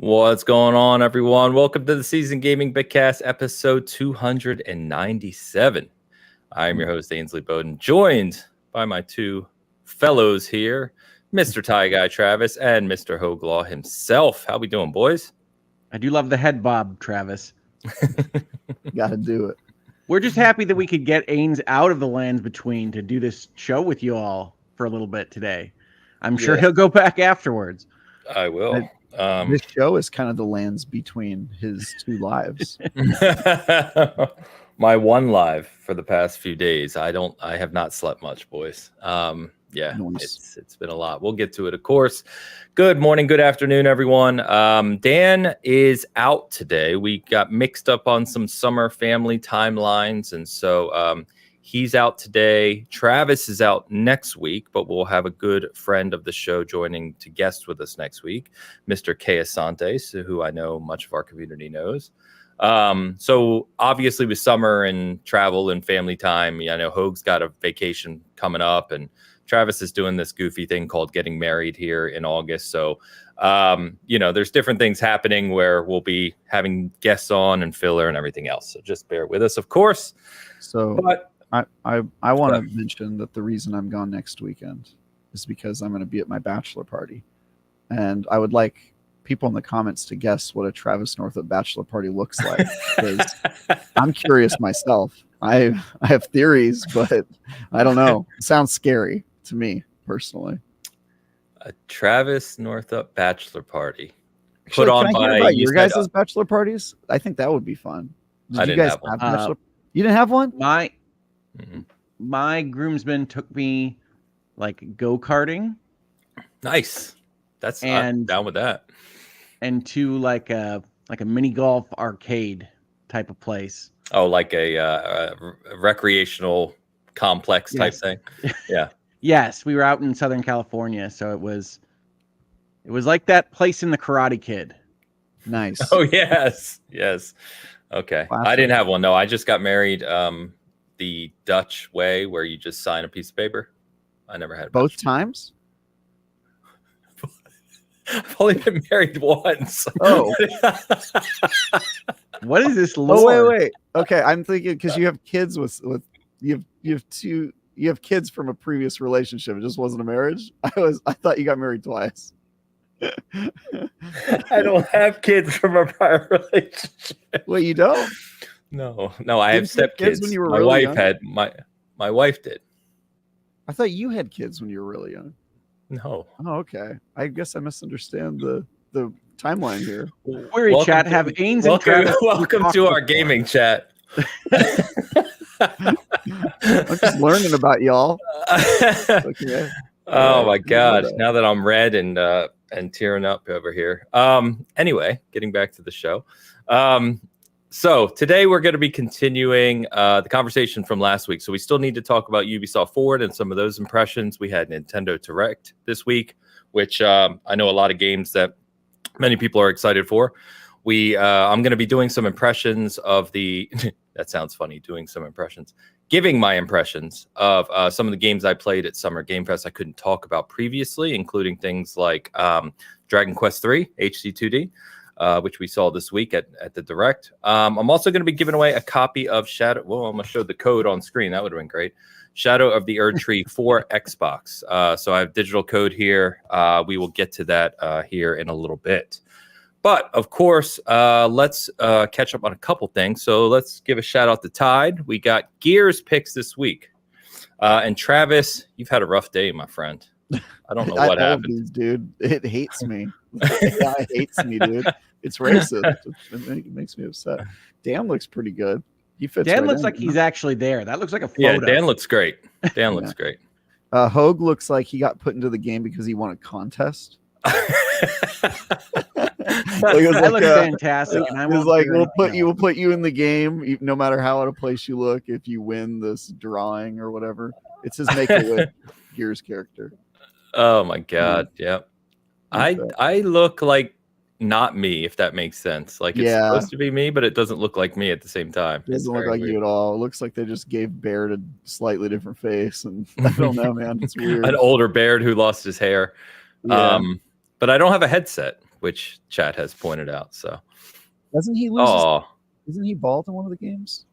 What's going on, everyone? Welcome to the Season Gaming Bitcast, episode 297. I'm your host, Ainsley Bowden, joined by my two fellows here, Mr. Tie Guy Travis and Mr. Hoglaw himself. How we doing, boys? I do love the head bob, Travis. Gotta do it. We're just happy that we could get Ains out of the lands between to do this show with you all for a little bit today. I'm sure he'll go back afterwards. I will. This show is kind of the lands between his two lives. My one live for the past few days. I have not slept much, boys. Nice. It's been a lot. We'll get to it, of course. Good morning, good afternoon, everyone. Dan is out today. We got mixed up on some summer family timelines, and so he's out today. Travis is out next week, but we'll have a good friend of the show joining to guest with us next week, Mr. Kay Asante, who I know much of our community knows. So obviously with summer and travel and family time, I know Hoag's got a vacation coming up, and Travis is doing this goofy thing called getting married here in August. So, there's different things happening where we'll be having guests on and filler and everything else. So just bear with us, of course. But I want to mention that the reason I'm gone next weekend is because I'm going to be at my bachelor party, and I would like people in the comments to guess what a Travis Northup bachelor party looks like, because I'm curious myself. I have theories, but I don't know. It sounds scary to me personally. A Travis Northup bachelor party Actually, put on can I hear by about your guys' bachelor parties. I think that would be fun. I you didn't guys have one. bachelor? You didn't have one? My groomsmen took me like go-karting. Nice. I'm down with that. And to like a mini golf arcade type of place. Oh, like a recreational complex type thing. Yeah. Yes, we were out in Southern California, so it was like that place in The Karate Kid. Nice. Oh, yes. Okay. Classic. I didn't have one. No, I just got married the Dutch way, where you just sign a piece of paper. I never had both times. I've only been married once. Oh. What is this lore? Oh, wait. Okay, I'm thinking because you have kids with you have kids from a previous relationship. It just wasn't a marriage. I thought you got married twice. I don't have kids from a prior relationship. Wait, you don't? No. I have stepkids. When you were my really wife young? had my wife did. I thought you had kids when you were really young. No. Oh, okay. I guess I misunderstand the timeline here. Query chat have Ains and Travis. Welcome to our gaming chat. I'm just learning about y'all. Okay. Oh my God! Now that I'm red and tearing up over here. Anyway, getting back to the show. So today we're going to be continuing the conversation from last week. So we still need to talk about Ubisoft Forward and some of those impressions. We had Nintendo Direct this week, which I know a lot of games that many people are excited for. I'm going to be doing some impressions of the. That sounds funny. Doing some impressions, giving my impressions of some of the games I played at Summer Game Fest I couldn't talk about previously, including things like Dragon Quest III HD2D. Which we saw this week at the Direct. I'm also going to be giving away a copy of Shadow. Well, I'm going to show the code on screen. That would have been great. Shadow of the Erdtree for Xbox. So I have digital code here. We will get to that here in a little bit. But, of course, let's catch up on a couple things. So let's give a shout out to Tide. We got Gears picks this week. And Travis, you've had a rough day, my friend. I don't know what happened. Dude. It hates me. It hates me, dude. It's racist. It makes me upset. Dan looks pretty good. He fits. Dan right looks in, like he's actually there. That looks like a photo. Yeah, Dan looks great. Dan looks great. Hoag looks like he got put into the game because he won a contest. That looks fantastic. And I was like, we'll put you in the game, no matter how out of place you look. If you win this drawing or whatever, it's his Make-A-Wish Gears character. Oh my God! Yep. I look like not me, if that makes sense. Like it's supposed to be me, but it doesn't look like me at the same time. It doesn't look like you at all. It looks like they just gave Baird a slightly different face, and I don't know, man. It's weird. An older Baird who lost his hair. Yeah. But I don't have a headset. which chat has pointed out. So Doesn't he lose? Isn't he bald in one of the games?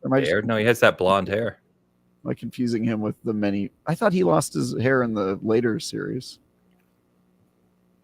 Or am I just, no, he has that blonde hair. am I confusing him with the many? I thought he lost his hair in the later series.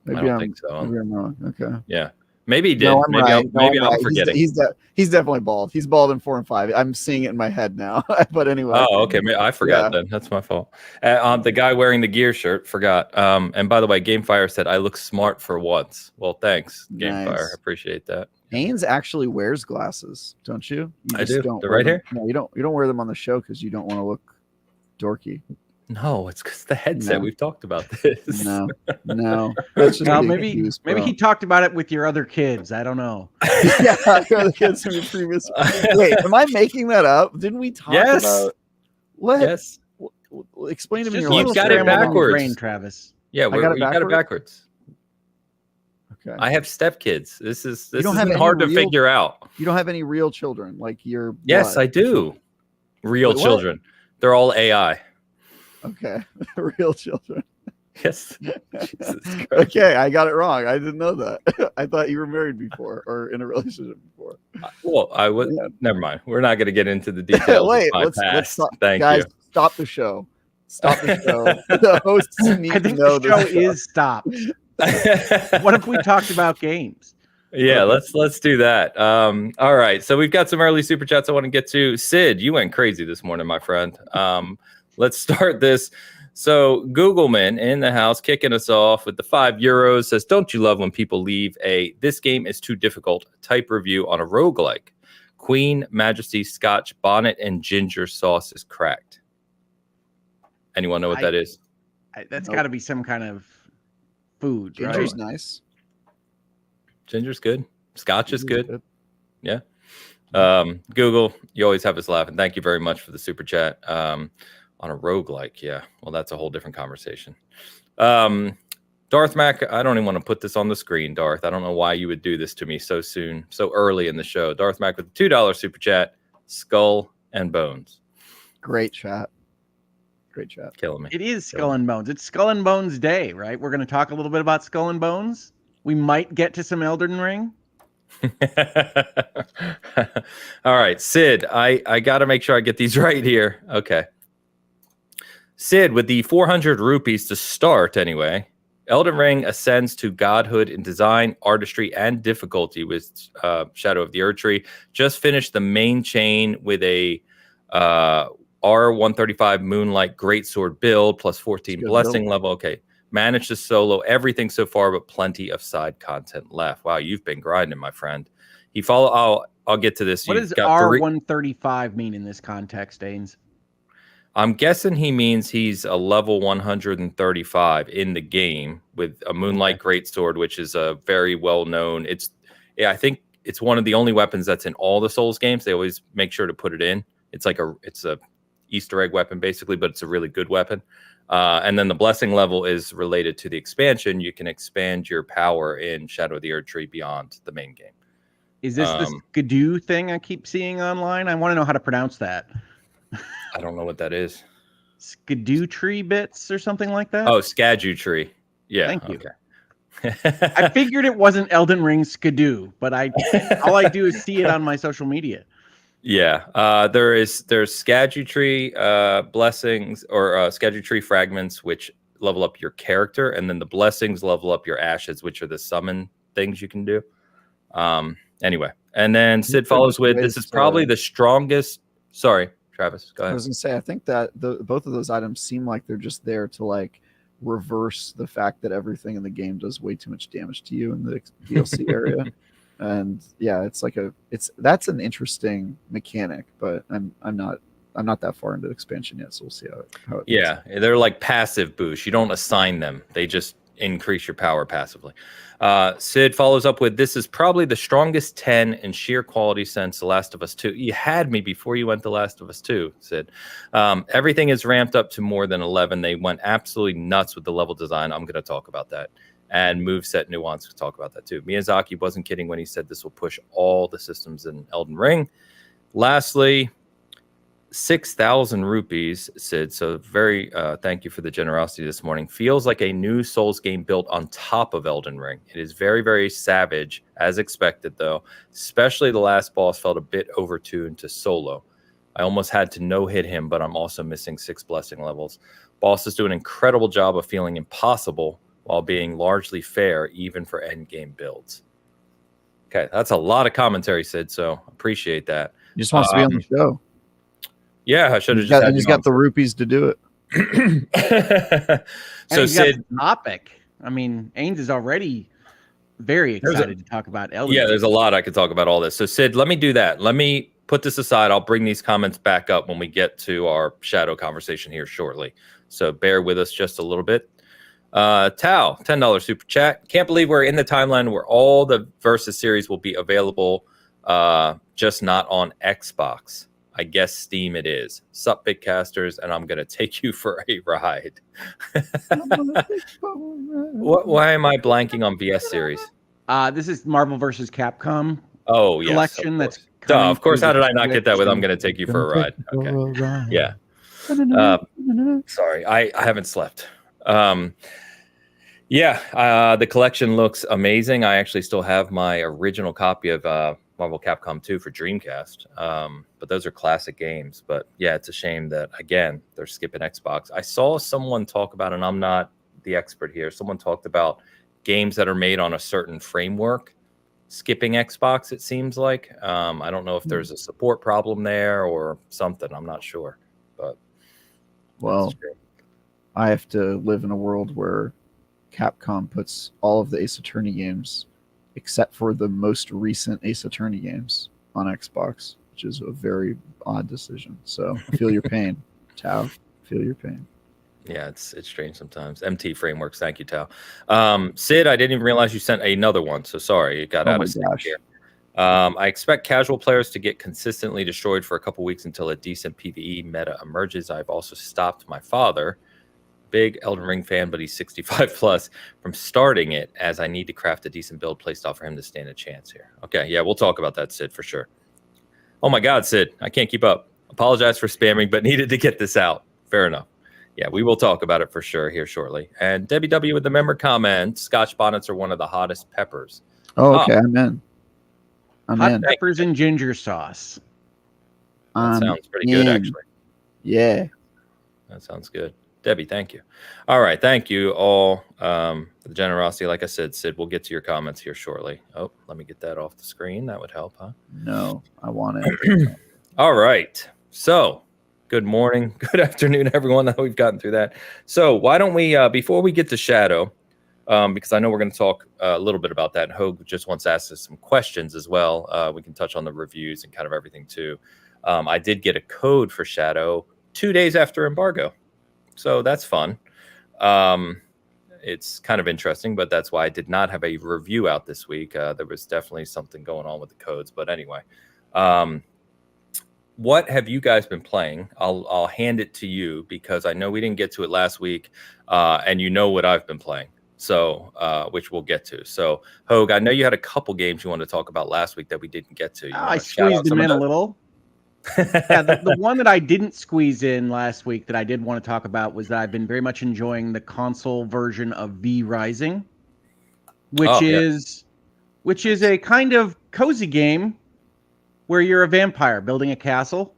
I don't think so. Maybe I'm wrong. Okay. Yeah. Maybe he did. No, I'm maybe right. maybe I'm I'm forgetting. He's definitely bald. He's bald in 4 and 5. I'm seeing it in my head now. But anyway. Oh, okay. I forgot then. That's my fault. The guy wearing the gear shirt forgot. And by the way, GameFire said I look smart for once. Well, thanks, GameFire. Nice. I appreciate that. Haynes actually wears glasses, don't you? I do. They're right here. No, you don't wear them on the show because you don't want to look dorky. No, it's because the headset. No. We've talked about this. No. That's just maybe he talked about it with your other kids. I don't know. Yeah, the kids from your previous. Wait, am I making that up? Didn't we talk about what? Yes. Explain to me. You've got it backwards, brain, Travis. Yeah, you got it backwards. Okay. I have stepkids. This isn't hard to figure out. You don't have any real children, like your. Yes, I do. Real children. They're all AI. Okay, real children. Yes. Okay, I got it wrong. I didn't know that. I thought you were married before or in a relationship before. Well, I would. Yeah. Never mind. We're not going to get into the details. Wait, of my let's stop. Thank guys, you. Stop the show. Stop the show. The hosts need to know the show is stopped. What if we talked about games? Yeah, let's do that. All right. So we've got some early super chats I want to get to. Sid, you went crazy this morning, my friend. Let's start this. So Googleman in the house kicking us off with the €5 says, don't you love when people leave this game is too difficult type review on a roguelike? Queen Majesty Scotch bonnet and ginger sauce is cracked. Anyone know what that is? That's got to be some kind of food. Ginger's right? Nice. Ginger's good. Scotch is good. Yeah. Google, you always have us laughing. Thank you very much for the super chat. On a roguelike, yeah. Well, that's a whole different conversation. Darth Mac, I don't even want to put this on the screen, Darth. I don't know why you would do this to me so soon, so early in the show. Darth Mac with a $2 super chat, Skull and Bones. Great chat. Killing me. It is Skull and Bones. It's Skull and Bones Day, right? We're going to talk a little bit about Skull and Bones. We might get to some Elden Ring. All right, Sid, I got to make sure I get these right here. Okay. Sid, with the 400 rupees to start anyway, Elden Ring ascends to godhood in design, artistry, and difficulty with Shadow of the Erdtree. Just finished the main chain with a R135 Moonlight Greatsword build plus 14 blessing level. Okay. Managed to solo everything so far, but plenty of side content left. Wow, you've been grinding, my friend. I'll get to this. What does R135 mean in this context, Danes? I'm guessing he means he's a level 135 in the game with a Moonlight Greatsword, which is a very well-known. I think it's one of the only weapons that's in all the Souls games. They always make sure to put it in. It's a Easter egg weapon basically, but it's a really good weapon. And then the blessing level is related to the expansion. You can expand your power in Shadow of the Erdtree beyond the main game. Is this the Skidoo thing I keep seeing online? I want to know how to pronounce that. I don't know what that is. Skidoo tree bits or something like that? Oh, Skadoo tree. Yeah. Thank you. Okay. I figured it wasn't Elden Ring Skidoo, but all I do is see it on my social media. Yeah. There's Skadoo tree blessings or Skadoo tree fragments, which level up your character, and then the blessings level up your ashes, which are the summon things you can do. Anyway, and then Sid follows with, this is probably the strongest. Sorry, Travis, go ahead. I was gonna say, I think that both of those items seem like they're just there to like reverse the fact that everything in the game does way too much damage to you in the DLC area. And yeah, that's an interesting mechanic, but I'm not that far into the expansion yet, so we'll see how it yeah, they're like passive boosts. You don't assign them; they just increase your power passively. Sid follows up with, this is probably the strongest 10 in sheer quality since The Last of Us 2. You had me before you went to Last of Us 2, Sid. Everything is ramped up to more than 11. They went absolutely nuts with the level design. I'm going to talk about that. And moveset nuance, we'll talk about that too. Miyazaki wasn't kidding when he said this will push all the systems in Elden Ring. Lastly, 6,000 rupees, Sid. So very thank you for the generosity this morning. Feels like a new Souls game built on top of Elden Ring. It is very, very savage, as expected, though. Especially the last boss felt a bit overtuned to solo. I almost had to no-hit him, but I'm also missing 6 blessing levels. Bosses do an incredible job of feeling impossible while being largely fair, even for endgame builds. Okay, that's a lot of commentary, Sid, so appreciate that. He just wants to be on the show. Yeah, I should have just had he's got the rupees to do it. So Sid, topic. I mean, Ains is already very excited to talk about Elden. Yeah, there's a lot I could talk about all this. So Sid, let me do that. Let me put this aside. I'll bring these comments back up when we get to our shadow conversation here shortly. So bear with us just a little bit. Tao, $10 super chat. Can't believe we're in the timeline where all the Versus series will be available, just not on Xbox. I guess Steam it is. Sup, Bitcasters, and I'm going to take you for a ride. Why am I blanking on VS series? This is Marvel vs. Capcom collection that's of course. How did I not get that with I'm going to take you for a ride? Okay. Yeah. Sorry, I haven't slept. The collection looks amazing. I actually still have my original copy of Marvel Capcom 2 for Dreamcast. But those are classic games. But yeah, it's a shame that, again, they're skipping Xbox. I saw someone talk about, and I'm not the expert here, someone talked about games that are made on a certain framework skipping Xbox, it seems like. I don't know if there's a support problem there or something. I'm not sure. But well, I have to live in a world where Capcom puts all of the Ace Attorney games, except for the most recent Ace Attorney games, on Xbox, which is a very odd decision. So I feel your pain, Tao. Feel your pain. Yeah, it's strange sometimes. MT Frameworks, thank you, Tao. Sid, I didn't even realize you sent another one, so sorry, it got out of sync here. I expect casual players to get consistently destroyed for a couple weeks until a decent PvE meta emerges. I've also stopped my father, big Elden Ring fan, but he's 65 plus, from starting it, as I need to craft a decent build playstyle for him to stand a chance here. Okay, yeah, we'll talk about that, Sid, for sure. Oh my God, Sid, I can't keep up. Apologize for spamming, but needed to get this out. Fair enough. Yeah, we will talk about it for sure here shortly. And Debbie W with the member comment, Scotch bonnets are one of the hottest peppers. Oh, okay, I'm in. Hot peppers and ginger sauce. That sounds pretty good, actually. Yeah. That sounds good. Debbie, thank you. All right, thank you all for the generosity. Like I said, Sid, we'll get to your comments here shortly. Oh, let me get that off the screen. That would help, huh? No, I want it. All right. So, good morning, good afternoon, everyone. Now we've gotten through that. So why don't we, before we get to Shadow, because I know we're going to talk a little bit about that, and Hogue just wants to ask us some questions as well. We can touch on the reviews and kind of everything too. I did get a code for Shadow 2 days after embargo. So that's fun. It's kind of interesting, but that's why I did not have a review out this week. There was definitely something going on with the codes. But anyway, what have you guys been playing? I'll hand it to you because I know we didn't get to it last week, and you know what I've been playing, so which we'll get to. So, Hogue, I know you had a couple games you wanted to talk about last week that we didn't get to. I squeezed them in a little. Yeah, the one that I didn't squeeze in last week that I did want to talk about was that I've been very much enjoying the console version of V Rising, which is a kind of cozy game where you're a vampire building a castle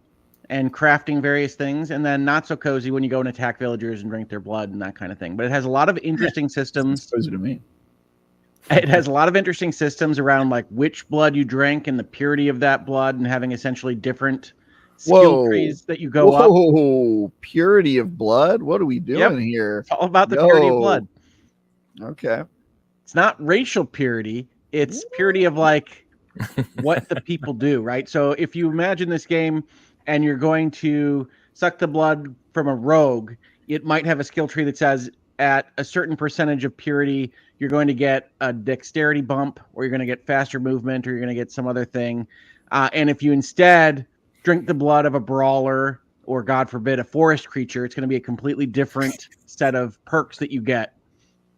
and crafting various things, and then not so cozy when you go and attack villagers and drink their blood and that kind of thing. But it has a lot of interesting systems. It's cozy to me. It has a lot of interesting systems around like which blood you drank and the purity of that blood, and having essentially different skill trees that you go up. Whoa, purity of blood? What are we doing here? It's all about the purity of blood. Okay. It's not racial purity. It's purity of like what the people do, right? So if you imagine this game and you're going to suck the blood from a rogue, it might have a skill tree that says at a certain percentage of purity, you're going to get a dexterity bump, or you're going to get faster movement, or you're going to get some other thing. And if you instead drink the blood of a brawler, or God forbid, a forest creature, it's going to be a completely different set of perks that you get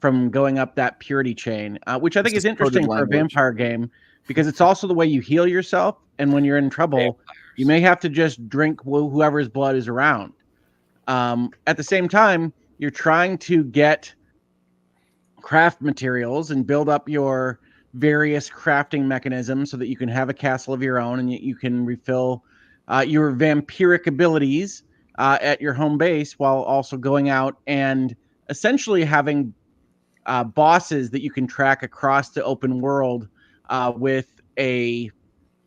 from going up that purity chain, which I think is interesting for a vampire game, because it's also the way you heal yourself. And when you're in trouble, You may have to just drink whoever's blood is around. At the same time, you're trying to get craft materials and build up your various crafting mechanisms so that you can have a castle of your own and you can refill your vampiric abilities at your home base while also going out and essentially having bosses that you can track across the open world with a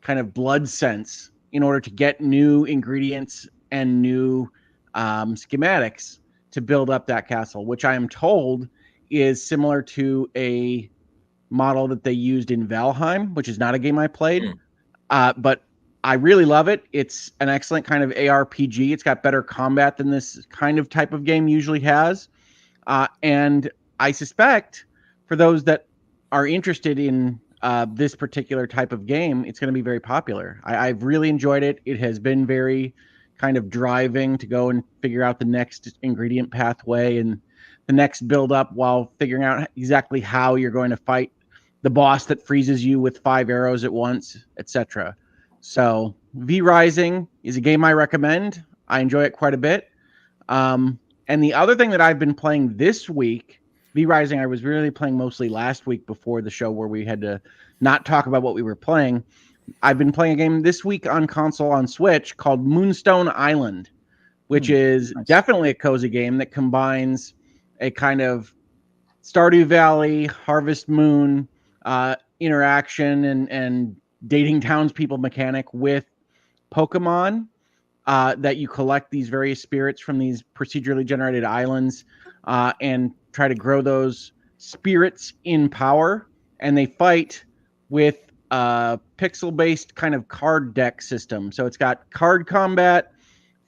kind of blood sense in order to get new ingredients and new schematics to build up that castle, which I am told is similar to a model that they used in Valheim, which is not a game I played, but I really love it. It's an excellent kind of ARPG. It's got better combat than this kind of type of game usually has. And I suspect for those that are interested in this particular type of game, it's going to be very popular. I've really enjoyed it. It has been very kind of driving to go and figure out the next ingredient pathway and the next build up while figuring out exactly how you're going to fight the boss that freezes you with 5 arrows at once, etc. So V Rising is a game I recommend. I enjoy it quite a bit. And the other thing that I've been playing this week, V Rising, I was really playing mostly last week before the show where we had to not talk about what we were playing. I've been playing a game this week on console on Switch called Moonstone Island, which is definitely a cozy game that combines a kind of Stardew Valley, Harvest Moon interaction and dating townspeople mechanic with Pokemon. That you collect these various spirits from these procedurally generated islands and try to grow those spirits in power. And they fight with a pixel-based kind of card deck system. So it's got card combat,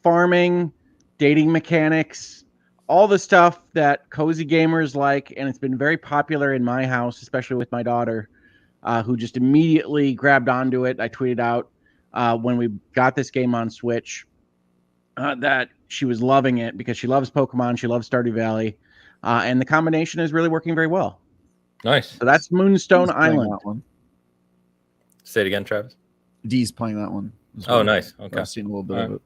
farming, dating mechanics, all the stuff that cozy gamers like. And it's been very popular in my house, especially with my daughter, who just immediately grabbed onto it. I tweeted out when we got this game on Switch that she was loving it because she loves Pokemon, she loves Stardew Valley, and the combination is really working very well. Nice. So that's Moonstone Island. That one. Say it again, Travis. D's playing that one. Oh, nice. Okay. I've seen a little bit of it.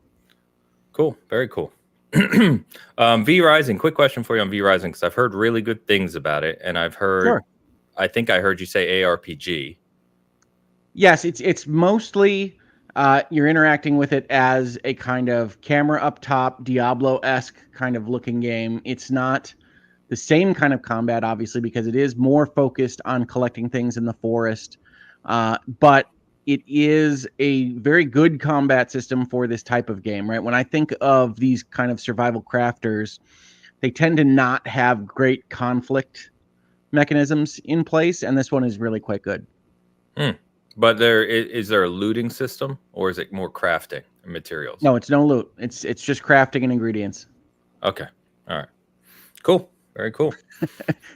Cool. Very cool. V Rising. Quick question for you on V Rising because I've heard really good things about it, and I've heard. Sure. I think I heard you say ARPG. Yes, it's mostly you're interacting with it as a kind of camera up top, Diablo-esque kind of looking game. It's not the same kind of combat, obviously, because it is more focused on collecting things in the forest. But it is a very good combat system for this type of game, right? When I think of these kind of survival crafters, they tend to not have great conflict mechanisms in place, and this one is really quite good. But is there a looting system, or is it more crafting and materials? No, it's no loot. It's just crafting and ingredients. Okay. All right. Cool. Very cool.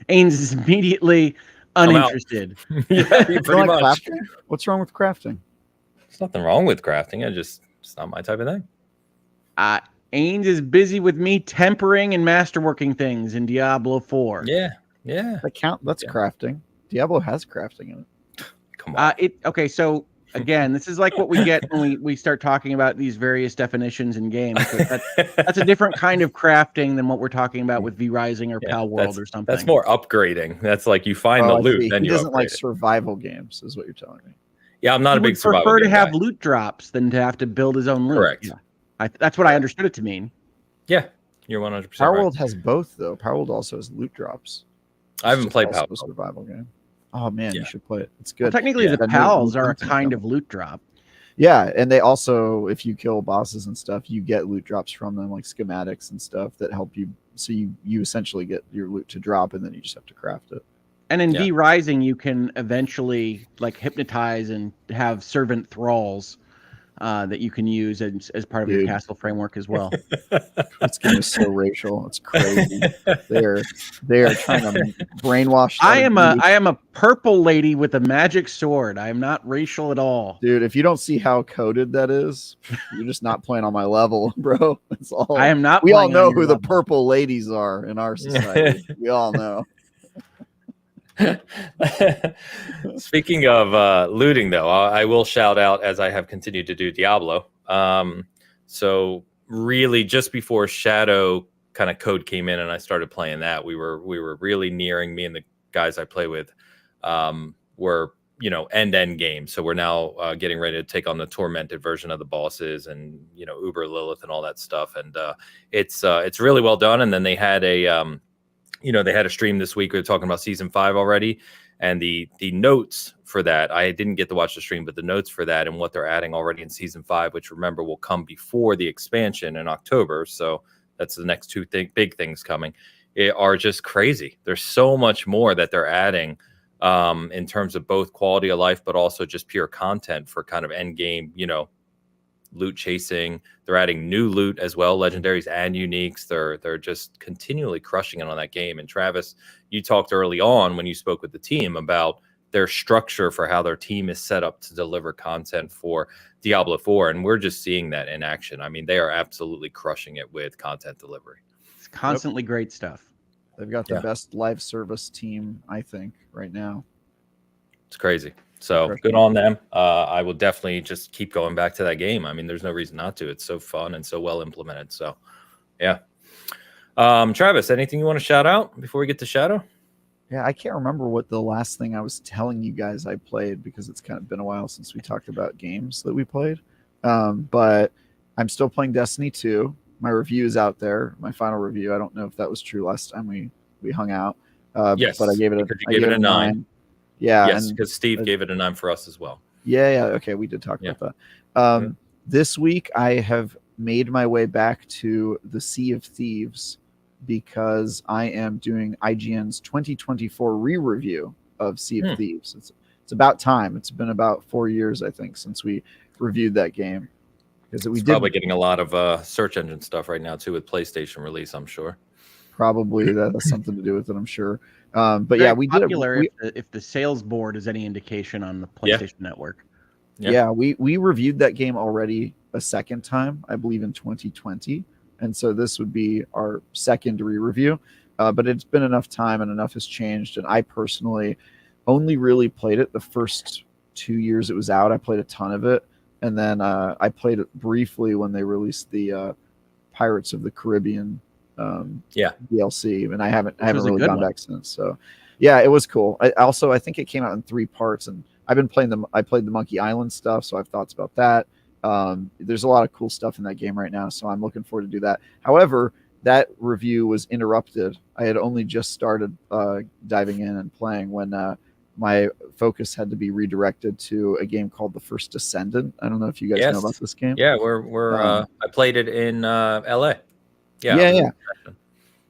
Ains is immediately uninterested. Yeah, pretty much. Crafting? What's wrong with crafting? There's nothing wrong with crafting. It's not my type of thing. Ains is busy with me tempering and masterworking things in Diablo 4. Yeah. That's crafting. Diablo has crafting in it. Come on. Okay, so again, this is like what we get when we start talking about these various definitions in games. That's a different kind of crafting than what we're talking about with V Rising or Pal World or something. That's more upgrading. That's like you find the loot, then he you doesn't upgrade like survival games, is what you're telling me. Yeah, I'm not a big survival. He would prefer to have guy. Loot drops than to have to build his own loot. Correct. Yeah. That's what I understood it to mean. Yeah, you're 100%. Power right. World has both, though. Power World also has loot drops. I haven't played Power World. Survival game. Oh man, you should play it. It's good. Well, technically, the pals are a kind of loot drop. Yeah, and they also, if you kill bosses and stuff, you get loot drops from them, like schematics and stuff that help you. So you essentially get your loot to drop, and then you just have to craft it. And in V Rising, you can eventually like hypnotize and have servant thralls that you can use as part of your castle framework as well. This game is so racial. It's crazy. They are trying to brainwash. I am a purple lady with a magic sword. I am not racial at all. Dude, if you don't see how coded that is, you're just not playing on my level, bro. That's all. I am not. We all know who the purple ladies are in our society. We all know. Speaking of looting, though, I will shout out, as I have continued to do Diablo, So really, just before Shadow kind of code came in and I started playing that, we were really nearing, me and the guys I play with were end game. So we're now getting ready to take on the tormented version of the bosses and Uber Lilith and all that stuff. And it's really well done. And then they had a they had a stream this week. We were talking about season 5 already, and the notes for that, I didn't get to watch the stream, but the notes for that and what they're adding already in season 5, which remember will come before the expansion in October. So that's the next two big things coming. Are just crazy. There's so much more that they're adding in terms of both quality of life, but also just pure content for kind of end game, loot chasing. They're adding new loot as well, legendaries and uniques. They're just continually crushing it on that game. And Travis, you talked early on when you spoke with the team about their structure for how their team is set up to deliver content for Diablo 4, and we're just seeing that in action. I mean, they are absolutely crushing it with content delivery. It's constantly great stuff. They've got the best live service team, I think, right now. It's crazy. So good on them. I will definitely just keep going back to that game. I mean, there's no reason not to. It's so fun and so well implemented. So, yeah. Travis, anything you want to shout out before we get to Shadow? Yeah, I can't remember what the last thing I was telling you guys I played, because it's kind of been a while since we talked about games that we played. But I'm still playing Destiny 2. My review is out there, my final review. I don't know if that was true last time we hung out. Yes, but I gave it a 9. Yeah, yes, because Steve gave it a 9 for us as well. Yeah. Okay, we did talk about that. This week I have made my way back to the Sea of Thieves because I am doing IGN's 2024 re-review of Sea of Thieves. It's about time. It's been about 4 years, I think, since we reviewed that game. Because we probably getting a lot of search engine stuff right now too with PlayStation release, I'm sure. Probably that has something to do with it, I'm sure. But yeah, we did if the sales board is any indication on the PlayStation Network. Yeah, we reviewed that game already a second time, I believe in 2020. And so this would be our second re-review. But it's been enough time and enough has changed. And I personally only really played it the first 2 years it was out. I played a ton of it. And then I played it briefly when they released the Pirates of the Caribbean DLC, and I haven't really gone back since. So yeah, it was cool. I think it came out in 3 parts, and I've been playing them. I played the Monkey Island stuff, so I have thoughts about that. There's a lot of cool stuff in that game right now, so I'm looking forward to do that. However, that review was interrupted. I had only just started diving in and playing when my focus had to be redirected to a game called The First Descendant. I don't know if you guys know about this game. Yeah, I played it in LA. Yeah.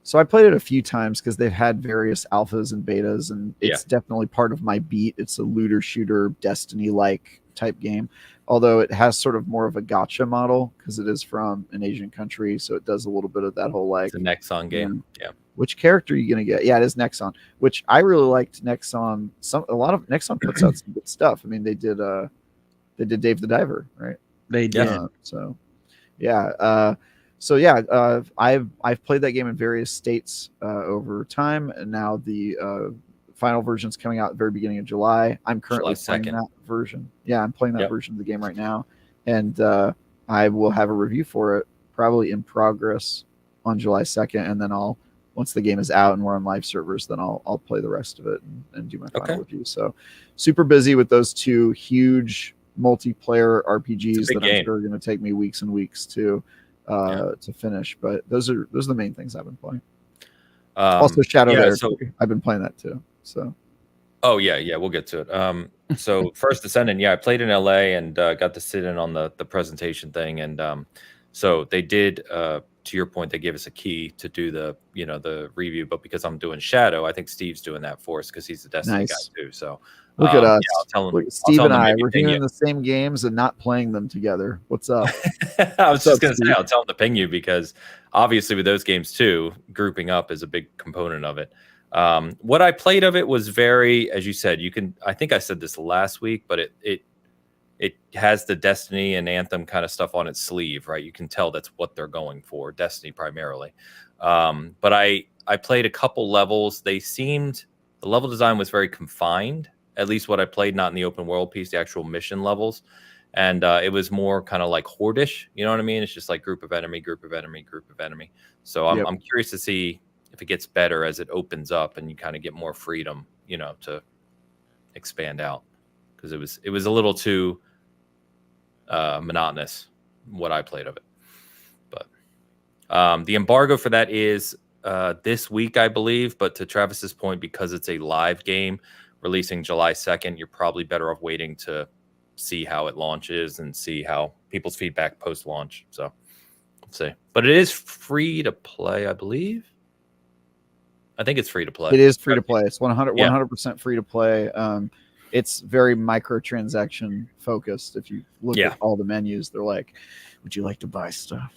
So I played it a few times because they've had various alphas and betas, and it's definitely part of my beat. It's a looter shooter, Destiny-like type game, although it has sort of more of a gacha model because it is from an Asian country, so it does a little bit of that whole it's a Nexon game. Which character are you gonna get? Yeah, it is Nexon, which I really liked. Nexon, a lot of Nexon puts out some good stuff. I mean, they did Dave the Diver, right? They did. I've played that game in various states over time, and now the final version's coming out at the very beginning of July. I'm currently playing that version. Yeah, I'm playing that version of the game right now, and I will have a review for it probably in progress on July 2nd, and then once the game is out and we're on live servers, then I'll play the rest of it and do my final review. So super busy with those 2 huge multiplayer RPGs that I'm sure are going to take me weeks and weeks to finish. But those are the main things I've been playing. Also Shadow Erdtree. I've been playing that too. So we'll get to it. So First Descendant, I played in LA and got to sit in on the presentation thing, and so they did to your point, they gave us a key to do the review, but because I'm doing Shadow, I think Steve's doing that for us because he's the Destiny guy too. So look at us, Steve and I reviewing the same games and not playing them together. What's up? I was just gonna say, I'll tell him to ping you, because obviously with those games too, grouping up is a big component of it. What I played of it was very, as you said, I think I said this last week, but it has the Destiny and Anthem kind of stuff on its sleeve, right? You can tell that's what they're going for, Destiny primarily. But I played a couple levels. The level design was very confined, at least what I played, not in the open world piece, the actual mission levels. and it was more kind of like horde-ish. You know what I mean? It's just like group of enemy, group of enemy, group of enemy. So I'm curious to see if it gets better as it opens up and you kind of get more freedom, to expand out, because it was a little too monotonous what I played of it. But the embargo for that is this week, I believe. But to Travis's point, because it's a live game releasing July 2nd, you're probably better off waiting to see how it launches and see how people's feedback post-launch. So let's see. But it is free to play, I believe. I think it's free to play. It is free to play. It's 100% free to play. It's very microtransaction focused. If you look at all the menus, they're like, would you like to buy stuff?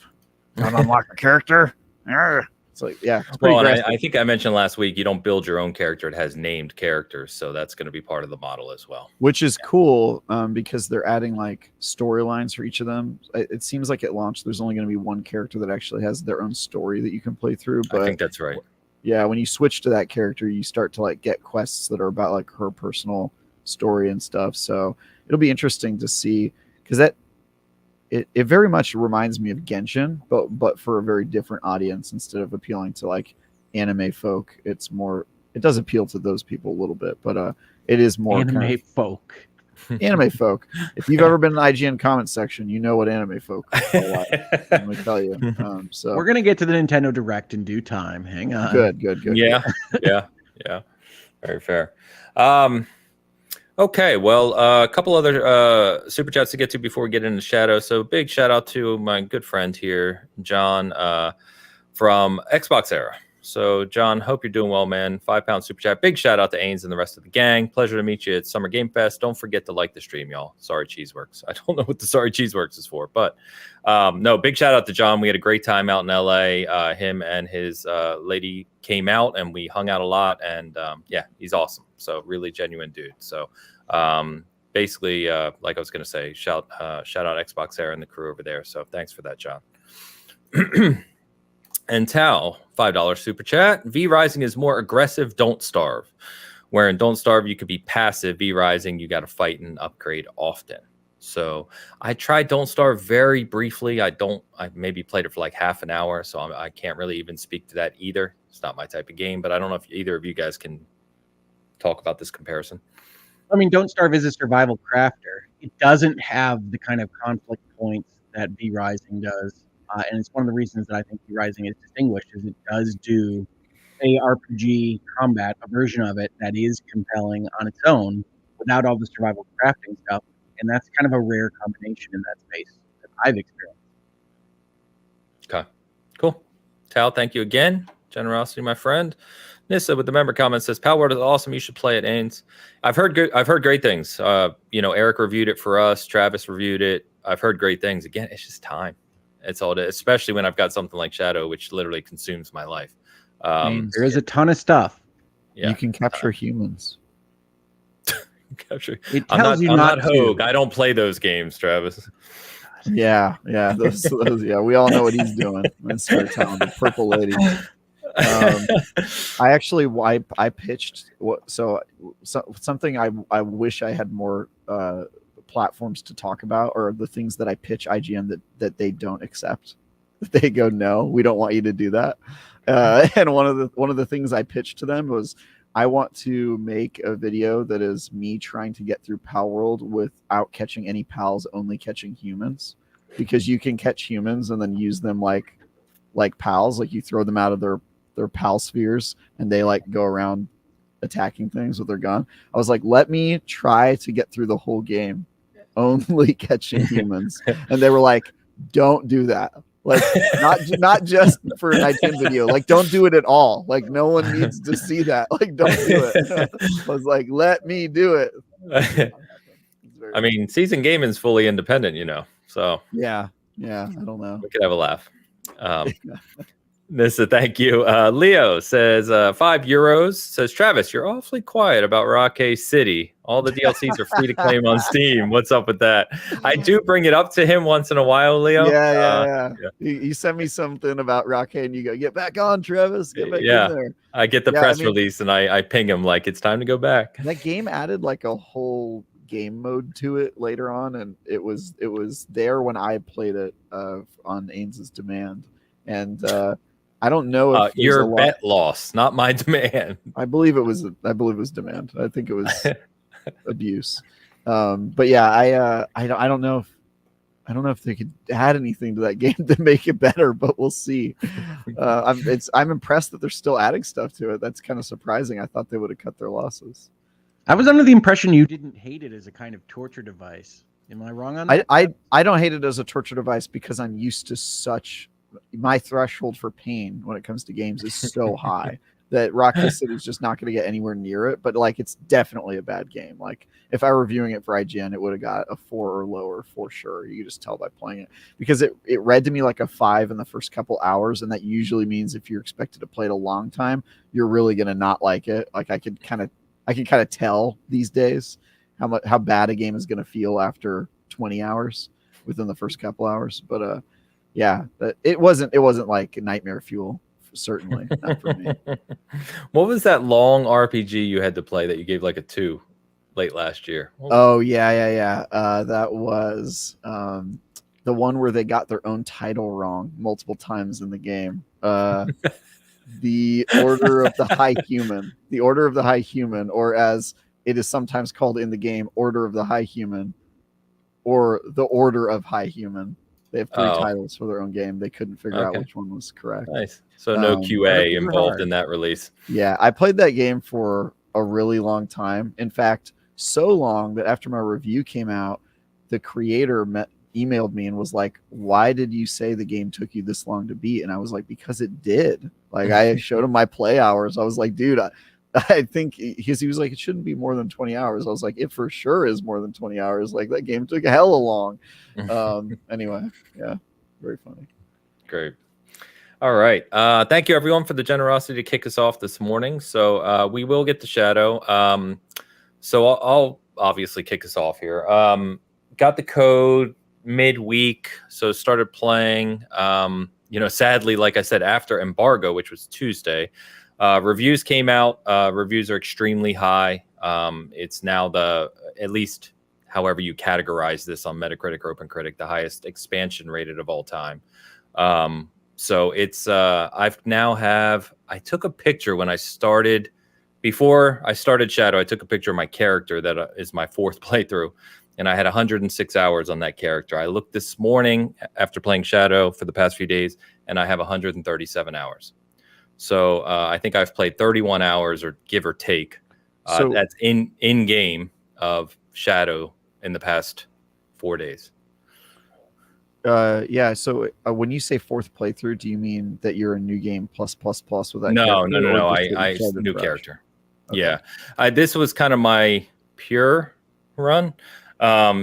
Don't unlock a character? It's like, it's pretty aggressive. I think I mentioned last week, you don't build your own character. It has named characters. So that's going to be part of the model as well. Which is cool because they're adding like storylines for each of them. It seems like at launch, there's only going to be one character that actually has their own story that you can play through. But I think that's right. Yeah, when you switch to that character, you start to like get quests that are about like her personal story and stuff. So it'll be interesting to see, because it very much reminds me of Genshin, but for a very different audience. Instead of appealing to like anime folk, it does appeal to those people a little bit, but it is more anime folk. Anime folk. If you've ever been in the IGN comment section, you know what anime folk are like. Let me tell you. So we're gonna get to the Nintendo Direct in due time. Hang on. Good. Yeah. Very fair. Okay, well, a couple other super chats to get to before we get into Shadow. So big shout out to my good friend here, John, from Xbox Era. So, John, hope you're doing well, man. £5 super chat. Big shout out to Ains and the rest of the gang. Pleasure to meet you at Summer Game Fest. Don't forget to like the stream, y'all. Sorry, Cheeseworks. I don't know what the Sorry Cheeseworks is for, but no, big shout out to John. We had a great time out in LA. Him and his lady came out and we hung out a lot. And he's awesome. So, really genuine dude. So, basically, like I was going to say, shout out Xbox Era and the crew over there. So, thanks for that, John. And Tal, $5 super chat. V Rising is more aggressive. Don't starve. Where in Don't Starve, you could be passive. V Rising, you got to fight and upgrade often. So I tried Don't Starve very briefly. I maybe played it for like half an hour. So I can't really even speak to that either. It's not my type of game, but I don't know if either of you guys can talk about this comparison. I mean, Don't Starve is a survival crafter. It doesn't have the kind of conflict points that V Rising does. And it's one of the reasons that I think V Rising is distinguished, is it does do a RPG combat, a version of it that is compelling on its own without all the survival crafting stuff. And that's kind of a rare combination in that space that I've experienced. Okay, cool. Tal, thank you again. Generosity, my friend. Nissa with the member comment says, Palworld is awesome. You should play it, Ains. I've heard great things. Eric reviewed it for us. Travis reviewed it. I've heard great things. Again, it's just time. It's all, especially when I've got something like Shadow, which literally consumes my life. There is a ton of stuff. Yeah. You can capture humans. It tells you I'm not not Hogue. I don't play those games, Travis. Yeah. Those, we all know what he's doing. Mr. Town, the purple lady. I pitched something I wish I had more platforms to talk about, or the things that I pitch IGN that they don't accept. They go, no, we don't want you to do that. And one of the things I pitched to them was, I want to make a video that is me trying to get through Palworld without catching any pals, only catching humans, because you can catch humans and then use them like pals. Like you throw them out of their pal spheres and they like go around attacking things with their gun. I was like, let me try to get through the whole game only catching humans. And they were like, don't do that. Like not just for a night 10 video, like don't do it at all. Like no one needs to see that. Like don't do it. I was like, let me do it. I mean, Season Gaming's fully independent, so yeah, I don't know. We could have a laugh. Nissa, thank you. Leo says €5. Says, Travis, you're awfully quiet about Rockay City. All the DLCs are free to claim on Steam. What's up with that? I do bring it up to him once in a while, Leo. Yeah. You sent me something about Rockay and you go, get back on, Travis. Get back in there. I get the press release and I ping him like it's time to go back. That game added like a whole game mode to it later on, and it was there when I played it on Ains's demand. And I don't know if your bet loss, not my demand. I believe it was demand. I think it was abuse. But yeah, I don't know if they could add anything to that game to make it better, but we'll see. I'm impressed that they're still adding stuff to it. That's kind of surprising. I thought they would have cut their losses. I was under the impression you didn't hate it as a kind of torture device. Am I wrong on that? I don't hate it as a torture device because I'm used to my threshold for pain when it comes to games is so high that Rocket City is just not going to get anywhere near it. But like, it's definitely a bad game. Like, if I were reviewing it for IGN, it would have got a 4 or lower for sure. You could just tell by playing it, because it read to me like a 5 in the first couple hours, and that usually means if you're expected to play it a long time, you're really going to not like it. Like, I can kind of tell these days how bad a game is going to feel after 20 hours within the first couple hours. But yeah, it wasn't like nightmare fuel. Certainly not for me. What was that long RPG you had to play that you gave like a 2 late last year? Oh yeah. That was the one where they got their own title wrong multiple times in the game. The Order of the High Human. The Order of the High Human, or as it is sometimes called in the game, Order of the High Human, or the Order of High Human. They have 3 titles for their own game. They couldn't figure out which one was correct. Nice. So no QA involved in that release. Yeah, I played that game for a really long time. In fact, so long that after my review came out, the creator emailed me and was like, "Why did you say the game took you this long to beat?" And I was like, "Because it did." Like, I showed him my play hours. I was like, "Dude, I think," he was like, "It shouldn't be more than 20 hours." I was like, "It for sure is more than 20 hours. Like, that game took hella long." Anyway, yeah, very funny. Great. All right. Thank you, everyone, for the generosity to kick us off this morning. So we will get to Shadow. So I'll obviously kick us off here. Got the code midweek, so started playing. Sadly, like I said, after embargo, which was Tuesday, reviews came out. Reviews are extremely high. It's now at least however you categorize this on Metacritic or OpenCritic, the highest expansion rated of all time. So it's I took a picture when I started. Before I started Shadow, I took a picture of my character that is my 4th playthrough, and I had 106 hours on that character. I looked this morning after playing Shadow for the past few days, and I have 137 hours. So I think I've played 31 hours, or give or take. So that's in game of Shadow in the past 4 days. Yeah. So when you say 4th playthrough, do you mean that you're a new game plus with that? No. I new fresh character. Okay. Yeah. This was kind of my pure run.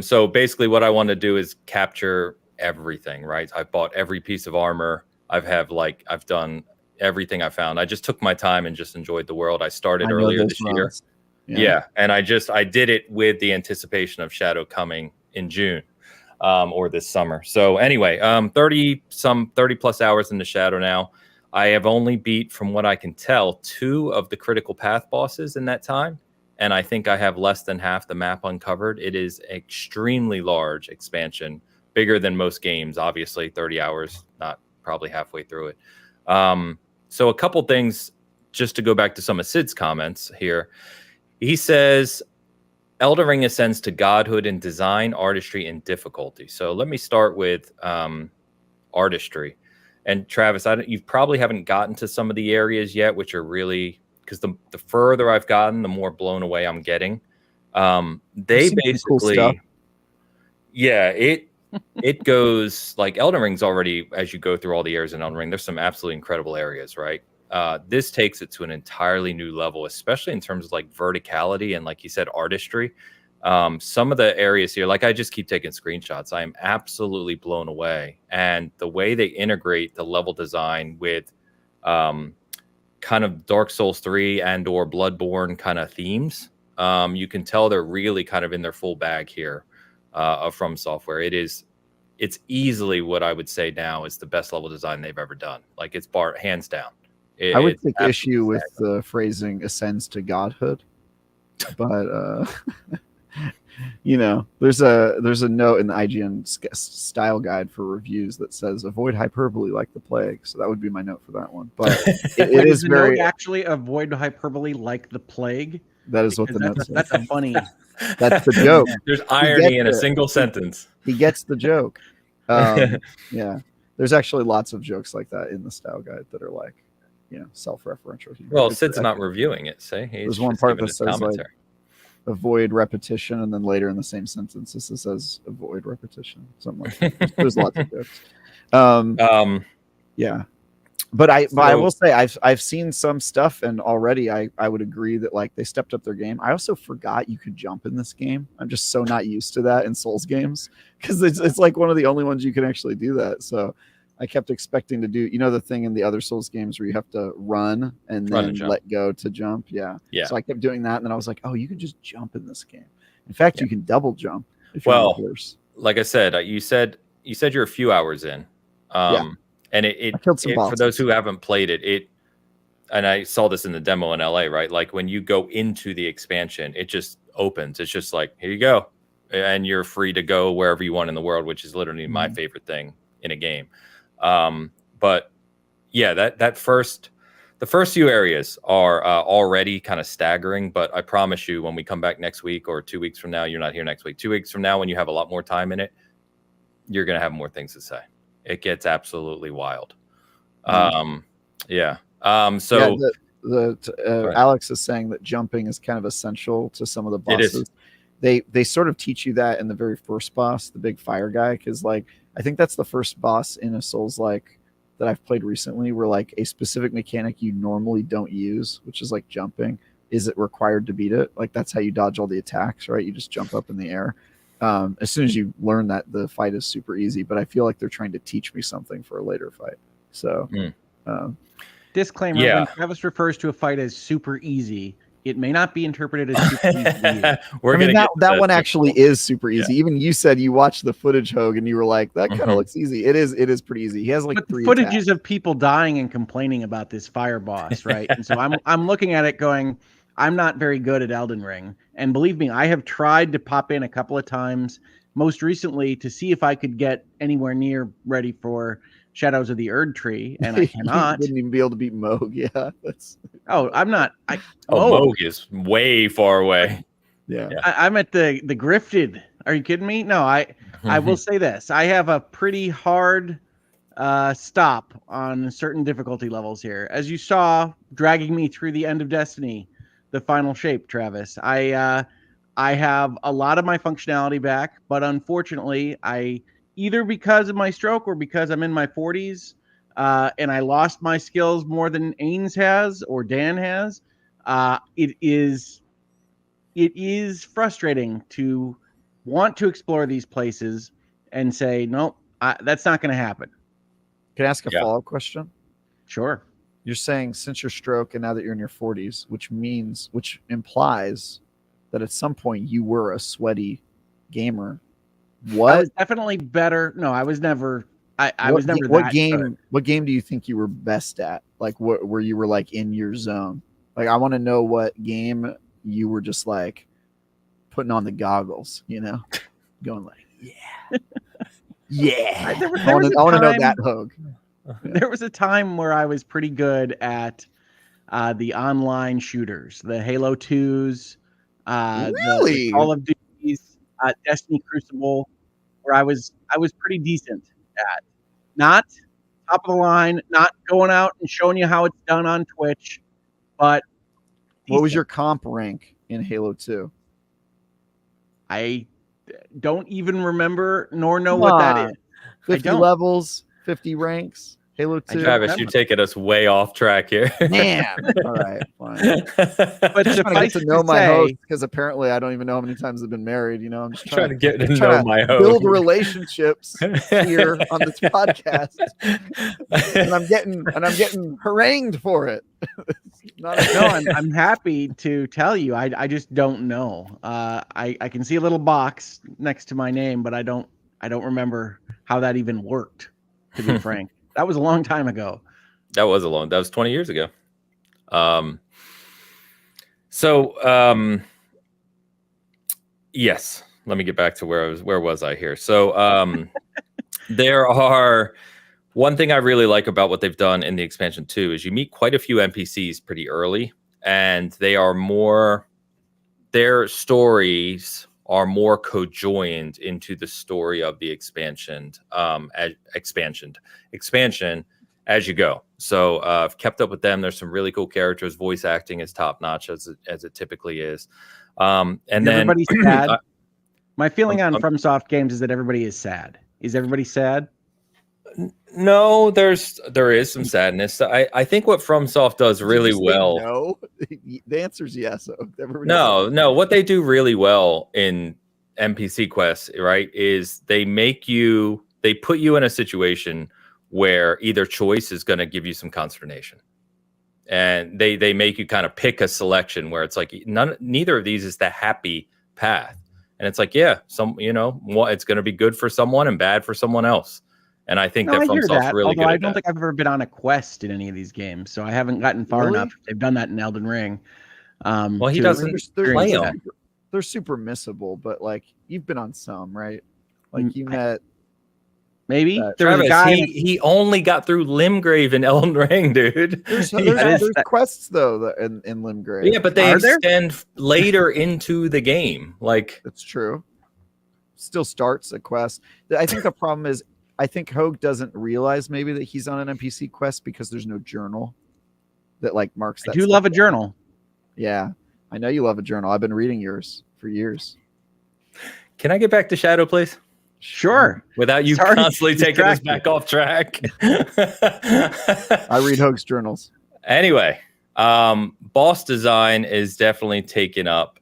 So basically what I want to do is capture everything, right? I've bought every piece of armor. I've done everything I found. I just took my time and just enjoyed the world. I started earlier this year. Yeah. And I did it with the anticipation of Shadow coming in June. Or this summer. So anyway, 30 plus hours in the Shadow now. I have only beat, from what I can tell, 2 of the critical path bosses in that time. And I think I have less than half the map uncovered. It is extremely large expansion, bigger than most games, obviously 30 hours, not probably halfway through it. So a couple things, just to go back to some of Sid's comments here. He says, Elden Ring ascends to godhood in design, artistry, and difficulty. So let me start with artistry. And Travis, you probably haven't gotten to some of the areas yet, which are really, because the further I've gotten, the more blown away I'm getting. They basically, cool, yeah, it goes like Elden Ring's already, as you go through all the areas in Elden Ring, there's some absolutely incredible areas, right? This takes it to an entirely new level, especially in terms of like verticality and, like you said, artistry. Some of the areas here, like, I just keep taking screenshots. I am absolutely blown away. And the way they integrate the level design with kind of Dark Souls 3 and or Bloodborne kind of themes, you can tell they're really kind of in their full bag here of FromSoftware. It's easily what I would say now is the best level design they've ever done. Like, it's hands down. I would take issue with the phrasing ascends to godhood, but there's a note in the IGN style guide for reviews that says avoid hyperbole like the plague. So that would be my note for that one. But it is the very note actually avoid hyperbole like the plague. That is what the note says. That's a funny. That's the joke. There's irony in a single sentence. He gets the joke. Yeah, there's actually lots of jokes like that in the style guide that are like, self-referential. Well, Sid's not reviewing it. There's one part that says like, avoid repetition, and then later in the same sentence it says avoid repetition. Something like that. There's lots of jokes. Yeah. But I will say I've seen some stuff, and already I would agree that like they stepped up their game. I also forgot you could jump in this game. I'm just so not used to that in Souls games, because it's like one of the only ones you can actually do that. So I kept expecting to do the thing in the other Souls games where you have to run and then let go to jump. Yeah. So I kept doing that, and then I was like, oh, you can just jump in this game. In fact, you can double jump. If you're on the horse. Like I said, you said you're a few hours in. And it for those who haven't played it, and I saw this in the demo in LA, right? Like when you go into the expansion, it just opens. It's just like, here you go. And you're free to go wherever you want in the world, which is literally my favorite thing in a game. But yeah, the first few areas are already kind of staggering, but I promise you, when we come back next week or 2 weeks from now, you're not here next week, 2 weeks from now, when you have a lot more time in it, you're going to have more things to say. It gets absolutely wild. So Alex is saying that jumping is kind of essential to some of the bosses. They sort of teach you that in the very first boss, the big fire guy, because like I think that's the first boss in a Souls like that I've played recently where like a specific mechanic you normally don't use, which is like jumping, is it required to beat it? Like that's how you dodge all the attacks, right? You just jump up in the air. As soon as you learn that, the fight is super easy, but I feel like they're trying to teach me something for a later fight. So disclaimer, when Travis refers to a fight as super easy, it may not be interpreted as super easy. that one actually is super easy. Even you said you watched the footage, Hogue, and you were like, that kind of looks easy. It is pretty easy. He has like three footages of people dying and complaining about this fire boss, right? And so I'm looking at it going, I'm not very good at Elden Ring. And believe me, I have tried to pop in a couple of times, most recently to see if I could get anywhere near ready for Shadows of the Erdtree, and I cannot. You wouldn't even be able to beat Moog. Yeah. I'm not. Moog is way far away. Yeah. I'm at the Grifted. Are you kidding me? No, I will say this. I have a pretty hard stop on certain difficulty levels here. As you saw, dragging me through the end of Destiny, the final shape, Travis. I have a lot of my functionality back, but unfortunately, either because of my stroke or because I'm in my 40s, and I lost my skills more than Ains has or Dan has, it is frustrating to want to explore these places and say, nope, that's not going to happen. Can I ask a follow-up question? Sure. You're saying since your stroke and now that you're in your 40s, which implies that at some point you were a sweaty gamer. What? I was definitely better. No, I was never. I was never. What game do you think you were best at? Like where you were like in your zone? Like I want to know what game you were just like putting on the goggles, going like, yeah. I want to know that, Hogue. There was a time where I was pretty good at the online shooters, the Halo 2s, the Call of Duty's, Destiny Crucible, where I was pretty decent at. Not top of the line, not going out and showing you how it's done on Twitch, but decent. What was your comp rank in Halo 2? I don't even remember nor know what that is. 50 levels, 50 ranks. Halo 2. Travis, you're taking us way off track here. Man. All right, fine. But I'm trying to get to know my host, because apparently I don't even know how many times they've been married. I'm just trying to get to know my host. Build relationships here on this podcast. and I'm getting harangued for it. I'm happy to tell you. I just don't know. I can see a little box next to my name, but I don't remember how that even worked, to be frank. That was a long time ago. That was 20 years ago. Yes, let me get back to where was I here? So there are one thing I really like about what they've done in the expansion too is you meet quite a few NPCs pretty early, and their stories are more cojoined into the story of the expansion as you go. So I've kept up with them. There's some really cool characters. Voice acting is top notch as it typically is. And then everybody's sad. My feeling on FromSoft games is that everybody is sad. Is everybody sad? No, there is some sadness. I think what FromSoft does really well. No, the answer is yes. No. What they do really well in NPC quests, right, is they put you in a situation where either choice is going to give you some consternation, and they make you kind of pick a selection where it's like neither of these is the happy path, and it's like it's going to be good for someone and bad for someone else. And I think that FromSoft's really good. Although I don't think I've ever been on a quest in any of these games, so I haven't gotten far enough. They've done that in Elden Ring. Well, he doesn't play them. They're super missable, but like you've been on some, right? Like you met maybe there's a guy. He only got through Limgrave in Elden Ring, dude. There's quests though in Limgrave. Yeah, but they extend later into the game. Like that's true. Still starts a quest. I think the problem is. I think Hogue doesn't realize maybe that he's on an NPC quest because there's no journal that like marks that. I do love a journal. Yeah, I know you love a journal. I've been reading yours for years. Can I get back to Shadow, please? Sure. Without you constantly taking us back off track. I read Hogue's journals. Anyway, boss design is definitely taken up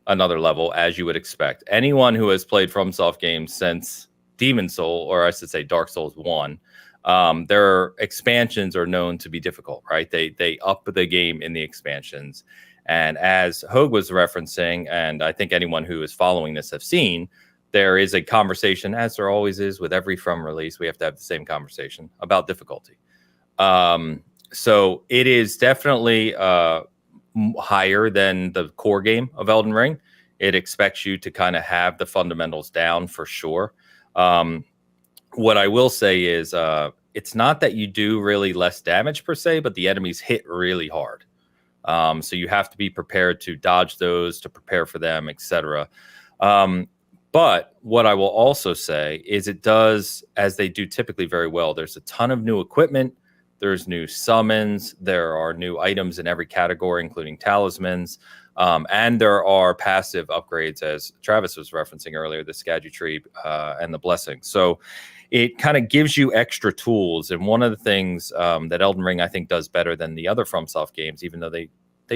another level, as you would expect. Anyone who has played FromSoft games since Demon Soul, or I should say Dark Souls 1, their expansions are known to be difficult, right? They up the game in the expansions. And as Hogue was referencing, and I think anyone who is following this have seen, there is a conversation, as there always is with every From release, we have to have the same conversation about difficulty. So it is definitely higher than the core game of Elden Ring. It expects you to kind of have the fundamentals down for sure. What I will say is it's not that you do really less damage per se, but the enemies hit really hard. So you have to be prepared to dodge those, to prepare for them, etc. But what I will also say is it does, as they do typically very well, there's a ton of new equipment. There's new summons. There are new items in every category, including talismans. And there are passive upgrades, as Travis was referencing earlier, the Erdtree and the Blessing. So it kind of gives you extra tools. And one of the things that Elden Ring, I think, does better than the other FromSoft games, even though they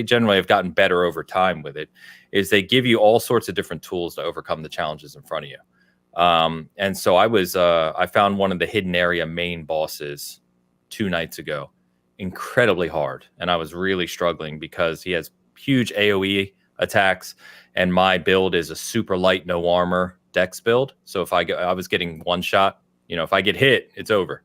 generally have gotten better over time with it, is they give you all sorts of different tools to overcome the challenges in front of you. And so I found one of the hidden area main bosses 2 nights ago incredibly hard. And I was really struggling because he has huge AoE attacks, and my build is a super light, no armor dex build. So if I was getting one shot, if I get hit, it's over.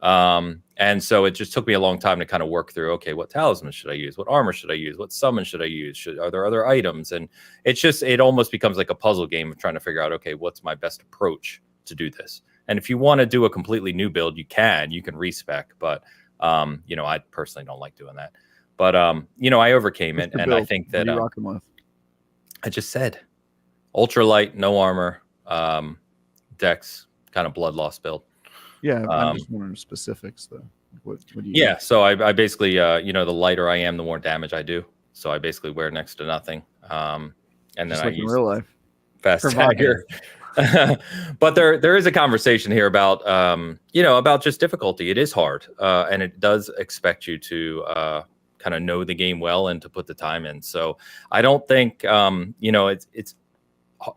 And so it just took me a long time to kind of work through, okay, what talisman should I use? What armor should I use? What summon should I use? Are there other items? And it almost becomes like a puzzle game of trying to figure out, okay, what's my best approach to do this? And if you want to do a completely new build, you can respec, but I personally don't like doing that. But I overcame it, and I think that I just said ultralight, no armor, dex, kind of blood loss build. Yeah, I'm just wondering specifics though. What do you? Yeah, so I basically, the lighter I am, the more damage I do. So I basically wear next to nothing, and then just I like use in real life fast tagger. But there is a conversation here about about just difficulty. It is hard, and it does expect you to kind of know the game well and to put the time in. So I don't think it's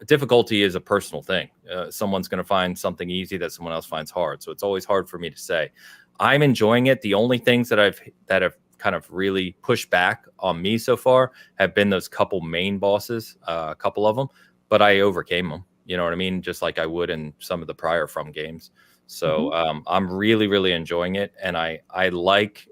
difficulty is a personal thing. Someone's going to find something easy that someone else finds hard. So it's always hard for me to say. I'm enjoying it. The only things that have kind of really pushed back on me so far have been those couple main bosses, a couple of them, but I overcame them. You know what I mean? Just like I would in some of the prior From games. So I'm really, really enjoying it. And I like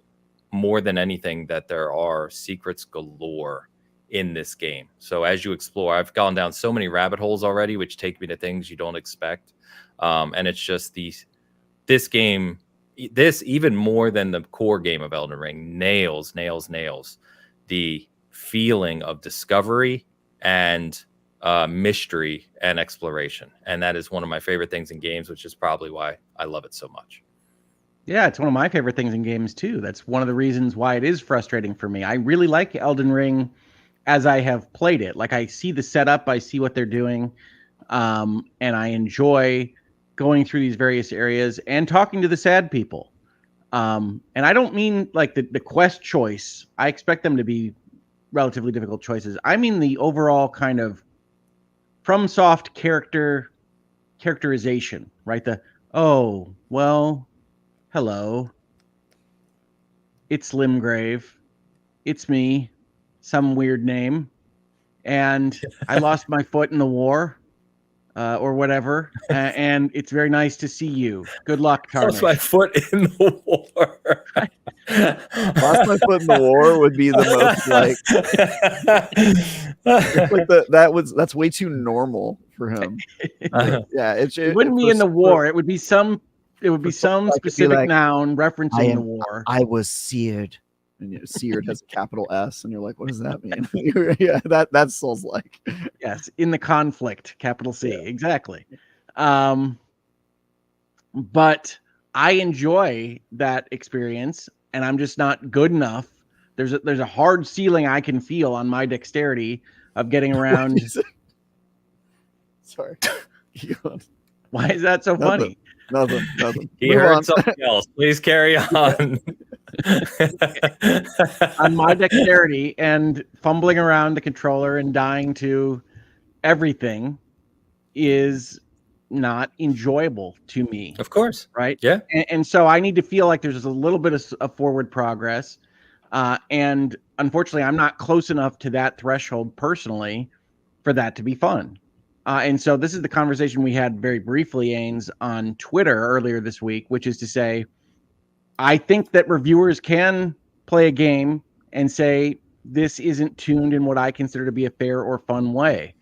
more than anything that there are secrets galore in this game. So as you explore, I've gone down so many rabbit holes already, which take me to things you don't expect. And it's just this game, this even more than the core game of Elden Ring, nails the feeling of discovery and mystery and exploration. And that is one of my favorite things in games, which is probably why I love it so much. Yeah, it's one of my favorite things in games too. That's one of the reasons why it is frustrating for me. I really like Elden Ring as I have played it. Like, I see the setup, I see what they're doing, and I enjoy going through these various areas and talking to the sad people. And I don't mean like the quest choice. I expect them to be relatively difficult choices. I mean the overall kind of FromSoft characterization, right? Oh, well, hello. It's Limgrave. It's me. Some weird name. And I lost my foot in the war, or whatever. And it's very nice to see you. Good luck, Tarnish. Lost my foot in the war. Lost my foot in the war would be the most like. It's like that's way too normal for him. Yeah, it wouldn't be in the war. It would be some specific noun referencing the war. I was seared. And seared has a capital S, and you're like, what does that mean? Yeah, that's Souls like. Yes, in the conflict, capital C, yeah. Exactly. But I enjoy that experience, and I'm just not good enough. There's a hard ceiling I can feel on my dexterity of getting around. Sorry. Why is that so funny? Nothing. He heard something else. Please carry on. On my dexterity and fumbling around the controller and dying to everything is not enjoyable to me. Of course. Right? Yeah. And so I need to feel like there's a little bit of forward progress. And unfortunately, I'm not close enough to that threshold personally for that to be fun. And so this is the conversation we had very briefly, Ains, on Twitter earlier this week, which is to say, I think that reviewers can play a game and say, this isn't tuned in what I consider to be a fair or fun way.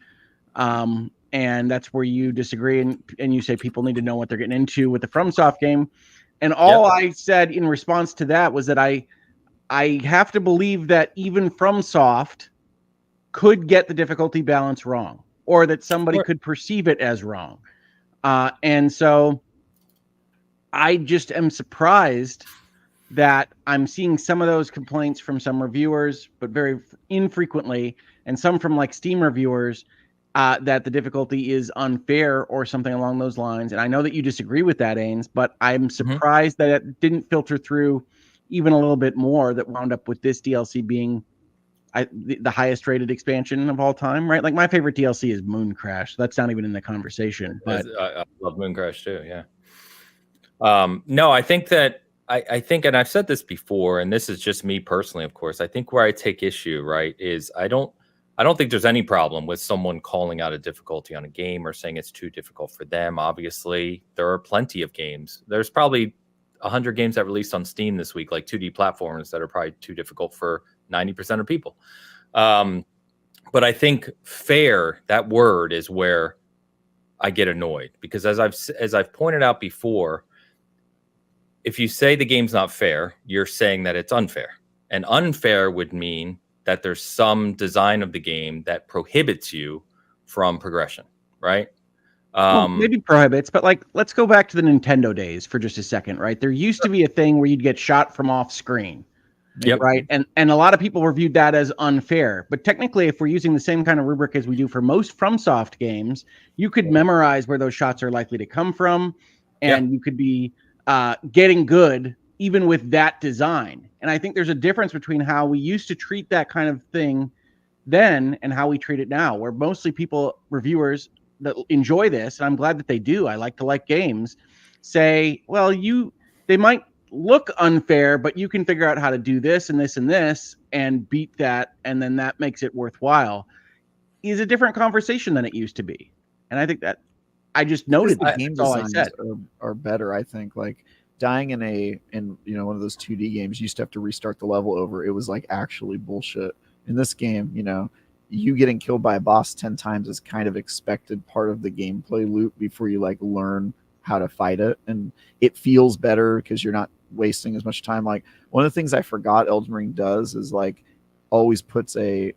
And that's where you disagree. And you say people need to know what they're getting into with the FromSoft game. And all I said in response to that was that I have to believe that even FromSoft could get the difficulty balance wrong, or that somebody could perceive it as wrong. And so I just am surprised that I'm seeing some of those complaints from some reviewers, but very infrequently, and some from like Steam reviewers, that the difficulty is unfair or something along those lines. And I know that you disagree with that, Ains, but I'm surprised that it didn't filter through even a little bit more, that wound up with this DLC being the highest rated expansion of all time, right? Like, my favorite DLC is Moon Crash. That's not even in the conversation. But I love Moon Crash too. Yeah. No, I think that I think, and I've said this before, and this is just me personally, of course, I think where I take issue, right, is I don't think there's any problem with someone calling out a difficulty on a game or saying it's too difficult for them. Obviously, there are plenty of games. There's probably 100 games that released on Steam this week, like 2D platformers, that are probably too difficult for 90% of people. But I think fair, that word, is where I get annoyed, because as I've pointed out before, if you say the game's not fair, you're saying that it's unfair. And unfair would mean that there's some design of the game that prohibits you from progression, right? Well, maybe prohibits, but like, let's go back to the Nintendo days for just a second, right? There used to be a thing where you'd get shot from off screen. Yep. Right. And a lot of people reviewed that as unfair. But technically, if we're using the same kind of rubric as we do for most FromSoft games, you could memorize where those shots are likely to come from. And you could be getting good even with that design. And I think there's a difference between how we used to treat that kind of thing then and how we treat it now, where mostly reviewers that enjoy this, and I'm glad that they do, I like to like games, say, well, they might look unfair, but you can figure out how to do this and this and this and beat that, and then that makes it worthwhile, is a different conversation than it used to be. And I think that I just noted the that. game That's all I designs said. are better, I think. Like, dying in one of those 2D games, you used to have to restart the level over. It was like actually bullshit. In this game, you getting killed by a boss 10 times is kind of expected part of the gameplay loop before you like learn how to fight it, and it feels better because you're not wasting as much time. Like one of the things I forgot Elden Ring does is like always puts a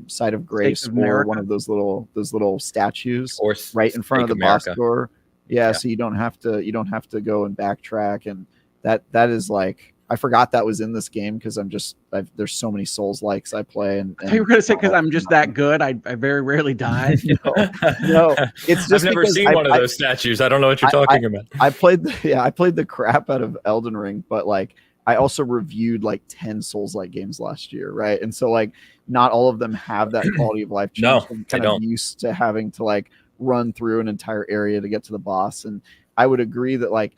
site of grace or one of those little statues Or right in front of the boss door. Yeah. So you don't have to go and backtrack, and that is like, I forgot that was in this game because there's so many Souls likes I play, and you were gonna say because I'm just that good. I very rarely die. No, it's just I've never seen one of those statues. I don't know what you're talking about. I played the crap out of Elden Ring, but like I also reviewed like 10 Souls-like games last year, right? And so like not all of them have that quality of life change. No, I'm kind of used to having to like run through an entire area to get to the boss, and I would agree that like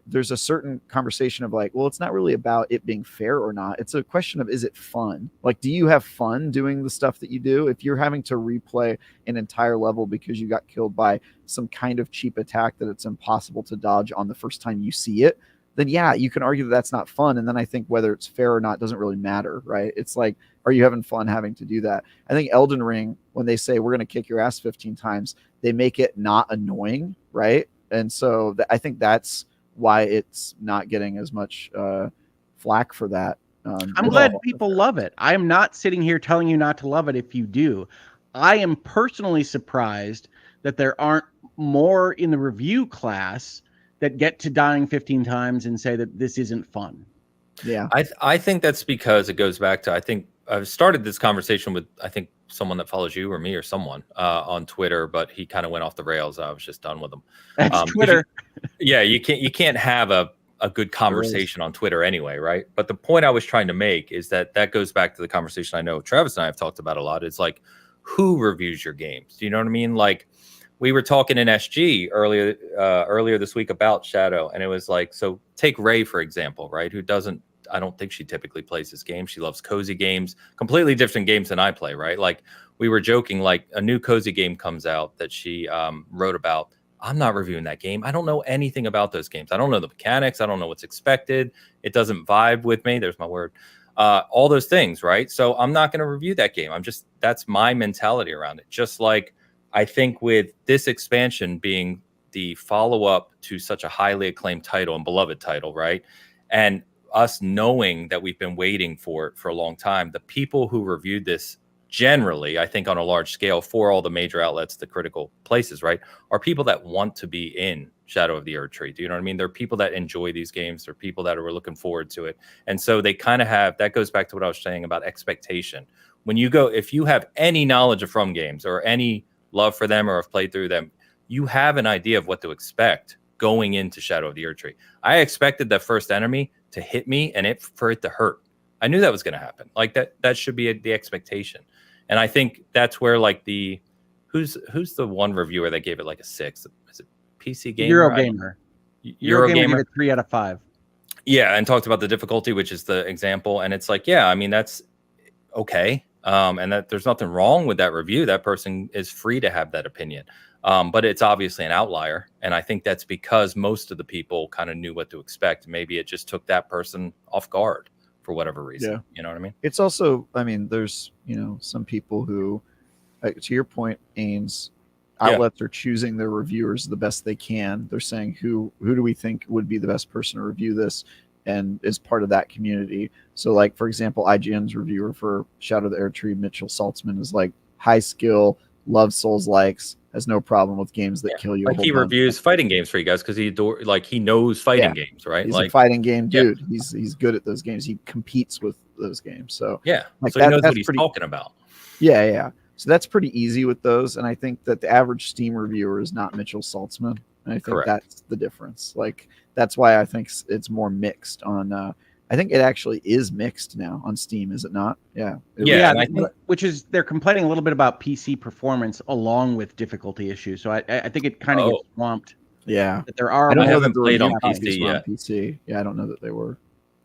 there's a certain conversation of like, well, it's not really about it being fair or not. It's a question of, is it fun? Like, do you have fun doing the stuff that you do? If you're having to replay an entire level because you got killed by some kind of cheap attack that it's impossible to dodge on the first time you see it, then yeah, you can argue that that's not fun. And then I think whether it's fair or not doesn't really matter, right? It's like, are you having fun having to do that? I think Elden Ring, when they say we're going to kick your ass 15 times, they make it not annoying, right? And so I think that's why it's not getting as much flack for that. I'm glad people love it. I am not sitting here telling you not to love it if you do. I am personally surprised that there aren't more in the review class that get to dying 15 times and say that this isn't fun. Yeah. I think that's because it goes back to, I think I've started this conversation with, I think, someone that follows you or me or someone on Twitter, but he kind of went off the rails. I was just done with him. That's Twitter. You can't have a good conversation on Twitter anyway, right? But the point I was trying to make is that goes back to the conversation I know Travis and I have talked about a lot. It's like, who reviews your games? Do you know what I mean? Like, we were talking in SG earlier this week about Shadow, and it was like, so take Ray for example, right? Who doesn't, I don't think she typically plays this game. She loves cozy games, completely different games than I play, right? Like, we were joking, like a new cozy game comes out that she wrote about. I'm not reviewing that game. I don't know anything about those games. I don't know the mechanics. I don't know what's expected. It doesn't vibe with me. There's my word. All those things, right? So I'm not going to review that game. That's my mentality around it. Just like I think with this expansion being the follow-up to such a highly acclaimed title and beloved title, right? And us knowing that we've been waiting for it for a long time, the people who reviewed this generally, I think on a large scale for all the major outlets, the critical places, right, are people that want to be in Shadow of the Erdtree. Do you know what I mean? They're people that enjoy these games. They're people that are looking forward to it. And so they kind of have, that goes back to what I was saying about expectation. When you go, if you have any knowledge of From games or any love for them or have played through them, you have an idea of what to expect going into Shadow of the Erdtree. I expected that first enemy to hit me and for it to hurt. I knew that was going to happen. Like that should be the expectation. And I think that's where like who's the one reviewer that gave it like a 6? Is it PC Gamer? Eurogamer. Eurogamer gave it 3 out of 5. Yeah, and talked about the difficulty, which is the example. And it's like, yeah, I mean, that's okay. And that there's nothing wrong with that review. That person is free to have that opinion. But it's obviously an outlier. And I think that's because most of the people kind of knew what to expect. Maybe it just took that person off guard for whatever reason. Yeah. You know what I mean? It's also, I mean, there's, some people who, to your point, Ains, outlets are choosing their reviewers the best they can. They're saying, who do we think would be the best person to review this, and is part of that community. So like, for example, IGN's reviewer for Shadow of the Erdtree, Mitchell Saltzman, is like high skill, loves Souls likes, has no problem with games that kill you. Like he reviews fighting games for you guys because he knows fighting games, right? He's a fighting game dude. He's good at those games. He competes with those games. So like so he knows what he's talking about. Yeah. So that's pretty easy with those. And I think that the average Steam reviewer is not Mitchell Saltzman. And I think that's the difference. Like, that's why I think it's more mixed on, I think it actually is mixed now on Steam, is it not? Yeah. Which is, they're complaining a little bit about PC performance along with difficulty issues. So I think it kind of gets swamped. Yeah. That there are. I haven't played on PC yet. PC. Yeah, I don't know that they were.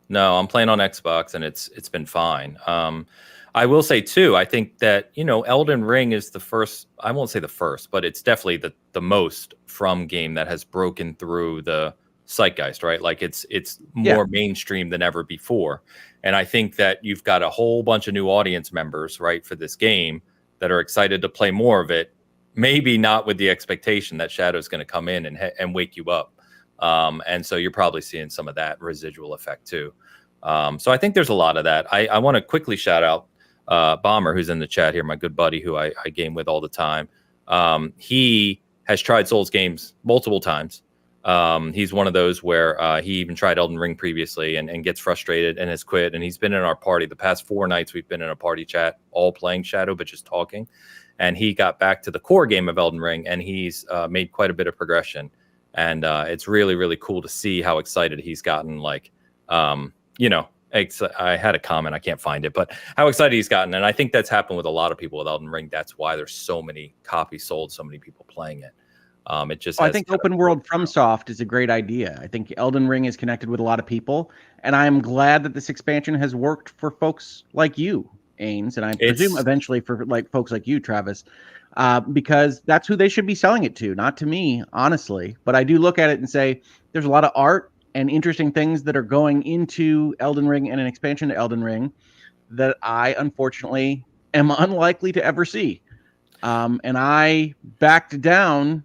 No, I'm playing on Xbox and it's been fine. I will say too, I think that, Elden Ring is the first, I won't say the first, but it's definitely the most From game that has broken through the zeitgeist, right? Like it's more mainstream than ever before. And I think that you've got a whole bunch of new audience members, right, for this game that are excited to play more of it. Maybe not with the expectation that Shadow's going to come in and wake you up. And so you're probably seeing some of that residual effect too. So I think there's a lot of that. I want to quickly shout out Bomber, who's in the chat here, my good buddy who I game with all the time. He has tried Souls games multiple times. He's one of those where he even tried Elden Ring previously and gets frustrated and has quit. And he's been in our party the past 4 nights. We've been in a party chat, all playing Shadow, but just talking. And he got back to the core game of Elden Ring, and he's made quite a bit of progression. And it's really, really cool to see how excited he's gotten. Like, you know, I had a comment, I can't find it, but how excited he's gotten. And I think that's happened with a lot of people with Elden Ring. That's why there's so many copies sold, so many people playing it. It just I think open world FromSoft is a great idea. I think Elden Ring is connected with a lot of people, and I am glad that this expansion has worked for folks like you, Ains, and I presume eventually for like folks like you, Travis, because that's who they should be selling it to, not to me, honestly. But I do look at it and say there's a lot of art and interesting things that are going into Elden Ring and an expansion to Elden Ring that I unfortunately am unlikely to ever see. And I backed down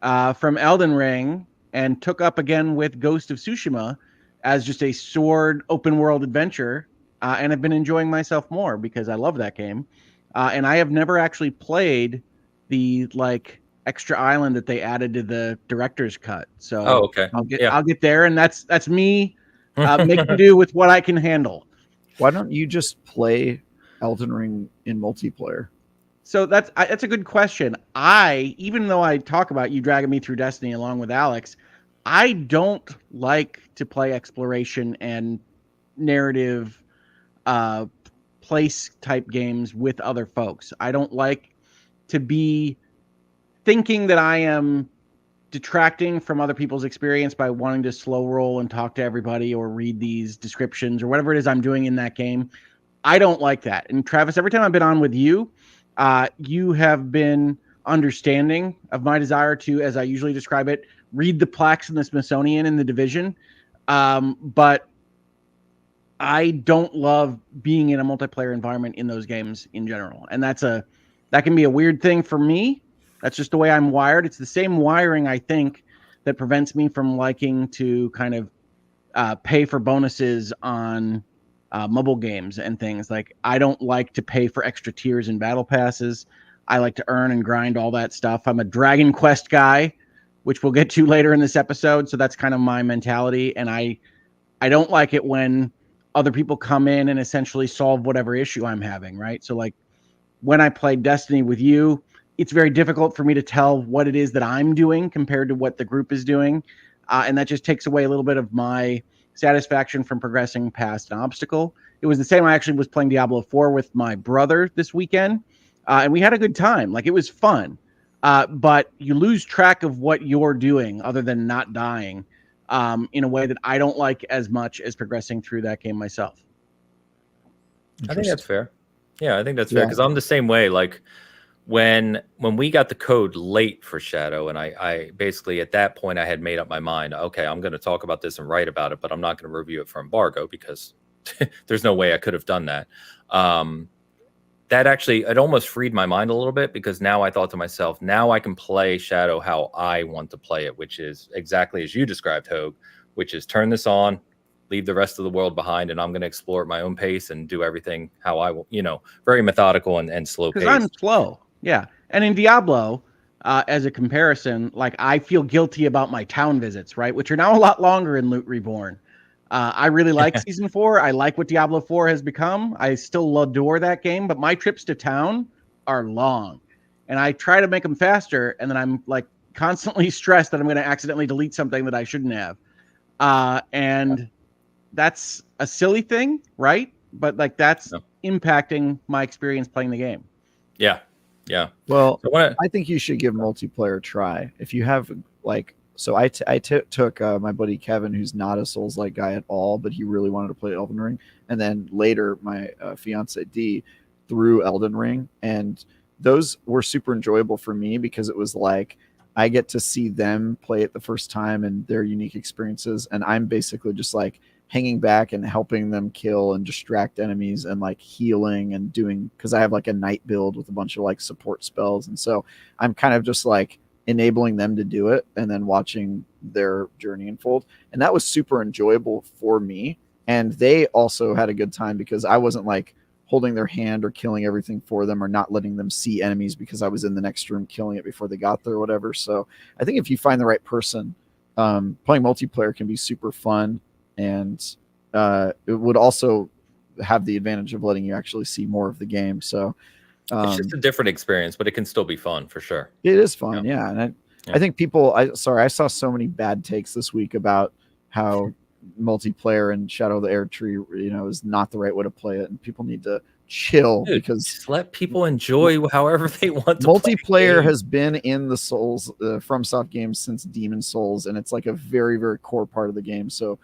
from Elden Ring and took up again with Ghost of Tsushima as just a sword open world adventure, and I've been enjoying myself more because I love that game. And I have never actually played the like extra island that they added to the director's cut. So okay. I'll get there, and that's me making do with what I can handle. Why don't you just play Elden Ring in multiplayer? So that's a good question. Even though I talk about you dragging me through Destiny along with Alex, I don't like to play exploration and narrative place type games with other folks. I don't like to be thinking that I am detracting from other people's experience by wanting to slow roll and talk to everybody or read these descriptions or whatever it is I'm doing in that game. I don't like that. And Travis, every time I've been on with you, you have been understanding of my desire to, as I usually describe it, read the plaques in the Smithsonian in the Division. But I don't love being in a multiplayer environment in those games in general. And that can be a weird thing for me. That's just the way I'm wired. It's the same wiring, I think, that prevents me from liking to kind of pay for bonuses on mobile games and things. Like, I don't like to pay for extra tiers and battle passes. I like to earn and grind all that stuff. I'm a Dragon Quest guy, which we'll get to later in this episode. So that's kind of my mentality. And I don't like it when other people come in and essentially solve whatever issue I'm having, right? So like when I played Destiny with you, it's very difficult for me to tell what it is that I'm doing compared to what the group is doing. And that just takes away a little bit of my satisfaction from progressing past an obstacle. It was the same. I actually was playing Diablo 4 with my brother this weekend, and we had a good time. Like, it was fun, but you lose track of what you're doing other than not dying in a way that I don't like as much as progressing through that game myself. I think that's fair. Yeah, I think that's fair because I'm the same way. Like, when we got the code late for Shadow, and I basically at that point I had made up my mind, okay, I'm going to talk about this and write about it, but I'm not going to review it for embargo because there's no way I could have done that. That actually, it almost freed my mind a little bit because now I thought to myself, now I can play Shadow how I want to play it, which is exactly as you described, Hogue, which is turn this on, leave the rest of the world behind, and I'm going to explore at my own pace and do everything how I will, very methodical and slow paced. Because I'm slow. Yeah. And in Diablo, as a comparison, like, I feel guilty about my town visits, right? Which are now a lot longer in Loot Reborn. I really like Season 4. I like what Diablo 4 has become. I still adore that game, but my trips to town are long. And I try to make them faster, and then I'm like constantly stressed that I'm going to accidentally delete something that I shouldn't have. And that's a silly thing, right? But like, that's impacting my experience playing the game. Yeah. Yeah. Well, I think you should give multiplayer a try. If you have like, so I took my buddy Kevin, who's not a Souls-like guy at all, but he really wanted to play Elden Ring. And then later my fiance Dee through Elden Ring. And those were super enjoyable for me because it was like, I get to see them play it the first time and their unique experiences, and I'm basically just like hanging back and helping them kill and distract enemies and like healing and doing, because I have like a night build with a bunch of like support spells, and so I'm kind of just like enabling them to do it and then watching their journey unfold. And that was super enjoyable for me, and they also had a good time because I wasn't like holding their hand or killing everything for them or not letting them see enemies because I was in the next room killing it before they got there or whatever. So I think if you find the right person, playing multiplayer can be super fun, and it would also have the advantage of letting you actually see more of the game. So it's just a different experience, but it can still be fun for sure. It is fun, yeah. And I think people, I saw so many bad takes this week about how multiplayer and Shadow of the Erdtree, is not the right way to play it, and people need to chill. Dude, because just let people enjoy however they want to multiplayer has been in the Souls FromSoft games since Demon Souls, and it's like a very, very core part of the game. So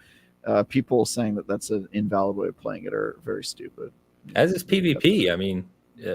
people saying that that's an invalid way of playing it are very stupid. As is PvP. I mean,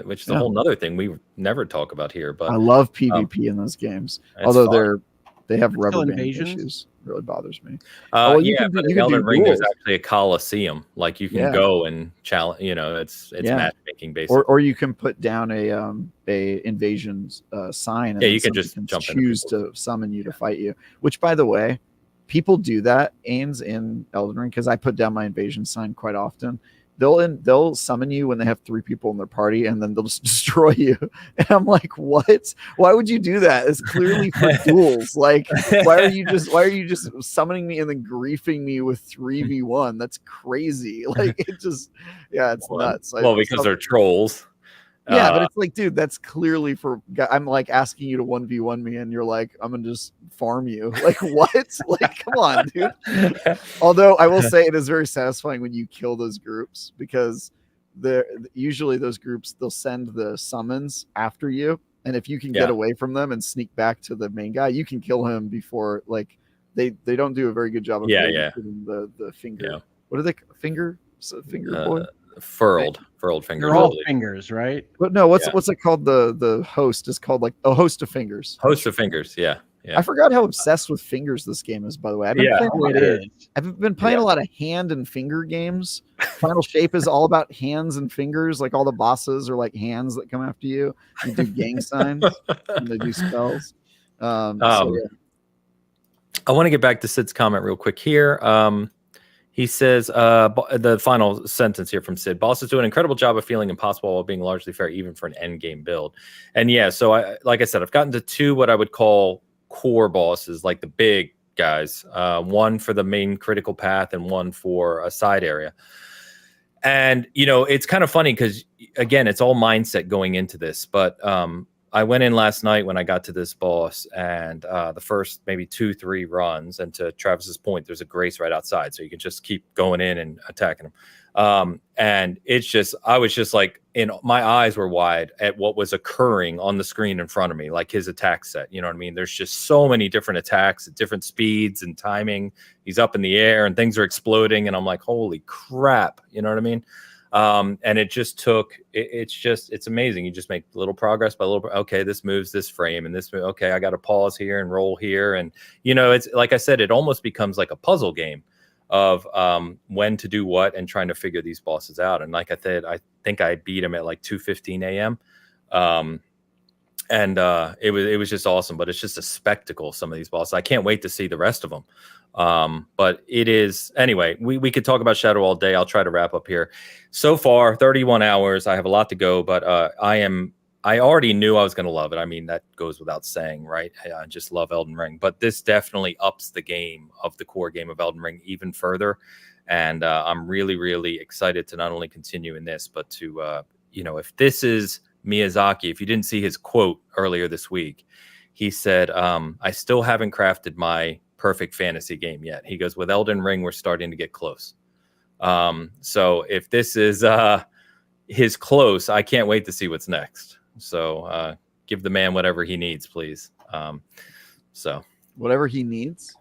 which is a whole nother thing we never talk about here. But I love PvP in those games, although they have rubber band issues. Really bothers me. You can do Elden Ring. There's actually a Coliseum, like you can go and challenge. It's matchmaking basically. Or you can put down a invasion sign. And you can just choose to summon you to fight you. Which, by the way, people do that, Ains, in Elden Ring, because I put down my invasion sign quite often. They'll summon you when they have 3 people in their party, and then they'll just destroy you. And I'm like, what? Why would you do that? It's clearly for duels. Like, why are you just summoning me and then griefing me with 3v1? That's crazy. Like, it's nuts. Well, because they're trolls. Yeah, but it's like, dude, that's clearly for. I'm like asking you to 1v1 me, and you're like, I'm gonna just farm you. Like, what? Like, come on, dude. Although I will say it is very satisfying when you kill those groups, because usually those groups, they'll send the summons after you, and if you can get away from them and sneak back to the main guy, you can kill him before. Like, they don't do a very good job of the finger. Yeah. What are they? Finger boy. Furled fingers. They're all fingers, right? But no, what's it called? The host is called like a host of fingers. Host of fingers, yeah. I forgot how obsessed with fingers this game is, by the way. I've been playing a lot of hand and finger games. Final Shape is all about hands and fingers. Like, all the bosses are like hands that come after you. You do gang signs and they do spells. I want to get back to Sid's comment real quick here. He says, the final sentence here from Sid, bosses do an incredible job of feeling impossible while being largely fair, even for an end game build. And so like I said, I've gotten to 2 what I would call core bosses, like the big guys, one for the main critical path and one for a side area. And, it's kind of funny because, again, it's all mindset going into this. But I went in last night when I got to this boss, and the first maybe 2-3 runs, and to Travis's point, there's a grace right outside, so you can just keep going in and attacking him. And I was just like, my eyes were wide at what was occurring on the screen in front of me, like his attack set. You know what I mean? There's just so many different attacks at different speeds and timing. He's up in the air and things are exploding, and I'm like, holy crap! You know what I mean? And it just took, it's amazing. You just make little progress by little. Okay, this moves this frame and this. Okay, I got to pause here and roll here. And, it's like I said, it almost becomes like a puzzle game of when to do what and trying to figure these bosses out. And like I said, I think I beat him at like 2:15 a.m. And it was just awesome. But it's just a spectacle, some of these bosses. I can't wait to see the rest of them. But it is, anyway, we could talk about Shadow all day. I'll try to wrap up here. So far, 31 hours. I have a lot to go, but I already knew I was going to love it. I mean, that goes without saying, right? I just love Elden Ring, but this definitely ups the game of the core game of Elden Ring even further. And I'm really, really excited to not only continue in this, but to, if this is Miyazaki, if you didn't see his quote earlier this week, he said, I still haven't crafted my perfect fantasy game yet. He goes, with Elden Ring, we're starting to get close. So if this is his close, I can't wait to see what's next. So give the man whatever he needs, please. So whatever he needs,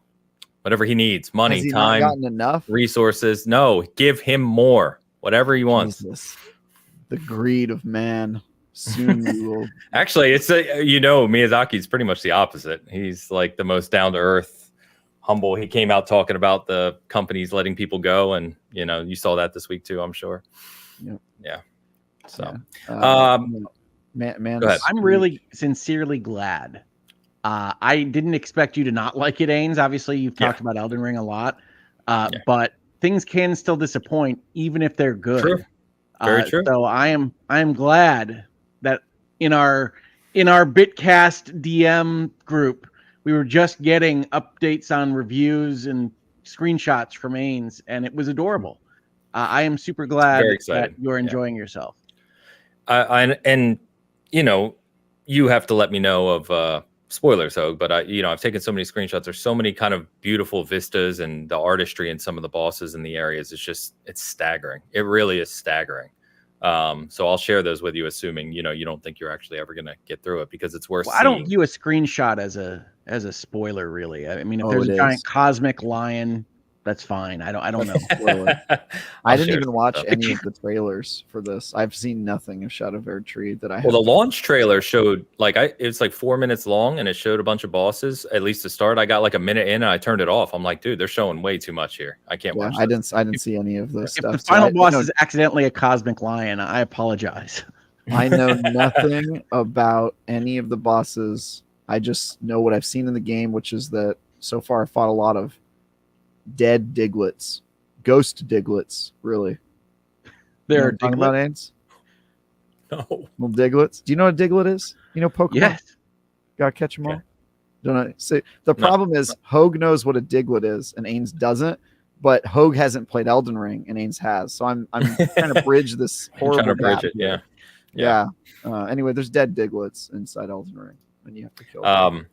money, has he time, not gotten enough resources. No, give him more, whatever he wants. Jesus. The greed of man. soon we will. Actually, it's Miyazaki's pretty much the opposite. He's like the most down to earth, humble. He came out talking about the companies letting people go, and you saw that this week too, I'm sure. Yeah. So, man, go ahead. I'm really sincerely glad. I didn't expect you to not like it, Ains. Obviously, you've talked about Elden Ring a lot, but things can still disappoint even if they're good. True. Very true. So I am glad that in our Bitcast DM group, we were just getting updates on reviews and screenshots from Ains, and it was adorable. I am super glad that you're enjoying yourself. And you have to let me know of spoilers, Hogue, but I've taken so many screenshots. There's so many kind of beautiful vistas, and the artistry in some of the bosses in the areas. It's staggering. It really is staggering. So I'll share those with you, assuming you don't think you're actually ever going to get through it, because it's worth. I don't view a screenshot as a spoiler, really. I mean, if there's a giant cosmic lion, that's fine. I don't know. I didn't even watch any of the trailers for this. I've seen nothing of Shadow of Erdtree that I have. Well, the launch trailer showed it's like 4 minutes long, and it showed a bunch of bosses. At least to start, I got like a minute in, and I turned it off. I'm like, dude, they're showing way too much here. I can't watch. I didn't see any of this stuff. If the final boss is accidentally a cosmic lion, I apologize. I know nothing about any of the bosses. I just know what I've seen in the game, which is that so far I fought a lot of dead Diglets, ghost Diglets, really. There are talking about ants. No, little Diglets. Do you know what a Diglet is? You know Pokemon. Yes. Gotta catch them all. Don't I say the problem is Hogue knows what a Diglett is and Ains doesn't, but Hogue hasn't played Elden Ring and Ains has. So I'm trying to bridge this horrible gap. Yeah. Anyway, there's dead Diglets inside Elden Ring, and you have to kill them.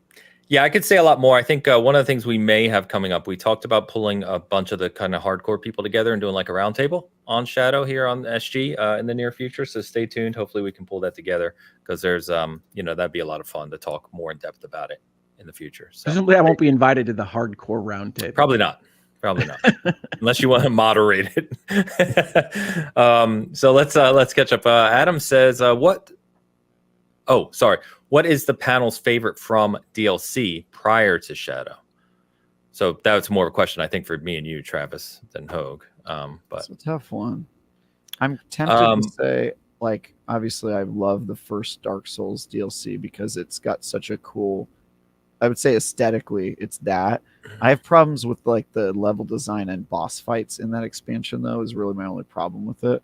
Yeah, I could say a lot more. I think one of the things we may have coming up, we talked about pulling a bunch of the kind of hardcore people together and doing like a roundtable on Shadow here on SG in the near future. So stay tuned. Hopefully we can pull that together, because there's, that'd be a lot of fun to talk more in depth about it in the future. So presumably I won't be invited to the hardcore roundtable. Probably not. Unless you want to moderate it. So let's catch up. Adam says, what is the panel's favorite From DLC prior to Shadow? So that's more of a question, I think, for me and you, Travis, than Hogue. But it's a tough one. I'm tempted to say, like, obviously I love the first Dark Souls DLC because it's got such a cool, I would say aesthetically, it's that. I have problems with like the level design and boss fights in that expansion, though, is really my only problem with it.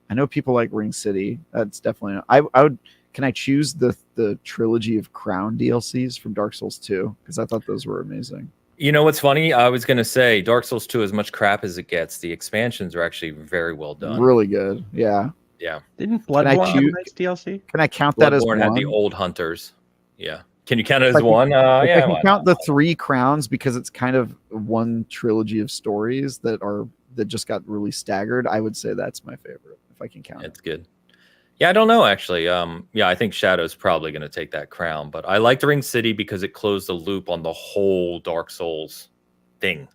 I know people like Ring City. That's definitely I would. Can I choose the trilogy of Crown DLCs from Dark Souls 2? Because I thought those were amazing. You know what's funny? I was going to say Dark Souls 2, as much crap as it gets, the expansions are actually very well done. Really good. Yeah. Yeah. Didn't Bloodborne have a nice DLC? Can I count that as one? Bloodborne had the old hunters. Yeah. Can you count it as one? I can count the 3 crowns because it's kind of one trilogy of stories that just got really staggered. I would say that's my favorite, if I can count it. It's good. Yeah, I don't know, actually. I think Shadow's probably going to take that crown, but I liked Ring City because it closed the loop on the whole Dark Souls thing,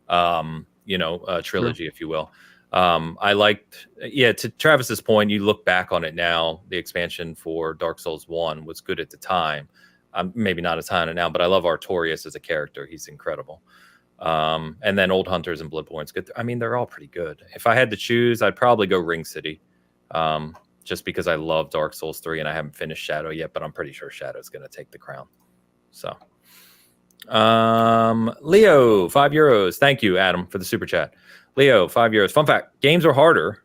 trilogy, if you will. I liked, to Travis's point, you look back on it now, the expansion for Dark Souls 1 was good at the time. Maybe not a ton now, but I love Artorias as a character. He's incredible. And then Old Hunters and Bloodborne's good. I mean, they're all pretty good. If I had to choose, I'd probably go Ring City. Just because I love Dark Souls 3 and I haven't finished Shadow yet, but I'm pretty sure Shadow's going to take the crown. So, Leo, €5. Thank you, Adam, for the super chat. Leo, €5. Fun fact, games are harder.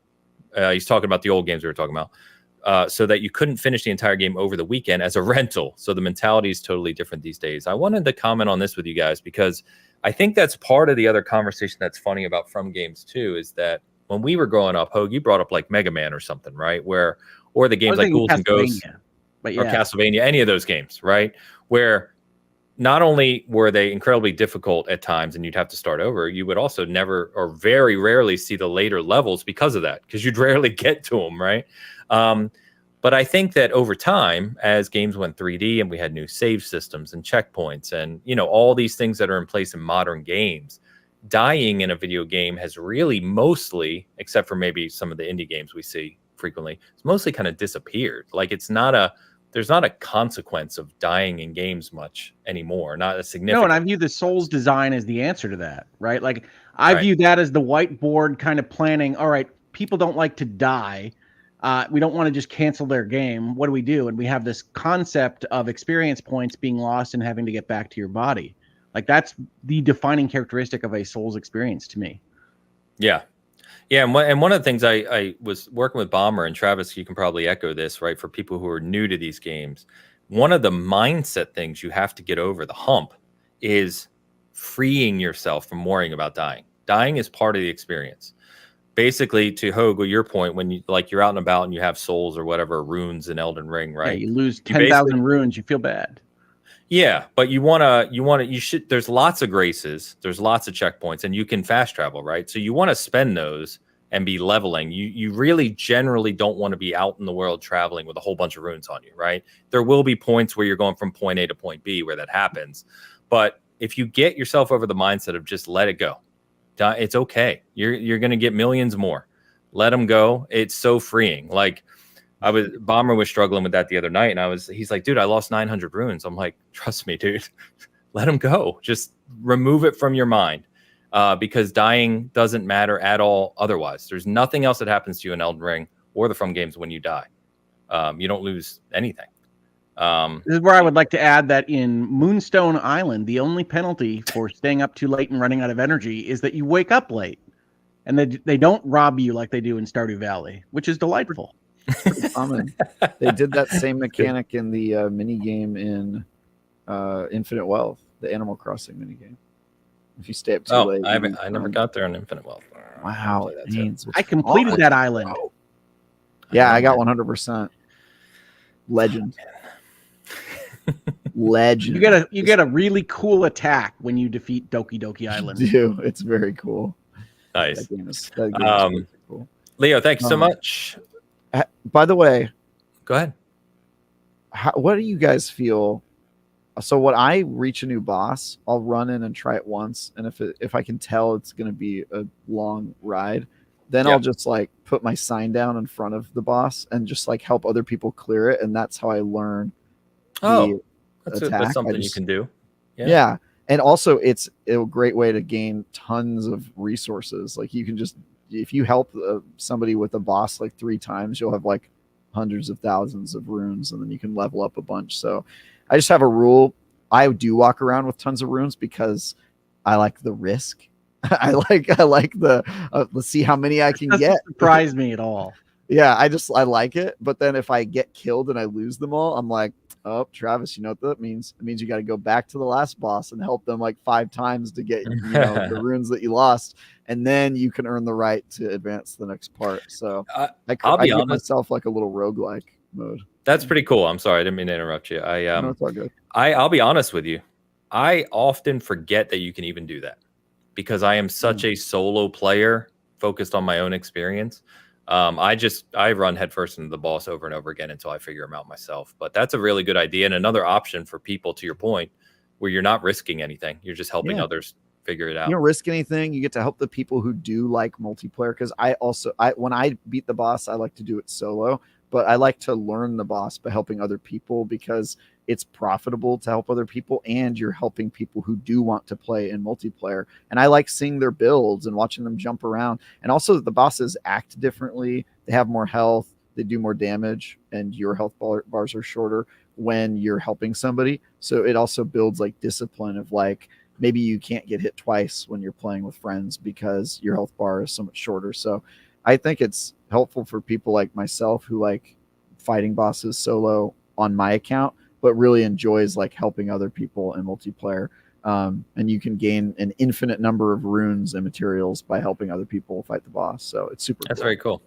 He's talking about the old games we were talking about. So that you couldn't finish the entire game over the weekend as a rental. So the mentality is totally different these days. I wanted to comment on this with you guys because I think that's part of the other conversation that's funny about From Games too, is that when we were growing up, Hogue, you brought up like Mega Man or something, right? Or the games like Ghouls and Ghosts or Castlevania, any of those games, right? Where not only were they incredibly difficult at times and you'd have to start over, you would also never or very rarely see the later levels because of that, because you'd rarely get to them, right? But I think that over time, as games went 3D and we had new save systems and checkpoints and, all these things that are in place in modern games, dying in a video game has really mostly, except for maybe some of the indie games we see, frequently, it's mostly kind of disappeared. Like there's not a consequence of dying in games much anymore. Not a significant. No, and I view the Souls design as the answer to that, right? Like I Right. view that as the whiteboard kind of planning. All right, people don't like to die. We don't want to just cancel their game. What do we do? And we have this concept of experience points being lost and having to get back to your body. Like that's the defining characteristic of a Souls experience to me. Yeah. Yeah, and one of the things I was working with Bomber and Travis, you can probably echo this, right? For people who are new to these games, one of the mindset things you have to get over the hump is freeing yourself from worrying about dying. Dying is part of the experience. Basically, to Hogue, your point, when you're out and about and you have souls or whatever runes in Elden Ring, right? Yeah, you lose 10,000 runes, you feel bad. Yeah, but you should. There's lots of graces, there's lots of checkpoints, and you can fast travel, right? So you want to spend those and be leveling. You really generally don't want to be out in the world traveling with a whole bunch of runes on you, right? There will be points where you're going from point A to point B where that happens, but if you get yourself over the mindset of just let it go, it's okay. You're going to get millions more. Let them go. It's so freeing. Like. Bomber was struggling with that the other night, and he's like, dude, I lost 900 runes. I'm like, trust me, dude, let him go. Just remove it from your mind, because dying doesn't matter at all. Otherwise, there's nothing else that happens to you in Elden Ring or the From games when you die. You don't lose anything. This is where I would like to add that in Moonstone Island, the only penalty for staying up too late and running out of energy is that you wake up late, and they don't rob you like they do in Stardew Valley, which is delightful. Pretty common. They did that same mechanic in the mini game in Infinite Wealth, the Animal Crossing mini game. If you stay up too late, I never got there in Infinite Wealth. Wow, I completed that island. Yeah, I got 100%. Legend. Legend. You get a really cool attack when you defeat Doki Doki Island. You do. It's very cool. Nice. That game is really cool. Leo, thank you so much. By the way, go ahead. What do you guys feel? So when I reach a new boss, I'll run in and try it once, and if I can tell it's going to be a long ride, then I'll just like put my sign down in front of the boss and just like help other people clear it, and that's how I learn. That's something you can do. Yeah, and also it's a great way to gain tons of resources. Like you can just, if you help somebody with a boss like 3 times, you'll have like hundreds of thousands of runes, and then you can level up a bunch. So I just have a rule. I do walk around with tons of runes because I like the risk. I like the let's see how many I can get. Doesn't surprise me at all. Yeah, I like it. But then if I get killed and I lose them all, I'm like, oh, Travis, you know what that means? It means you got to go back to the last boss and help them like 5 times to get the runes that you lost, and then you can earn the right to advance to the next part. So I give myself like a little roguelike mode. That's pretty cool. I'm sorry, I didn't mean to interrupt you. No, it's all good. I'll be honest with you. I often forget that you can even do that because I am such a solo player focused on my own experience. I run headfirst into the boss over and over again until I figure them out myself. But that's a really good idea and another option for people, to your point, where you're not risking anything. You're just helping others figure it out. You don't risk anything. You get to help the people who do like multiplayer. Because when I beat the boss, I like to do it solo, but I like to learn the boss by helping other people because it's profitable to help other people, and you're helping people who do want to play in multiplayer. And I like seeing their builds and watching them jump around. And also the bosses act differently. They have more health, they do more damage, and your health bars are shorter when you're helping somebody. So it also builds like discipline of like, maybe you can't get hit twice when you're playing with friends because your health bar is so much shorter. So I think it's helpful for people like myself who like fighting bosses solo on my account, but really enjoys like helping other people in multiplayer. And you can gain an infinite number of runes and materials by helping other people fight the boss. So it's super That's cool. very cool.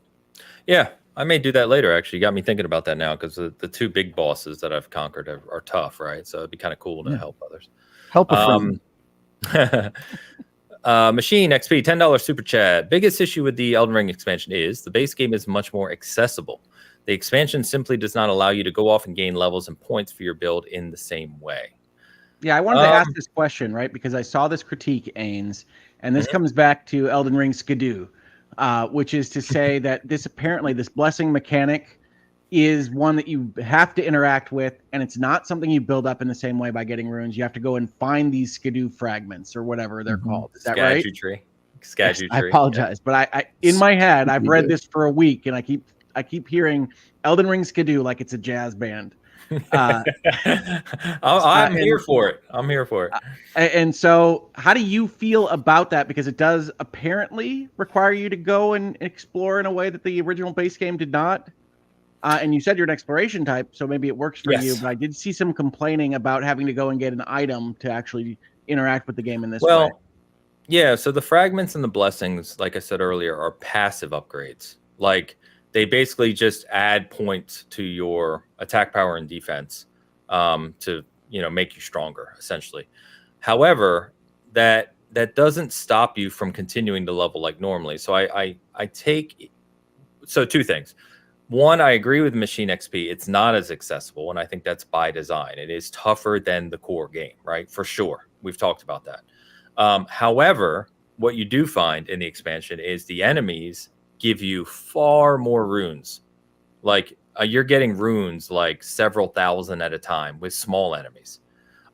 Yeah, I may do that later, actually. You got me thinking about that now because the 2 big bosses that I've conquered are tough, right? So it'd be kind of cool to help others. Help a friend. Machine XP, $10 super chat. Biggest issue with the Elden Ring expansion is the base game is much more accessible. The expansion simply does not allow you to go off and gain levels and points for your build in the same way. Yeah, I wanted to ask this question, right? Because I saw this critique, Ains, and this comes back to Elden Ring Skidoo. which is to say that this blessing mechanic is one that you have to interact with, and it's not something you build up in the same way by getting runes. You have to go and find these skidoo fragments or whatever they're called. Is that right? Tree. Yes, I apologize, but I in my head I've read this for a week, and I keep hearing Elden Ring skidoo like it's a jazz band. I'm here for it. I'm here for it. And so, how do you feel about that? Because it does apparently require you to go and explore in a way that the original base game did not. And you said you're an exploration type, so maybe it works for you. But I did see some complaining about having to go and get an item to actually interact with the game in this way. Yeah. So the fragments and the blessings, like I said earlier, are passive upgrades. Like they basically just add points to your attack power and defense to make you stronger, essentially. However, that doesn't stop you from continuing to level like normally. So I take two things. One, I agree with Machine XP. It's not as accessible, and I think that's by design. It is tougher than the core game, right? For sure. We've talked about that. However, what you do find in the expansion is the enemies give you far more runes. Like you're getting runes like several thousand at a time with small enemies.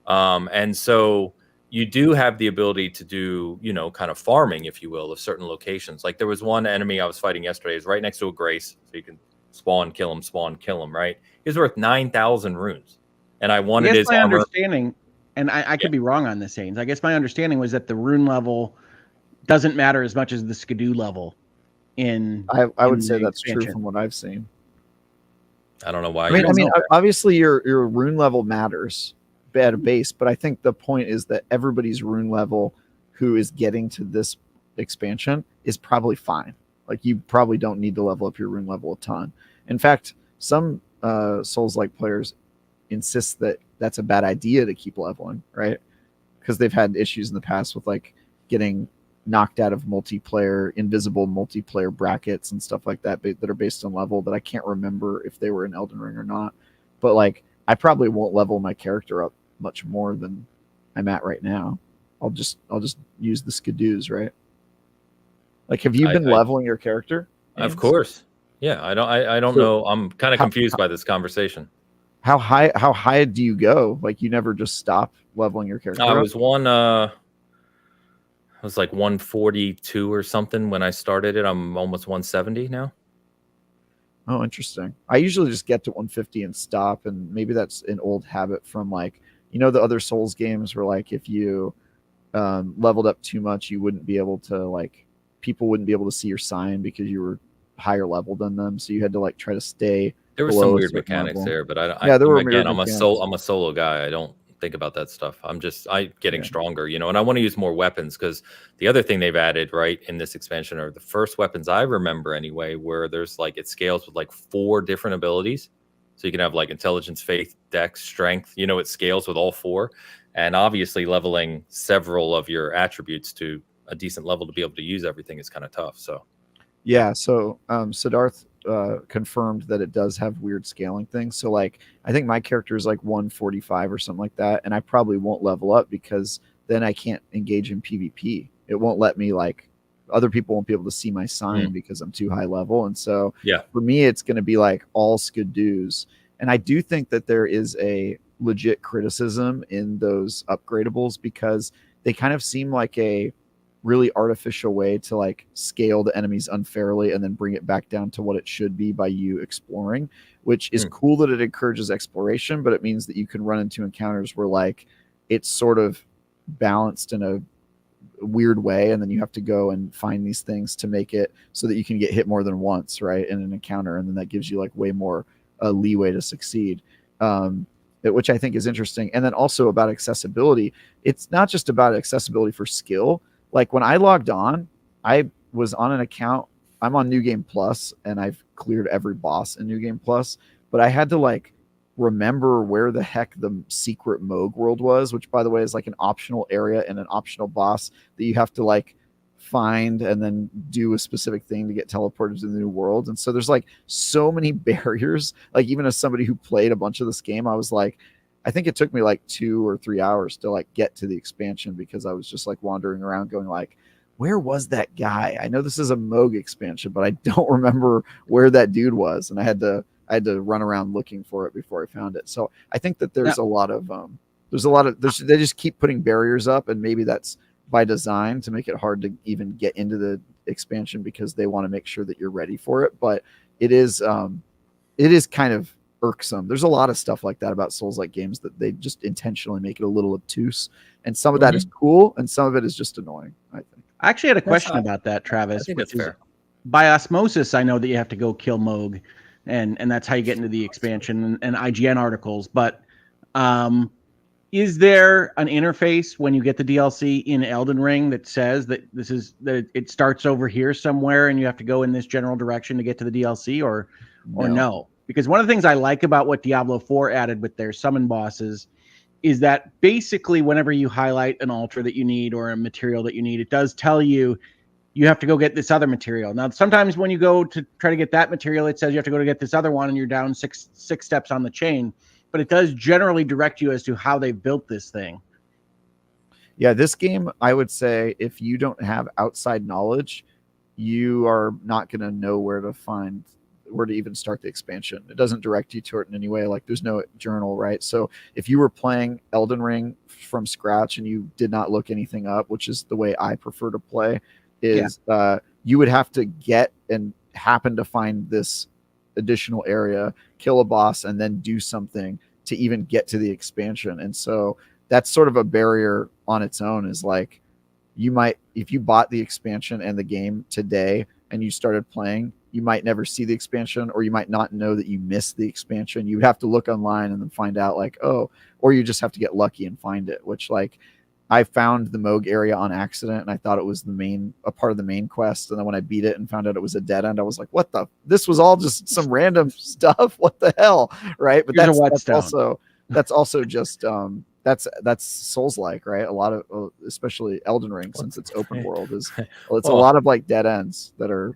And so you do have the ability to do, kind of farming, if you will, of certain locations. Like there was one enemy I was fighting yesterday. Is right next to a Grace, so you can spawn, kill him, right? He's worth 9,000 runes. And I wanted his armor. Understanding, and I could be wrong on this, Ains. I guess my understanding was that the rune level doesn't matter as much as the skidoo level. I would say that's true from what I've seen. I don't know why. I mean, obviously your rune level matters at a base, but I think the point is that everybody's rune level who is getting to this expansion is probably fine. Like you probably don't need to level up your rune level a ton. In fact, some Souls-like players insist that that's a bad idea to keep leveling, right? Because they've had issues in the past with like getting knocked out of invisible multiplayer brackets and stuff like that that are based on level that I can't remember if they were in Elden Ring or not. But like, I probably won't level my character up much more than I'm at right now. I'll just use the skidoos, right? Like, have you been leveling your character? Of course. Yeah, I don't know. I'm kind of confused by this conversation. How high do you go? Like, you never just stop leveling your character? I was like 142 or something when I started it. I'm almost 170 now. Oh, interesting. I usually just get to 150 and stop, and maybe that's an old habit from like, the other Souls games where like if you leveled up too much, you wouldn't be able to people wouldn't be able to see your sign because you were higher level than them, so you had to like try to stay. There were some weird mechanics there, but there were again, I'm a solo guy. I don't think about that stuff. I'm getting stronger, and I want to use more weapons, because the other thing they've added right in this expansion are the first weapons I remember anyway, where there's like it scales with like 4 different abilities. So you can have like intelligence, faith, dex, strength, it scales with all 4. And obviously leveling several of your attributes to a decent level to be able to use everything is kind of tough. So yeah, so Siddharth confirmed that it does have weird scaling things. So like I think my character is like 145 or something like that, and I probably won't level up because then I can't engage in PvP. It won't let me, like, other people won't be able to see my sign because I'm too high level. And so for me, it's going to be like all skidoos. And I do think that there is a legit criticism in those upgradables because they kind of seem like a really artificial way to like scale the enemies unfairly and then bring it back down to what it should be by you exploring, which is cool that it encourages exploration, but it means that you can run into encounters where like it's sort of balanced in a weird way, and then you have to go and find these things to make it so that you can get hit more than once, right, in an encounter, and then that gives you like way more leeway to succeed, which I think is interesting. And then also about accessibility, it's not just about accessibility for skill. Like when I logged on, I was on an account. I'm on New Game Plus, and I've cleared every boss in New Game Plus, but I had to like remember where the heck the secret Moog world was, which by the way is like an optional area and an optional boss that you have to like find and then do a specific thing to get teleported to the new world. And so there's like so many barriers. Like even as somebody who played a bunch of this game, I was like, I think it took me like 2 or 3 hours to like get to the expansion because I was just like wandering around going like, where was that guy? I know this is a Moog expansion, but I don't remember where that dude was, and I had to run around looking for it before I found it. So I think that there's a lot of they just keep putting barriers up, and maybe that's by design to make it hard to even get into the expansion because they want to make sure that you're ready for it. But it is kind of irksome. There's a lot of stuff like that about Souls-like games that they just intentionally make it a little obtuse, and some of that is cool, and some of it is just annoying, I think. I actually had a question about that, Travis. I think that's fair. By osmosis, I know that you have to go kill Moog, and that's how you get into the expansion and IGN articles. But is there an interface when you get the DLC in Elden Ring that says that it starts over here somewhere and you have to go in this general direction to get to the DLC, or no? Because one of the things I like about what Diablo 4 added with their summon bosses is that basically whenever you highlight an altar that you need or a material that you need, it does tell you have to go get this other material. Now, sometimes when you go to try to get that material, it says you have to go to get this other one, and you're down six steps on the chain. But it does generally direct you as to how they built this thing. Yeah, this game, I would say, if you don't have outside knowledge, you are not going to know where to even start the expansion. It doesn't direct you to it in any way. Like, there's no journal, right? So if you were playing Elden Ring from scratch and you did not look anything up, which is the way I prefer to play, you would have to get and happen to find this additional area, kill a boss, and then do something to even get to the expansion. And so that's sort of a barrier on its own, is like, you might, if you bought the expansion and the game today and you started playing, you might never see the expansion, or you might not know that you missed the expansion. You would have to look online and then find out, like, oh, or you just have to get lucky and find it, which, like, I found the Moog area on accident, and I thought it was a part of the main quest. And then when I beat it and found out it was a dead end, I was like, this was all just some random stuff. What the hell? Right. But that's also just, that's Souls-like, right? A lot of, especially Elden Ring, since it's open world, a lot of like dead ends that are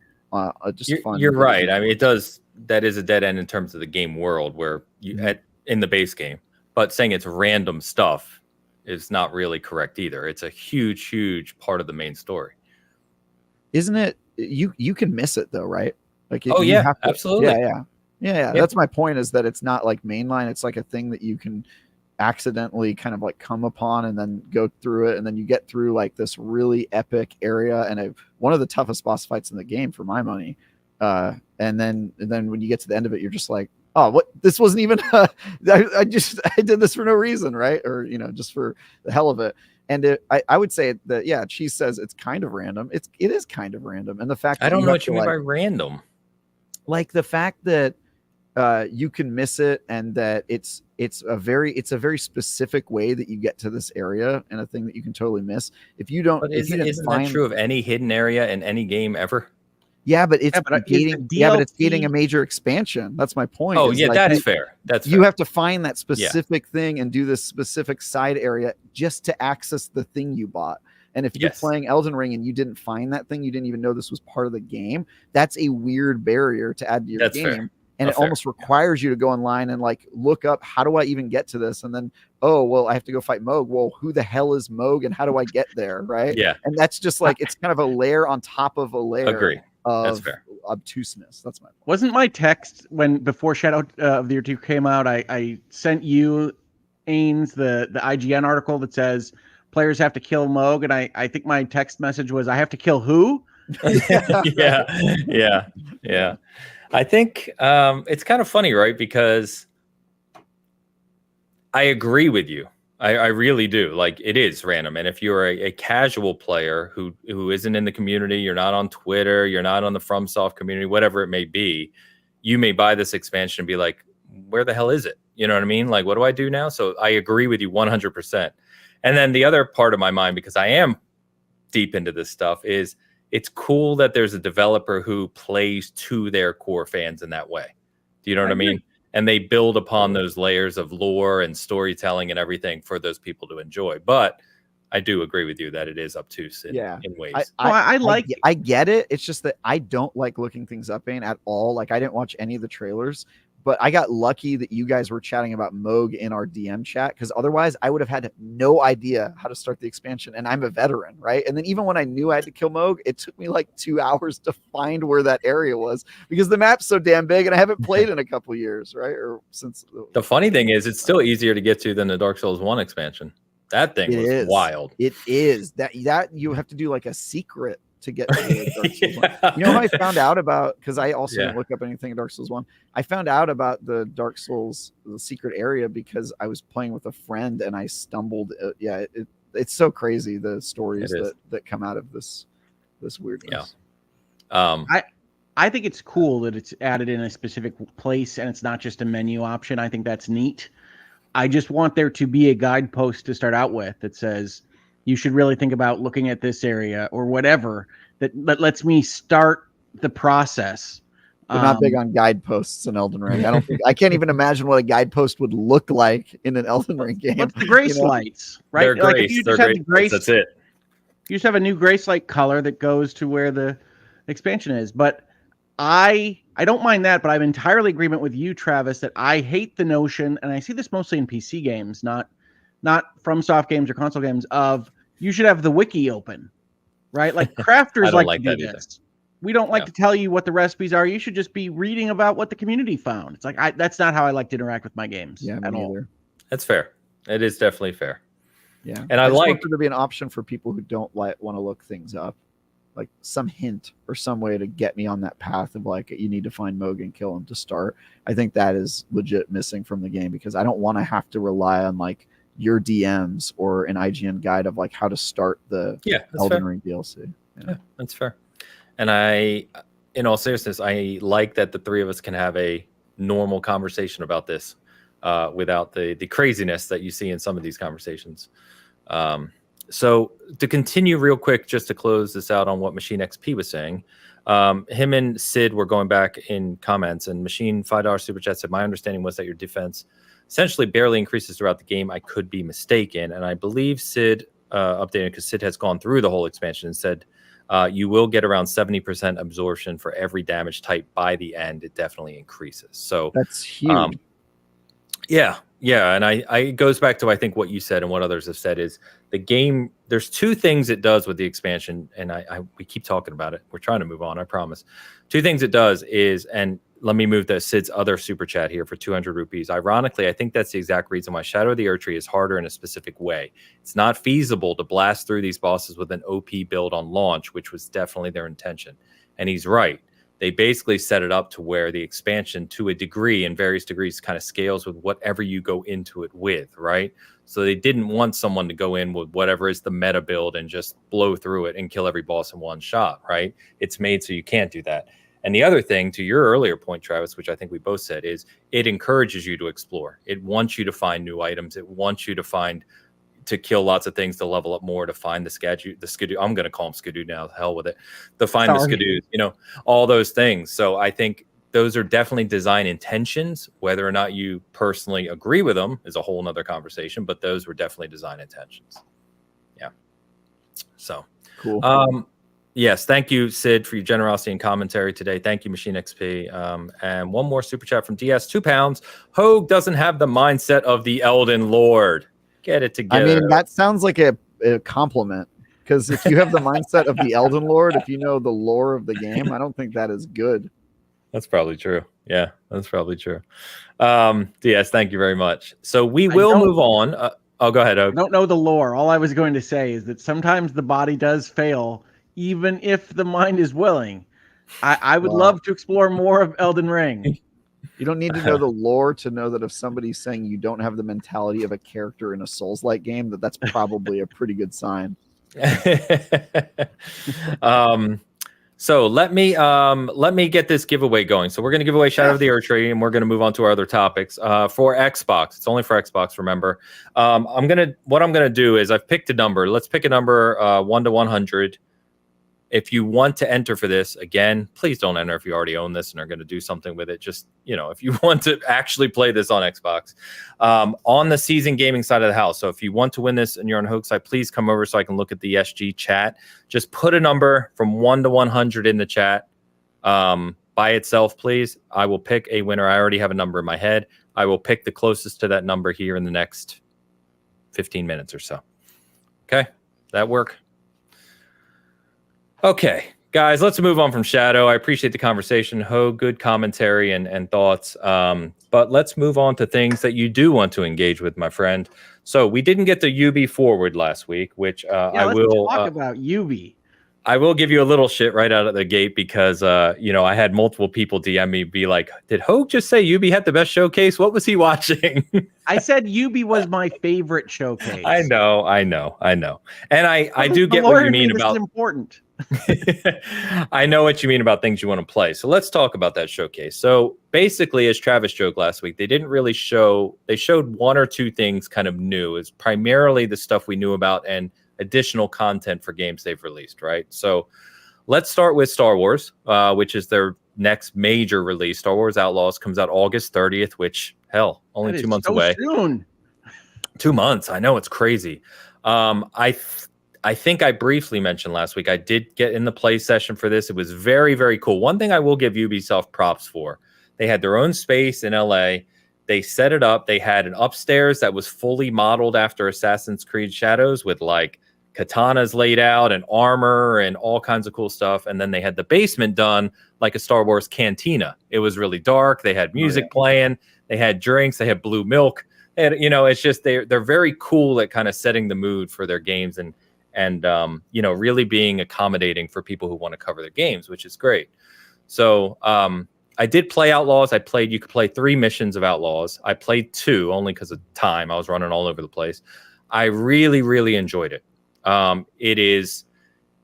just fun. You're right. I mean, that is a dead end in terms of the game world, where in the base game, but saying it's random stuff is not really correct either. It's a huge part of the main story. Isn't it? You can miss it though, right? Like, absolutely. Yeah. That's my point, is that it's not like mainline. It's like a thing that you can accidentally kind of like come upon and then go through it, and then you get through like this really epic area and one of the toughest boss fights in the game for my money. And then when you get to the end of it, you're just like, oh, what? This wasn't even. I did this for no reason, right? Or just for the hell of it. And I would say that she says it's kind of random. It is kind of random, and the fact that I don't know what you mean by random. Like the fact that you can miss it, and that it's a very specific way that you get to this area, and a thing that you can totally miss if you don't. But isn't that true of any hidden area in any game ever? Yeah, but it's gating a major expansion. That's my point. Oh, yeah, that's fair. You have to find that specific thing and do this specific side area just to access the thing you bought. And if you're playing Elden Ring and you didn't find that thing, you didn't even know this was part of the game, that's a weird barrier to add to your game. Fair. And it almost requires you to go online and like look up, how do I even get to this? And then, oh, well, I have to go fight Moog. Well, who the hell is Moog and how do I get there? Right. Yeah. And that's just like, it's kind of a layer on top of a layer. Agree. Of obtuseness. That's my point. Wasn't my text before Shadow of the Erdtree came out, I sent you, Ains, the IGN article that says players have to kill Moog, and I think my text message was, I have to kill who? Yeah. I think it's kind of funny, right? Because I agree with you. I really do. Like, it is random. And if you're a casual player who isn't in the community, you're not on Twitter, you're not on the FromSoft community, whatever it may be, you may buy this expansion and be like, where the hell is it? You know what I mean? Like, what do I do now? So I agree with you 100%. And then the other part of my mind, because I am deep into this stuff, is it's cool that there's a developer who plays to their core fans in that way. Do you know what I mean? And they build upon those layers of lore and storytelling and everything for those people to enjoy. But I do agree with you that it is obtuse in ways. I get it. It's just that I don't like looking things up at all. Like, I didn't watch any of the trailers, But I got lucky that you guys were chatting about Moog in our DM chat, because otherwise I would have had no idea how to start the expansion. And I'm a veteran, right? And then even when I knew I had to kill Moog, it took me like 2 hours to find where that area was, because the map's so damn big and I haven't played in a couple years, right? Or since the funny thing is, it's still easier to get to than the Dark Souls 1 expansion. That thing was wild. It is. That you have to do like a secret to get to the Dark Souls 1. You know how I found out about, because I also didn't look up anything in Dark Souls 1. I found out about the Dark Souls, the secret area, because I was playing with a friend and I stumbled. It's so crazy, the stories that come out of this weirdness. I think it's cool that it's added in a specific place and it's not just a menu option. I think that's neat. I just want there to be a guidepost to start out with that says, you should really think about looking at this area or whatever that lets me start the process. They're not big on guideposts in Elden Ring. I can't even imagine what a guidepost would look like in an Elden Ring game. What's the grace lights, right? They're like grace. If you just have the grace, that's it. You just have a new grace light color that goes to where the expansion is. But I don't mind that, but I'm entirely in agreement with you, Travis, that I hate the notion, and I see this mostly in PC games, not FromSoft games or console games, of you should have the wiki open, right? Like crafters like to do this. We don't like to tell you what the recipes are. You should just be reading about what the community found. It's like that's not how I like to interact with my games at all. That's fair. It is definitely fair. Yeah, and I like there to be an option for people who don't want to look things up, like some hint or some way to get me on that path of like, you need to find Moog and kill him to start. I think that is legit missing from the game, because I don't want to have to rely on like your DMs or an IGN guide of like how to start the Elden Ring DLC. Yeah, that's fair. And in all seriousness, I like that the three of us can have a normal conversation about this without the craziness that you see in some of these conversations. So to continue real quick, just to close this out on what Machine XP was saying, him and Sid were going back in comments, and Machine $5 Super Chat said, my understanding was that your defense essentially barely increases throughout the game. I could be mistaken. And I believe Sid updated, because Sid has gone through the whole expansion, and said you will get around 70% absorption for every damage type by the end. It definitely increases. So that's huge. Yeah, and it goes back to, I think, what you said and what others have said is the game. There's two things it does with the expansion, and we keep talking about it. We're trying to move on, I promise. Two things it does is, and let me move to Sid's other super chat here for 200 rupees. Ironically, I think that's the exact reason why Shadow of the Erdtree is harder in a specific way. It's not feasible to blast through these bosses with an OP build on launch, which was definitely their intention. And he's right. They basically set it up to where the expansion, to a degree, in various degrees, kind of scales with whatever you go into it with, right? So they didn't want someone to go in with whatever is the meta build and just blow through it and kill every boss in one shot, right? It's made so you can't do that. And the other thing, to your earlier point, Travis, which I think we both said, is it encourages you to explore. It wants you to find new items. It wants you to kill lots of things, to level up more, to find the skidoo. I'm going to call them skidoo now. Hell with it. To find the skidoos, all those things. So I think those are definitely design intentions. Whether or not you personally agree with them is a whole nother conversation, but those were definitely design intentions. Yeah. So cool. Yes, thank you, Sid, for your generosity and commentary today. Thank you, Machine XP. And one more super chat from DS, £2. Hogue doesn't have the mindset of the Elden Lord. Get it together. I mean, that sounds like a compliment, because if you have the mindset of the Elden Lord, if you know the lore of the game, I don't think that is good. That's probably true. Yeah, that's probably true. DS, thank you very much. So we will move on. Go ahead, Hogue. I don't know the lore. All I was going to say is that sometimes the body does fail, even if the mind is willing. I would love to explore more of Elden Ring. You don't need to know the lore to know that if somebody's saying you don't have the mentality of a character in a Souls-like game, that's probably a pretty good sign. So let me get this giveaway going. So we're going to give away Shadow of the Erdtree, and we're going to move on to our other topics. For Xbox, it's only for Xbox. Remember, what I'm gonna do is I've picked a number. Let's pick a number 1 to 100. If you want to enter for this, again, please don't enter if you already own this and are going to do something with it. Just, if you want to actually play this on Xbox, on the Season Gaming side of the house. So if you want to win this and you're on Hogue side, please come over so I can look at the SG chat. Just put a number from 1 to 100 in the chat by by itself, please. I will pick a winner. I already have a number in my head. I will pick the closest to that number here in the next 15 minutes or so. Okay, that work? Okay, guys, let's move on from Shadow. I appreciate the conversation. Ho, good commentary and thoughts. But let's move on to things that you do want to engage with, my friend. So we didn't get the Ubi Forward last week, which let's talk about Ubi. I will give you a little shit right out of the gate because, I had multiple people DM me, be like, did Hogue just say Ubi had the best showcase? What was he watching? I said Ubi was my favorite showcase. I know. And I do get what you mean about... This is important. I know what you mean about things you want to play. So let's talk about that showcase. So basically, as Travis joked last week, they didn't really show... They showed one or two things kind of new. It's primarily the stuff we knew about and additional content for games they've released, right? So let's start with Star Wars, which is their next major release. Star Wars Outlaws comes out August 30th, which, hell, only 2 months away. Soon. 2 months. I know, it's crazy. I think I briefly mentioned last week, I did get in the play session for this. It was very, very cool. One thing I will give Ubisoft props for, they had their own space in LA. They set it up. They had an upstairs that was fully modeled after Assassin's Creed Shadows with like katanas laid out and armor and all kinds of cool stuff. And then they had the basement done like a Star Wars cantina. It was really dark. They had music playing. They had drinks. They had blue milk. And, it's just they're very cool at kind of setting the mood for their games and really being accommodating for people who want to cover their games, which is great. So I did play Outlaws. You could play 3 missions of Outlaws. I played 2 only because of time. I was running all over the place. I really, really enjoyed it. It is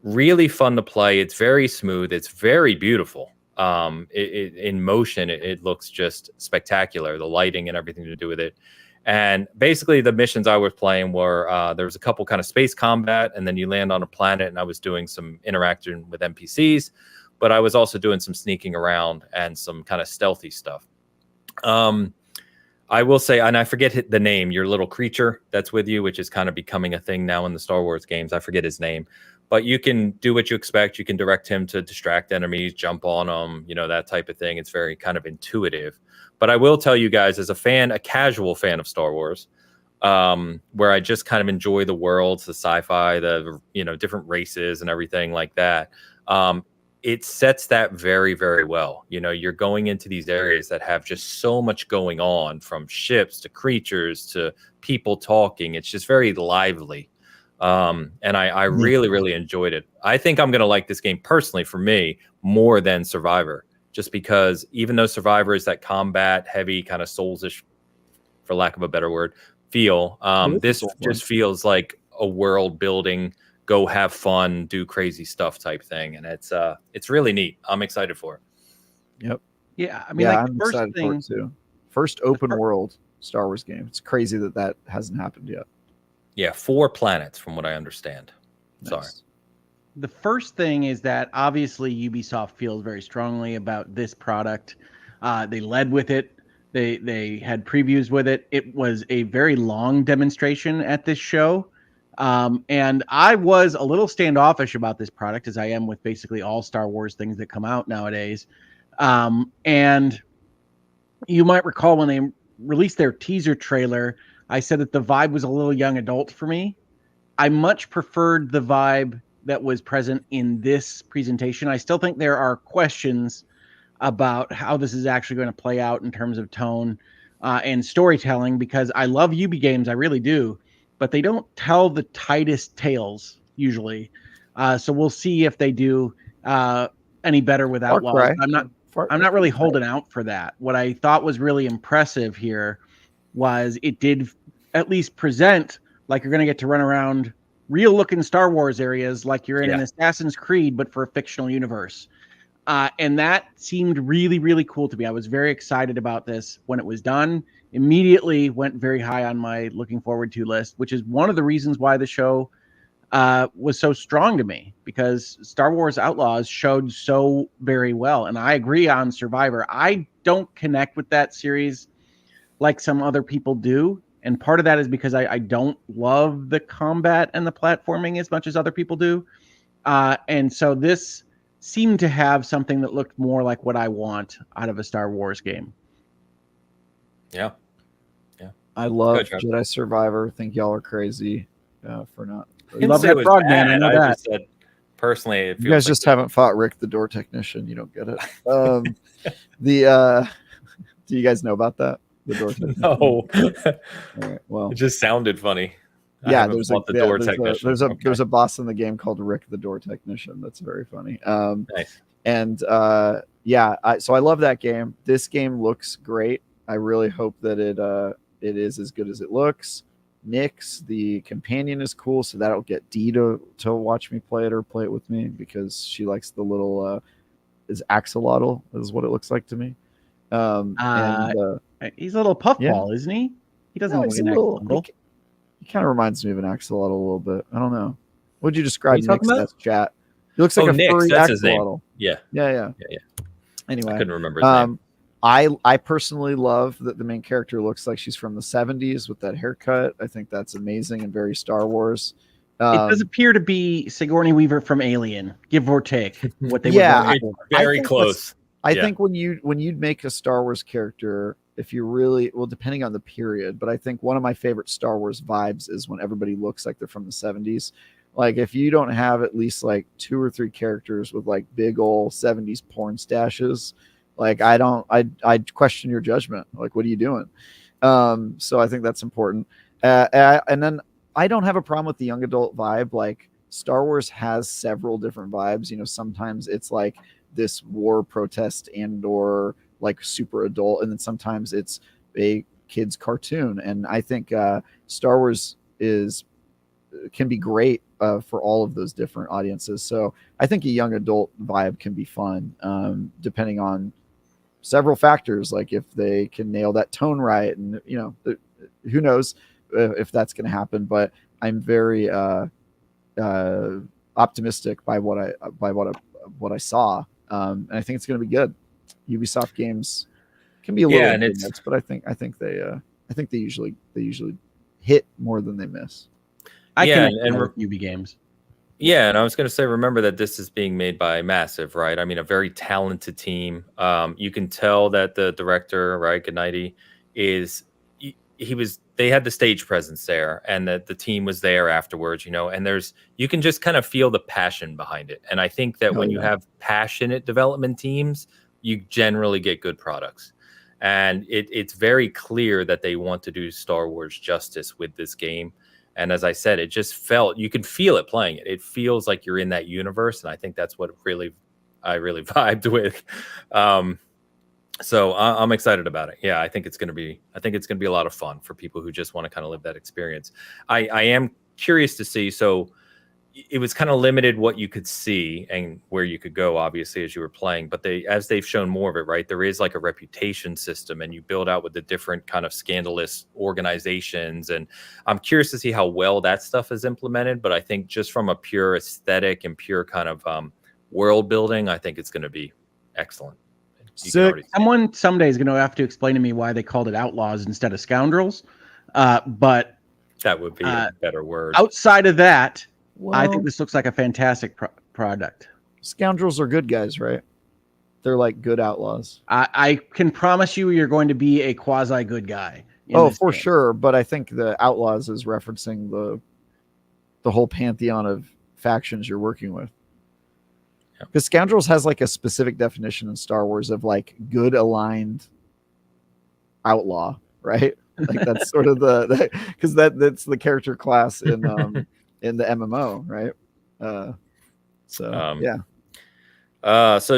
really fun to play. It's very smooth. It's very beautiful. In motion, it looks just spectacular. The lighting and everything to do with it. And basically the missions I was playing were, there was a couple kind of space combat, and then you land on a planet, and I was doing some interaction with NPCs, but I was also doing some sneaking around and some kind of stealthy stuff. I will say, and I forget the name, your little creature that's with you, which is kind of becoming a thing now in the Star Wars games. I forget his name, but you can do what you expect. You can direct him to distract enemies, jump on them, that type of thing. It's very kind of intuitive. But I will tell you guys, as a casual fan of Star Wars, where I just kind of enjoy the worlds, the sci-fi, the different races and everything like that, it sets that very, very well. You're going into these areas that have just so much going on, from ships to creatures to people talking. It's just very lively. And I really, really enjoyed it. I think I'm going to like this game personally, for me, more than Survivor, just because even though Survivor is that combat heavy kind of Souls-ish, for lack of a better word, feel, this just feels like a world building, go have fun, do crazy stuff type thing. And it's really neat. I'm excited for it. Yep. Yeah. I mean, I'm excited for it too. First open world Star Wars game. It's crazy that hasn't happened yet. Yeah. 4 planets from what I understand. Nice. Sorry. The first thing is that obviously Ubisoft feels very strongly about this product. They led with it. They had previews with it. It was a very long demonstration at this show. And I was a little standoffish about this product, as I am with basically all Star Wars things that come out nowadays. And you might recall when they released their teaser trailer, I said that the vibe was a little young adult for me. I much preferred the vibe that was present in this presentation. I still think there are questions about how this is actually going to play out in terms of tone and storytelling, because I love Ubi games, I really do, but they don't tell the tightest tales usually. So we'll see if they do any better with Outlaws. I'm not really holding out for that. What I thought was really impressive here was it did at least present like you're going to get to run around real looking Star Wars areas like you're in an Assassin's Creed, but for a fictional universe. And that seemed really, really cool to me. I was very excited about this when it was done. Immediately went very high on my looking forward to list, which is one of the reasons why the show was so strong to me, because Star Wars Outlaws showed so very well. And I agree on Survivor. I don't connect with that series like some other people do. And part of that is because I don't love the combat and the platforming as much as other people do. And so this seemed to have something that looked more like what I want out of a Star Wars game. Yeah. I love Good, Jedi Survivor. Think y'all are crazy for not. You love that frog, man. I know that. Just said, personally, it feels You guys like just haven't fought Rick the door technician. You don't get it. Do you guys know about that? The door technician? No. All right, well, It just sounded funny. yeah, there's a boss in the game called Rick the door technician. That's very funny. Nice. And so I love that game. This game looks great. I really hope that it is as good as it looks. Nyx, the companion, is cool, so that'll get Dee to watch me play it or play it with me because she likes the little is axolotl is what it looks like to me. He's a little puffball, isn't he? He doesn't look like an axolotl. He kind of reminds me of an axolotl a little bit. I don't know. What'd you describe Nyx as, chat? He looks like a Nyx, furry that's axolotl. His name. Yeah. Anyway, I couldn't remember his name. I personally love that the main character looks like she's from the 70s with that haircut. I think that's amazing and very Star Wars. It does appear to be Sigourney Weaver from Alien, give or take what they very close. I think when you'd make a Star Wars character, if you really, well, depending on the period, but I think one of my favorite Star Wars vibes is when everybody looks like they're from the 70s. Like if you don't have at least like 2 or 3 characters with like big old 70s porn stashes, like I'd question your judgment. Like, what are you doing? So I think that's important. And then I don't have a problem with the young adult vibe. Like Star Wars has several different vibes. You know, sometimes it's like this war protest and or like super adult, and then sometimes it's a kid's cartoon. And I think Star Wars can be great for all of those different audiences. So I think a young adult vibe can be fun, depending on several factors, like if they can nail that tone right, and you know, who knows if that's going to happen. But I'm very optimistic by what I saw, and I think it's going to be good. Ubisoft games can be a little mixed, but I think they usually hit more than they miss. I can with Ubi games. Yeah, and I was going to say, remember that this is being made by Massive, right? I mean, a very talented team. You can tell that the director, right, Goodnighty, they had the stage presence there, and that the team was there afterwards, you know, and you can just kind of feel the passion behind it. And I think that when you have passionate development teams, you generally get good products. And it's very clear that they want to do Star Wars justice with this game. And as I said, it just you can feel it playing it. It feels like you're in that universe. And I think that's what I really vibed with. So I'm excited about it. Yeah, I think it's going to be a lot of fun for people who just want to kind of live that experience. I am curious to see. So it was kind of limited what you could see and where you could go, obviously, as you were playing. But as they've shown more of it, right, there is like a reputation system, and you build out with the different kind of scandalous organizations. And I'm curious to see how well that stuff is implemented. But I think just from a pure aesthetic and pure kind of world building, I think it's going to be excellent. Someone someday is going to have to explain to me why they called it Outlaws instead of Scoundrels. But that would be a better word. Outside of that, I think this looks like a fantastic product. Scoundrels are good guys, right? They're like good outlaws. I can promise you're going to be a quasi good guy. Oh, for sure. But I think the Outlaws is referencing the whole pantheon of factions you're working with. Because Scoundrels has like a specific definition in Star Wars of like good aligned outlaw, right? Like that's sort of because that's the character class in the MMO, right? So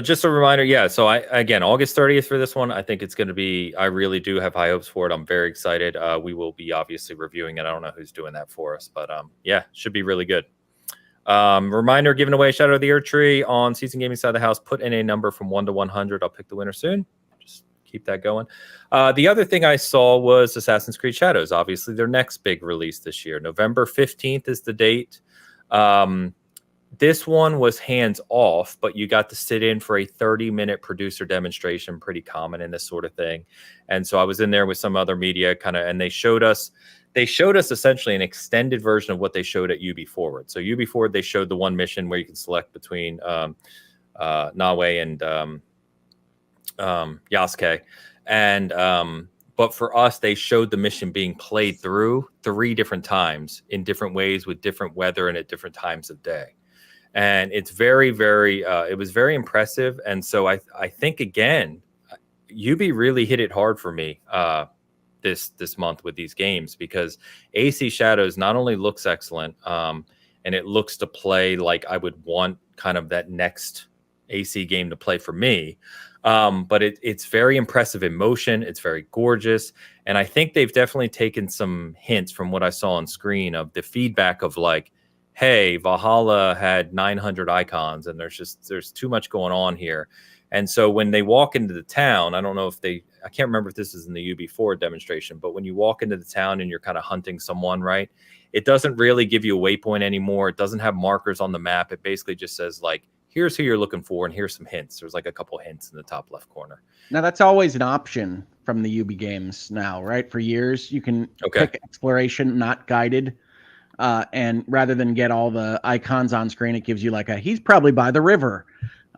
just a reminder, so again, August 30th for this one. I think it's going to be, I really do have high hopes for it. I'm very excited. We will be obviously reviewing it. I don't know who's doing that for us, but should be really good. Reminder, giving away Shadow of the Erdtree on Season Gaming Side of the House. Put in a number from 1 to 100. I'll pick the winner soon. Just keep that going. The other thing I saw was Assassin's Creed Shadows, obviously their next big release this year. November 15th is the date. This one was hands off, but you got to sit in for a 30-minute producer demonstration, pretty common in this sort of thing. And so I was in there with some other media and they showed us essentially an extended version of what they showed at Ubi Forward. So Ubi Forward, they showed the one mission where you can select between Nawe and Yasuke. And but for us, they showed the mission being played through 3 different times in different ways with different weather and at different times of day. And it's very, very, it was very impressive. And so I think, again, Ubi really hit it hard for me this month with these games, because AC Shadows not only looks excellent, and it looks to play like I would want kind of that next AC game to play for me. But it's very impressive in motion. It's very gorgeous. And I think they've definitely taken some hints from what I saw on screen of the feedback of like, hey, Valhalla had 900 icons and there's too much going on here. And so when they walk into the town, I don't know if I can't remember if this is in the Ubi Forward demonstration, but when you walk into the town and you're kind of hunting someone, right? It doesn't really give you a waypoint anymore. It doesn't have markers on the map. It basically just says like, here's who you're looking for, and here's some hints. There's like a couple hints in the top left corner. Now, that's always an option from the Ubi games now, right? For years, you can pick exploration, not guided. And rather than get all the icons on screen, it gives you like he's probably by the river.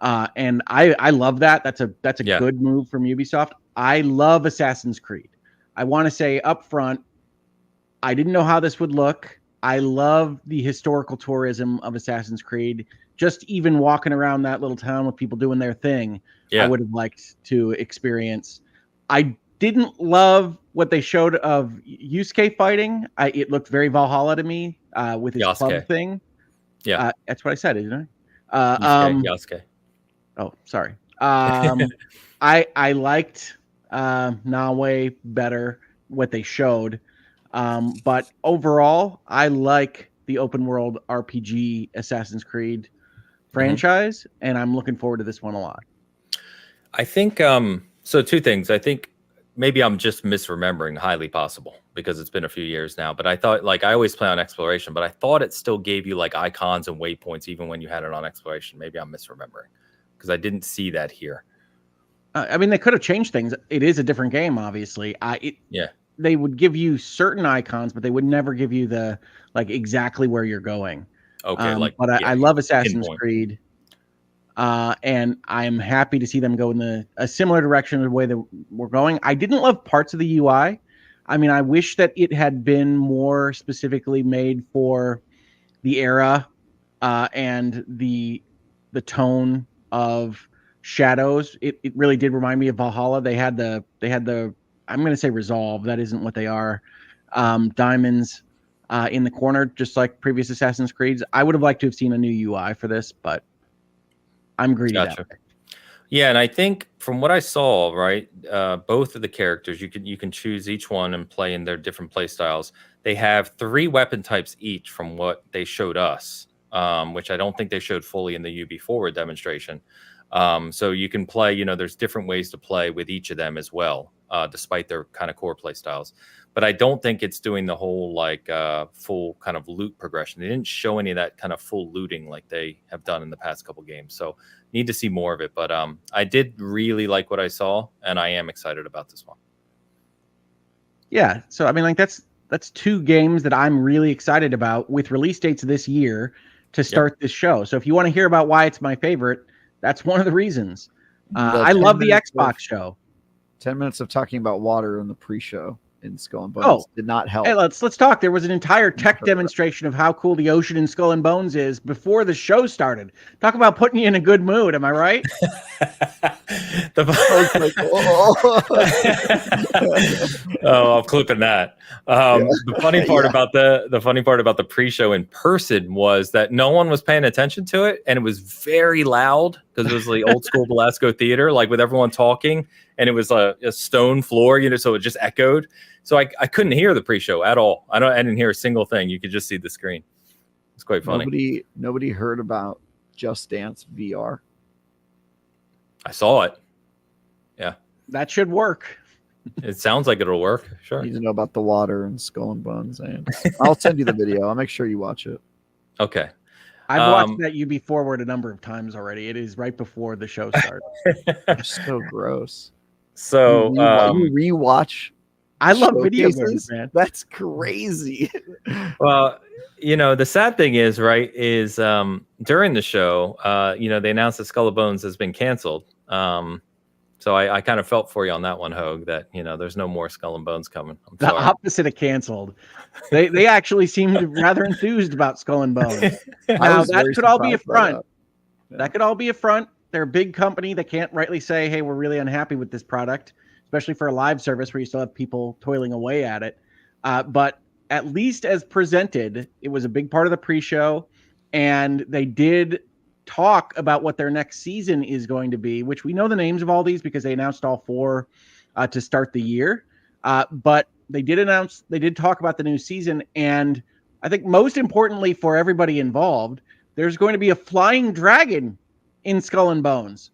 And I love that. That's a good move from Ubisoft. I love Assassin's Creed. I want to say up front, I didn't know how this would look. I love the historical tourism of Assassin's Creed. Just even walking around that little town with people doing their thing, I would have liked to experience. I didn't love what they showed of Yusuke fighting. It looked very Valhalla to me with his club thing. Yeah, that's what I said, isn't I? Yasuke. Oh, sorry. I liked Nawe better, what they showed. But overall, I like the open world RPG Assassin's Creed franchise, and I'm looking forward to this one a lot. I think so 2 things. I think maybe I'm just misremembering, highly possible, because it's been a few years now, but I thought, like, I always play on exploration, but I thought it still gave you like icons and waypoints even when you had it on exploration. Maybe I'm misremembering, because I didn't see that here. I mean, they could have changed things. It is a different game, obviously. They would give you certain icons, but they would never give you the like exactly where you're going. Okay, but I love Assassin's Creed, and I'm happy to see them go in a similar direction to the way that we're going. I didn't love parts of the UI. I mean, I wish that it had been more specifically made for the era and the tone of Shadows. It really did remind me of Valhalla. They had the I'm going to say resolve. That isn't what they are. Diamonds in the corner, just like previous Assassin's Creeds. I would have liked to have seen a new UI for this, but I'm greedy. Gotcha. Yeah, and I think from what I saw, right, both of the characters, you can choose each one and play in their different play styles. They have 3 weapon types each from what they showed us, which I don't think they showed fully in the Ubi Forward demonstration. So you can play, there's different ways to play with each of them as well, despite their kind of core play styles. But I don't think it's doing the whole like full kind of loot progression. They didn't show any of that kind of full looting like they have done in the past couple games. So need to see more of it. But I did really like what I saw, and I am excited about this one. Yeah. So I mean, like that's 2 games that I'm really excited about with release dates this year to start this show. So if you want to hear about why it's my favorite, that's one of the reasons. I love the Xbox show. 10 minutes of talking about water in the pre-show in Skull and Bones did not help. Hey, let's talk. There was an entire tech demonstration of how cool the ocean in Skull and Bones is before the show started. Talk about putting you in a good mood. Am I right? I'm clipping that. The funny part about the pre-show in person was that no one was paying attention to it, and it was very loud because it was the old school Belasco theater, like with everyone talking, and it was a stone floor, so it just echoed. So I couldn't hear the pre-show at all. I didn't hear a single thing. You could just see the screen. It's quite funny. Nobody heard about Just Dance VR. I saw it. Yeah, that should work. It sounds like it'll work. Sure. You need to know about the water and Skull and Bones, and I'll send you the video. I'll make sure you watch it. Okay. I've watched that Ubi Forward a number of times already. It is right before the show starts. You're so gross. So you rewatch I love video showcases? games, man. That's crazy. Well, the sad thing is, right, is during the show, they announced that Skull and Bones has been canceled. So I kind of felt for you on that one, Hogue, that, there's no more Skull and Bones coming. I'm The sorry. opposite of canceled. They actually seemed rather enthused about Skull and Bones. Now, that could all be a front. That could all be a front. They're a big company. They can't rightly say, hey, we're really unhappy with this product, especially for a live service where you still have people toiling away at it. But at least as presented, it was a big part of the pre-show, and they did talk about what their next season is going to be, which we know the names of all these because they announced all 4 to start the year. But they did talk about the new season, and I think most importantly for everybody involved, there's going to be a flying dragon in Skull and Bones.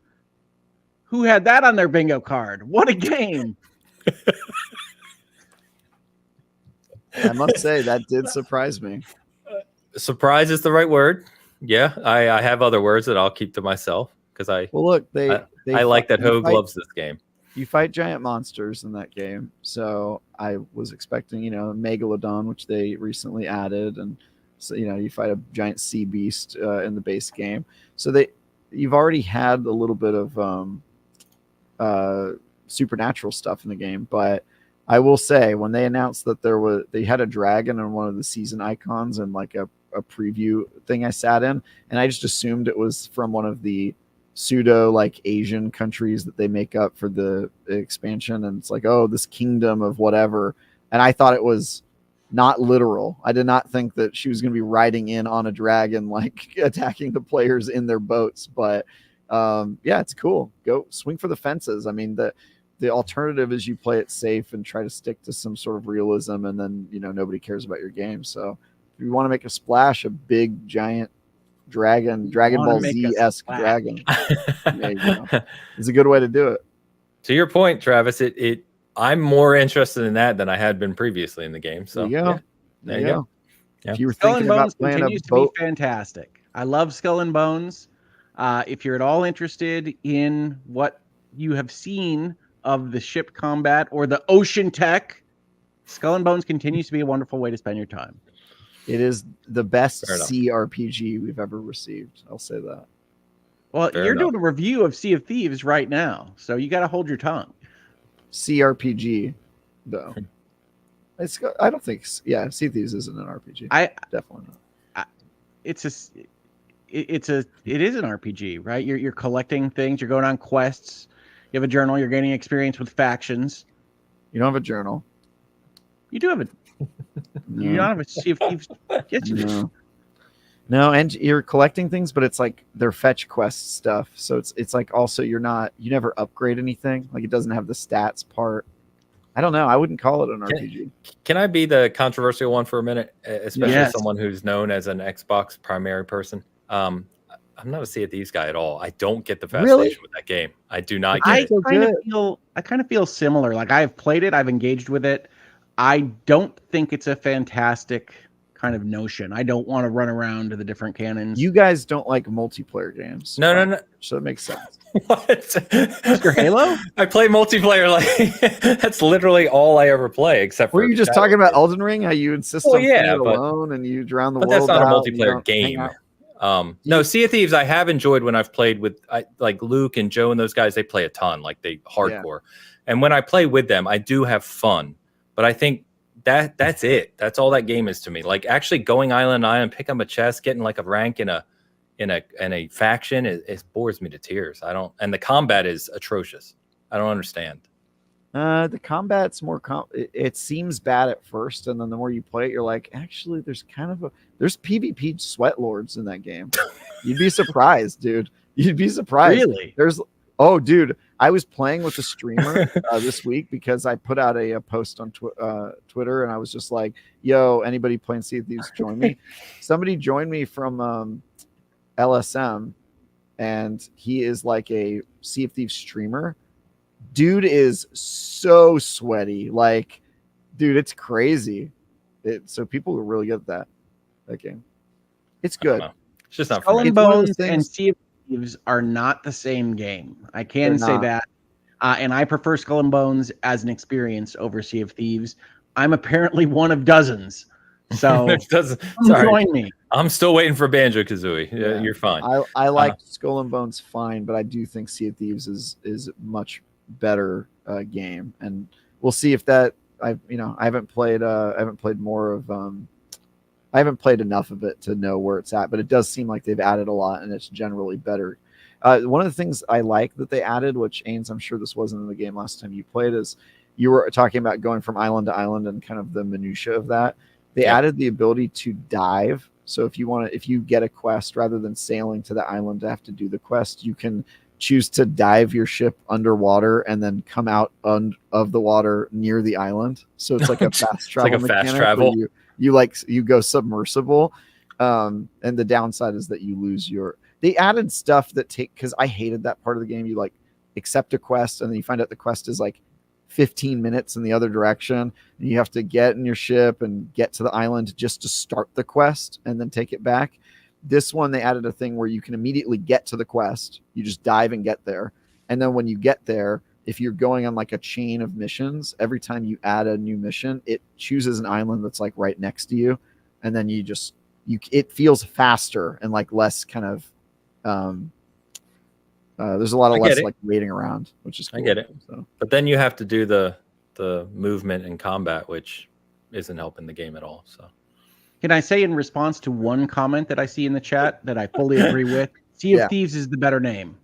Who had that on their bingo card? What a game. I must say that did surprise me. Surprise is the right word. Yeah, I have other words that I'll keep to myself because I like that Hogue loves this game. You fight giant monsters in that game, so I was expecting, Megalodon, which they recently added, and so you fight a giant sea beast in the base game. So you've already had a little bit of supernatural stuff in the game, but I will say when they announced that they had a dragon on one of the season icons and like a preview thing I sat in, and I just assumed it was from one of the pseudo like Asian countries that they make up for the expansion, and it's like, oh, this kingdom of whatever, and I thought it was not literal. I did not think that she was going to be riding in on a dragon like attacking the players in their boats, but yeah, it's cool. Go swing for the fences. I mean, the alternative is you play it safe and try to stick to some sort of realism, and then nobody cares about your game. So if you want to make a splash, a big giant Dragon Ball Z-esque dragon, there you go. It's a good way to do it. To your point, Travis, I'm more interested in that than I had been previously in the game. So there you go. Yeah. If you were Skull thinking and Bones about playing continues a boat, to be fantastic. I love Skull and Bones. If you're at all interested in what you have seen of the ship combat or the ocean tech, Skull and Bones continues to be a wonderful way to spend your time. it is the best CRPG we've ever received. I'll say that. Well, you're doing a review of Sea of Thieves right now, so you got to hold your tongue. CRPG, though. I don't think. Yeah, Sea of Thieves isn't an RPG. Definitely not. It is an RPG, right? You're collecting things. You're going on quests. You have a journal. You're gaining experience with factions. You don't have a journal. You do have a. No. You don't have a Sea of Thieves. Yes, you do. No, and you're collecting things, but it's like they're fetch quest stuff. So it's like also you never upgrade anything. Like it doesn't have the stats part. I don't know. I wouldn't call it an RPG. Can I be the controversial one for a minute, especially someone who's known as an Xbox primary person? I'm not a Sea of Thieves guy at all. I don't get the fascination with that game. I do not get it. I kind of feel similar. Like I've played it, I've engaged with it. I don't think it's a fantastic kind of notion. I don't want to run around to the different cannons. You guys don't like multiplayer games. No. So that makes sense. What? Mr. Halo? I play multiplayer. Like that's literally all I ever play, except for. Were you just talking about Elden Ring? How you insist on playing it alone and you drown the world? But that's not a multiplayer game. No, Sea of Thieves I have enjoyed when I've played with like Luke and Joe and those guys. They play a ton, like they hardcore. And when I play with them, I do have fun. But I think that's it. That's all that game is to me. Like actually going island to island, pick up a chest, getting like a rank in a faction, it bores me to tears. And the combat is atrocious. I don't understand. The combat's more it seems bad at first, and then the more you play it, you're like, actually, there's PvP sweat lords in that game. You'd be surprised, dude. You'd be surprised. Really? Dude, I was playing with a streamer this week because I put out a post on Twitter, and I was just like, yo, anybody playing Sea of Thieves, join me. Somebody joined me from LSM, and he is like a Sea of Thieves streamer. Dude is so sweaty. Like, dude, it's crazy. So people are really good at that game. It's good. It's just not Skull and Bones and Sea of Thieves are not the same game. I can say that. And I prefer Skull and Bones as an experience over Sea of Thieves. I'm apparently one of dozens. So join me. I'm still waiting for Banjo-Kazooie. Yeah, you're fine. I like Skull and Bones fine, but I do think Sea of Thieves is much better game, and we'll see if that. I haven't played more of. I haven't played enough of it to know where it's at, but it does seem like they've added a lot, and it's generally better. One of the things I like that they added, which Ains, I'm sure this wasn't in the game last time you played, is you were talking about going from island to island and kind of the minutia of that. They added the ability to dive. So if you get a quest, rather than sailing to the island to have to do the quest, you can choose to dive your ship underwater and then come out of the water near the island. So it's like a fast travel. It's like a fast travel. You go submersible. And the downside is that you lose they added stuff that because I hated that part of the game. You like accept a quest and then you find out the quest is like 15 minutes in the other direction, and you have to get in your ship and get to the island just to start the quest and then take it back. This one, they added a thing where you can immediately get to the quest. You just dive and get there. And then when you get there, if you're going on like a chain of missions, every time you add a new mission, it chooses an island that's like right next to you. And then it feels faster and like less kind of, there's a lot of less like waiting around, which is cool. I get it. So. But then you have to do the movement and combat, which isn't helping the game at all. So can I say in response to one comment that I see in the chat that I fully agree with? Sea of Thieves is the better name.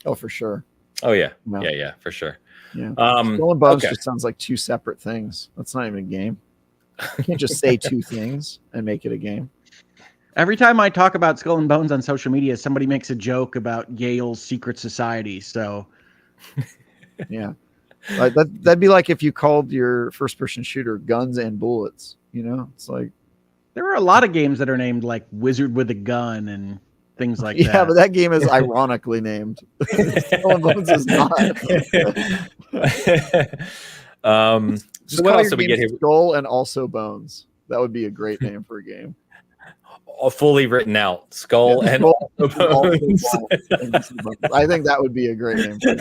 Oh, for sure. Oh yeah. Yeah, for sure. Yeah. Skull and Bones just sounds like two separate things. That's not even a game. You can't just say two things and make it a game. Every time I talk about Skull and Bones on social media, somebody makes a joke about Yale's secret society. So, yeah, that'd be like if you called your first-person shooter Guns and Bullets. It's like there are a lot of games that are named like Wizard with a Gun and things like that. Yeah, but that game is ironically named. Skull and Bones is not. So what else do we get here? Skull and also Bones. That would be a great name for a game. Fully written out. Skull and also Bones. I think that would be a great name for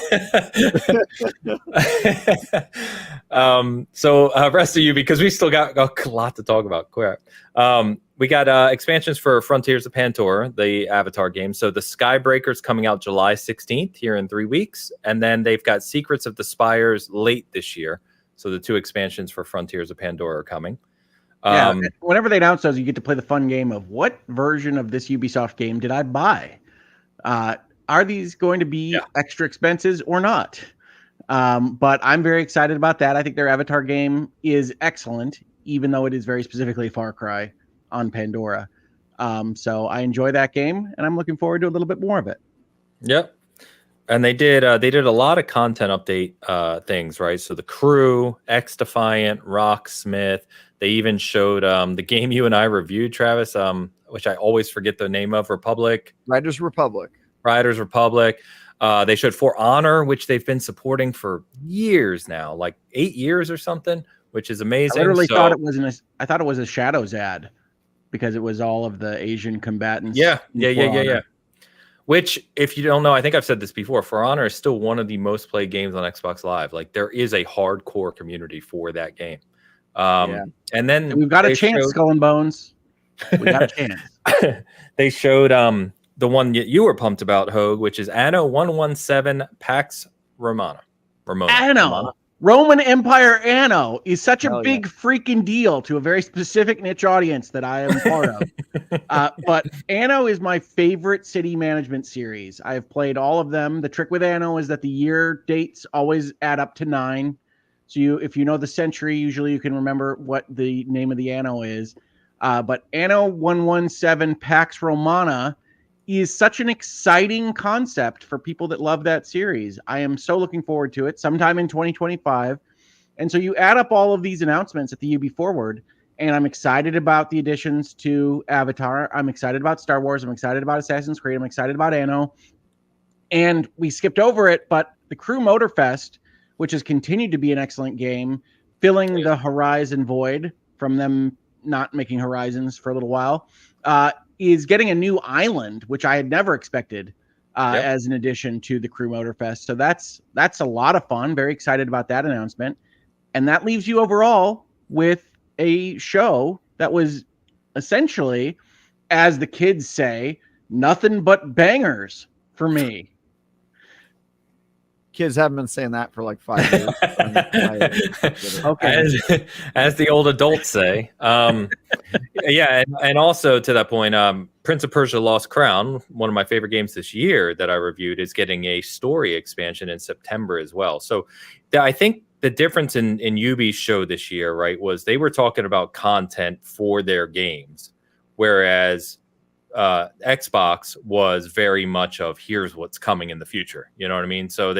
So rest of you, because we still got a lot to talk about. Quick. We got expansions for Frontiers of Pandora, the Avatar game. So the Skybreaker's coming out July 16th, here in 3 weeks. And then they've got Secrets of the Spires late this year. So the 2 expansions for Frontiers of Pandora are coming. Whenever they announce those, you get to play the fun game of what version of this Ubisoft game did I buy? Are these going to be extra expenses or not? But I'm very excited about that. I think their Avatar game is excellent, even though it is very specifically Far Cry on Pandora. So I enjoy that game, and I'm looking forward to a little bit more of it. Yep. And they did a lot of content update things, right? So the Crew, X-Defiant, Rocksmith. They even showed the game you and I reviewed, Travis, which I always forget the name of, Riders Republic. They showed For Honor, which they've been supporting for years now, like 8 years or something, which is amazing. I literally thought it was a Shadows ad because it was all of the Asian combatants. Yeah. Which, if you don't know, I think I've said this before, For Honor is still one of the most played games on Xbox Live. Like, there is a hardcore community for that game. And then we've got a chance, Skull and Bones. We got a chance. They showed the one you were pumped about, Hogue, which is Anno 117 Pax Romana. Anno. Roman Empire Anno is such a big freaking deal to a very specific niche audience that I am part of. But Anno is my favorite city management series. I have played all of them. The trick with Anno is that the year dates always add up to 9. So if you know the century, usually you can remember what the name of the Anno is. But Anno 117 Pax Romana is such an exciting concept for people that love that series. I am so looking forward to it sometime in 2025. And so you add up all of these announcements at the Ubisoft Forward, and I'm excited about the additions to Avatar. I'm excited about Star Wars. I'm excited about Assassin's Creed. I'm excited about Anno. And we skipped over it, but the Crew Motorfest, which has continued to be an excellent game, filling the Horizon void from them not making Horizons for a little while, is getting a new island, which I had never expected as an addition to the Crew Motorfest. So that's a lot of fun. Very excited about that announcement. And that leaves you overall with a show that was essentially, as the kids say, nothing but bangers for me. Kids haven't been saying that for like 5 years. Okay. As the old adults say. Yeah, and also to that point, Prince of Persia Lost Crown, one of my favorite games this year that I reviewed, is getting a story expansion in September as well. So I think the difference in Ubi's show this year, right, was they were talking about content for their games, whereas Xbox was very much of here's what's coming in the future. You know what I mean? So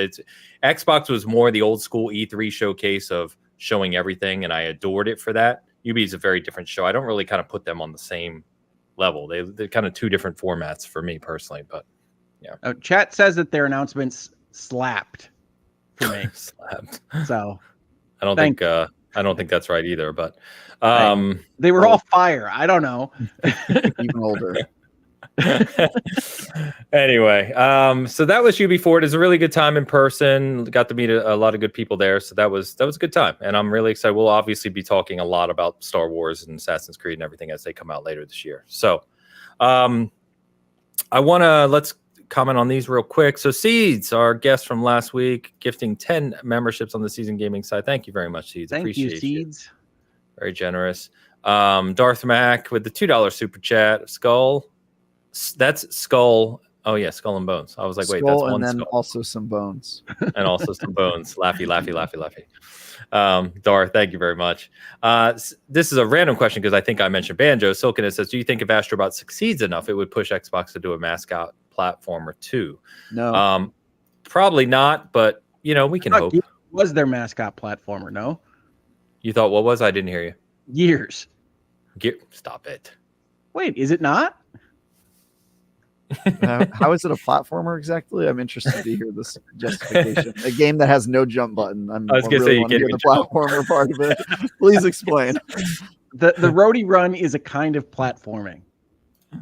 Xbox was more the old school E3 showcase of showing everything, and I adored it for that. Ubi is a very different show. I don't really kind of put them on the same level. They're kind of two different formats for me personally, but yeah. Chat says that their announcements slapped for me. Slapped. So I don't think that's right either, but they were all fire. I don't know. Even older. Anyway, so that was UB Forward. It's a really good time in person. Got to meet a lot of good people there, so that was a good time, and I'm really excited. We'll obviously be talking a lot about Star Wars and Assassin's Creed and everything as they come out later this year. So, let's comment on these real quick. So, Seeds, our guest from last week, gifting 10 memberships on the Season Gaming side. Thank you very much, Seeds. Appreciate you, Seeds. Very generous. Darth Mac with the $2 super chat. Skull. That's Skull. Oh yeah, Skull and Bones. I was like, wait, that's one and then skull. Also some bones. And also some bones. Laughy. Darth, thank you very much. This is a random question because I think I mentioned Banjo. Silken says, do you think if Astrobot succeeds enough, it would push Xbox to do a mascot platform or two? No. Probably not, but we can hope. Was their mascot platformer? No. You thought what was? I didn't hear you. Years. Stop it. Wait, is it not? How is it a platformer exactly? I'm interested to hear this justification. A game that has no jump button. I was going to say you can't hear the platformer part of it. Please explain. The roadie run is a kind of platforming.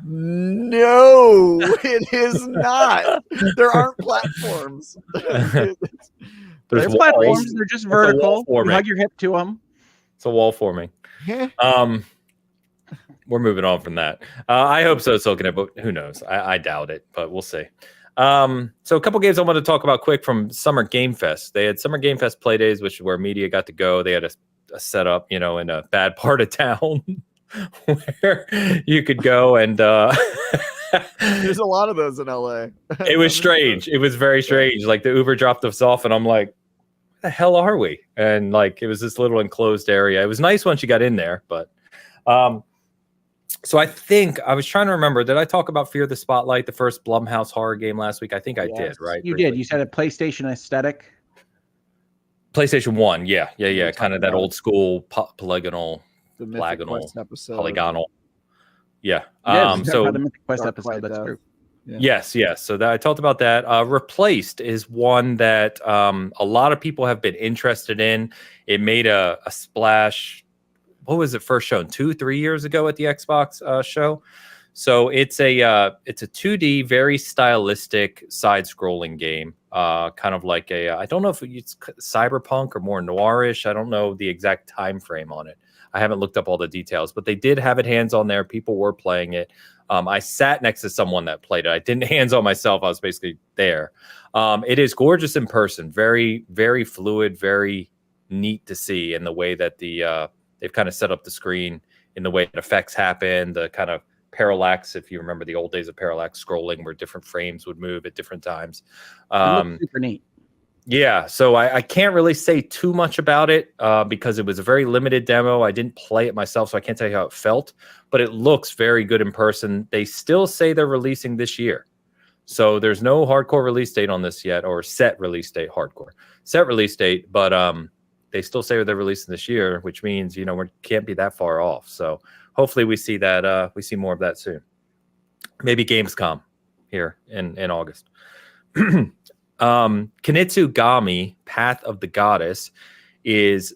No, it is not. There aren't platforms. They're platforms. They're just vertical. You hug your hip to them. It's a wall forming. Yeah. We're moving on from that. I hope so, Silken, but who knows? I doubt it, but we'll see. So a couple games I want to talk about quick from Summer Game Fest. They had Summer Game Fest play days, which is where media got to go. They had a setup, in a bad part of town where you could go and there's a lot of those in LA. It was strange. It was very strange. Like the Uber dropped us off and I'm like, where the hell are we? And like it was this little enclosed area. It was nice once you got in there, but so I think I was trying to remember, did I talk about Fear the Spotlight, the first Blumhouse horror game last week? I think I did, right? You did. You said a PlayStation aesthetic. PlayStation 1, yeah. Kind of that old school polygonal. The Mythic Quest episode. Polygonal. Yeah. So the Mythic Quest episode, that's true. Yeah. Yes. So I talked about that. Replaced is one that a lot of people have been interested in. It made a splash. What was it first shown 2-3 years ago at the Xbox show? So it's a 2D, very stylistic side-scrolling game, kind of like I don't know if it's cyberpunk or more noirish. I don't know the exact time frame on it. I haven't looked up all the details, but they did have it hands-on there. People were playing it. I sat next to someone that played it. I didn't hands-on myself. I was basically there. It is gorgeous in person, very, very fluid, very neat to see in the way that they've kind of set up the screen in the way that effects happen, the kind of parallax, if you remember the old days of parallax scrolling where different frames would move at different times. Super neat. Yeah, so I can't really say too much about it because it was a very limited demo. I didn't play it myself, so I can't tell you how it felt, but it looks very good in person. They still say they're releasing this year. So there's no hardcore release date on this yet, or set release date, but they still say they're releasing this year, which means, we can't be that far off. So hopefully we see that, we see more of that soon. Maybe Gamescom here in August. Kinitsugami, Path of the Goddess, is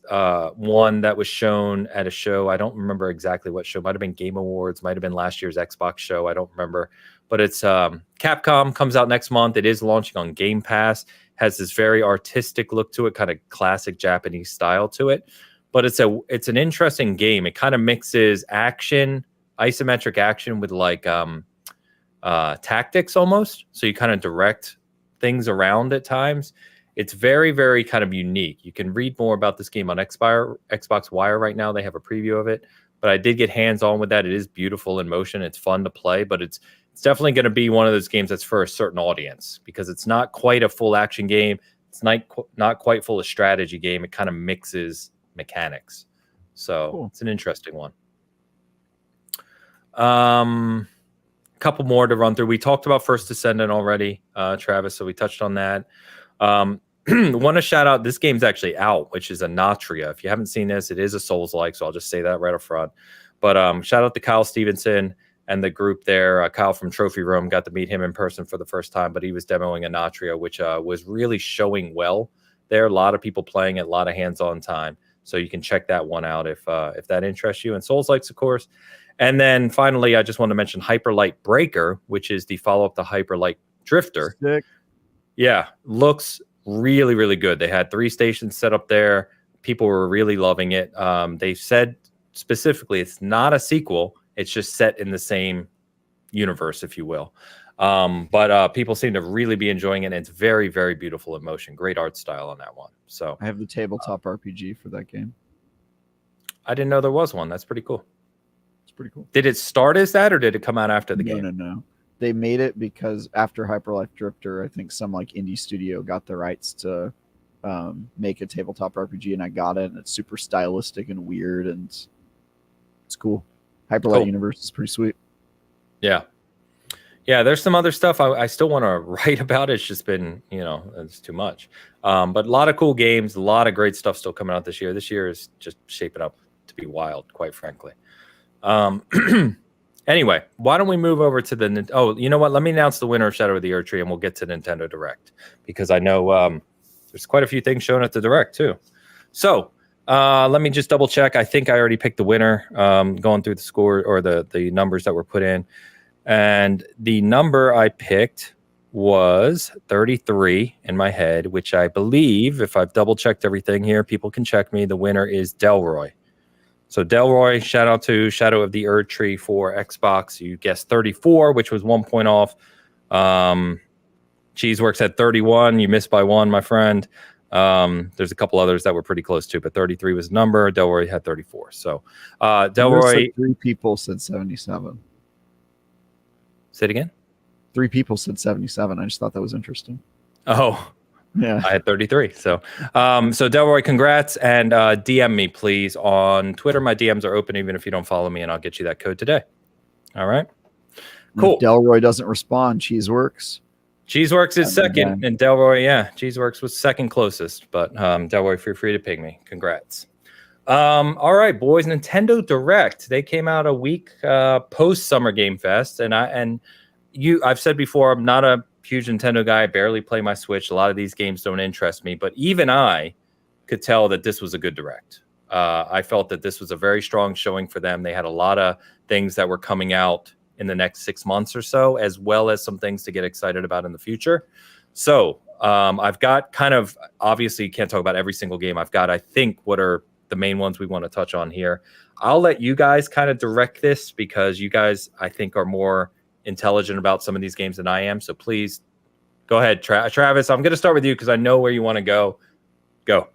one that was shown at a show. I don't remember exactly what show. Might have been Game Awards, might have been last year's Xbox show. I don't remember. But it's Capcom, comes out next month. It is launching on Game Pass. Has this very artistic look to it, kind of classic Japanese style to it. But it's an interesting game. It kind of mixes action, isometric action with like tactics almost. So you kind of direct things around at times. It's very, very kind of unique. You can read more about this game on Xbox Wire right now. They have a preview of it, but I did get hands-on with that. It is beautiful in motion. It's fun to play, but it's definitely going to be one of those games that's for a certain audience because it's not quite a full action game. It's not quite full of strategy game. It kind of mixes mechanics. So cool. It's an interesting one. Couple more to run through. We talked about First Descendant already, Travis, so we touched on that. Want to shout out, this game's actually out, which is Anatria. If you haven't seen this, it is a Souls-like, so I'll just say that right up front. But shout out to Kyle Stevenson and the group there. Kyle from Trophy Room, got to meet him in person for the first time, but he was demoing Anatria, which was really showing well there. A lot of people playing it, a lot of hands-on time. So you can check that one out if that interests you. And Souls-likes, of course. And then finally, I just want to mention Hyperlight Breaker, which is the follow-up to Hyperlight Drifter. Sick. Yeah, looks really, really good. They had 3 stations set up there. People were really loving it. They said specifically it's not a sequel. It's just set in the same universe, if you will. But people seem to really be enjoying it. And it's very, very beautiful in motion. Great art style on that one. So I have the tabletop RPG for that game. I didn't know there was one. That's pretty cool. It's pretty cool. Did it start as that, or did it come out after the game? No. They made it because after Hyperlight Drifter, I think some like indie studio got the rights to make a tabletop RPG, and I got it. And it's super stylistic and weird, and it's cool. Hyperlight Universe is pretty sweet. Yeah. There's some other stuff I still want to write about. It's just been, it's too much. But a lot of cool games, a lot of great stuff still coming out this year. This year is just shaping up to be wild, quite frankly. Anyway, why don't we move over to the... Oh, you know what? Let me announce the winner of Shadow of the Erdtree, and we'll get to Nintendo Direct. Because I know there's quite a few things shown at the Direct, too. So, let me just double check. I think I already picked the winner, going through the score or the numbers that were put in. And the number I picked was 33 in my head, which I believe, if I've double-checked everything here, people can check me, the winner is Delroy. So Delroy, shout out to Shadow of the Erdtree for Xbox. You guessed 34, which was 1 point off. Cheeseworks had 31. You missed by 1, my friend. There's a couple others that were pretty close too, but 33 was the number. Delroy had 34. So Delroy... 3 people said 77. Say it again? 3 people said 77. I just thought that was interesting. Oh, yeah. I had 33. So Delroy, congrats, and DM me, please, on Twitter. My DMs are open, even if you don't follow me, and I'll get you that code today. All right? Cool. If Delroy doesn't respond, Cheeseworks. Cheeseworks is second, and Delroy, Cheeseworks was second closest, but Delroy, feel free to ping me. Congrats. All right, boys, Nintendo Direct. They came out a week post Summer Game Fest, and I've said before, I'm not a huge Nintendo guy. I barely play my Switch. A lot of these games don't interest me, but even I could tell that this was a good Direct. I felt that this was a very strong showing for them. They had a lot of things that were coming out in the next 6 months or so, as well as some things to get excited about in the future. So I've got obviously you can't talk about every single game. I've got, I think, what are the main ones we want to touch on here. I'll let you guys kind of direct this because you guys, I think, are more intelligent about some of these games than I am. So please go ahead, Travis. I'm going to start with you because I know where you want to go. Go.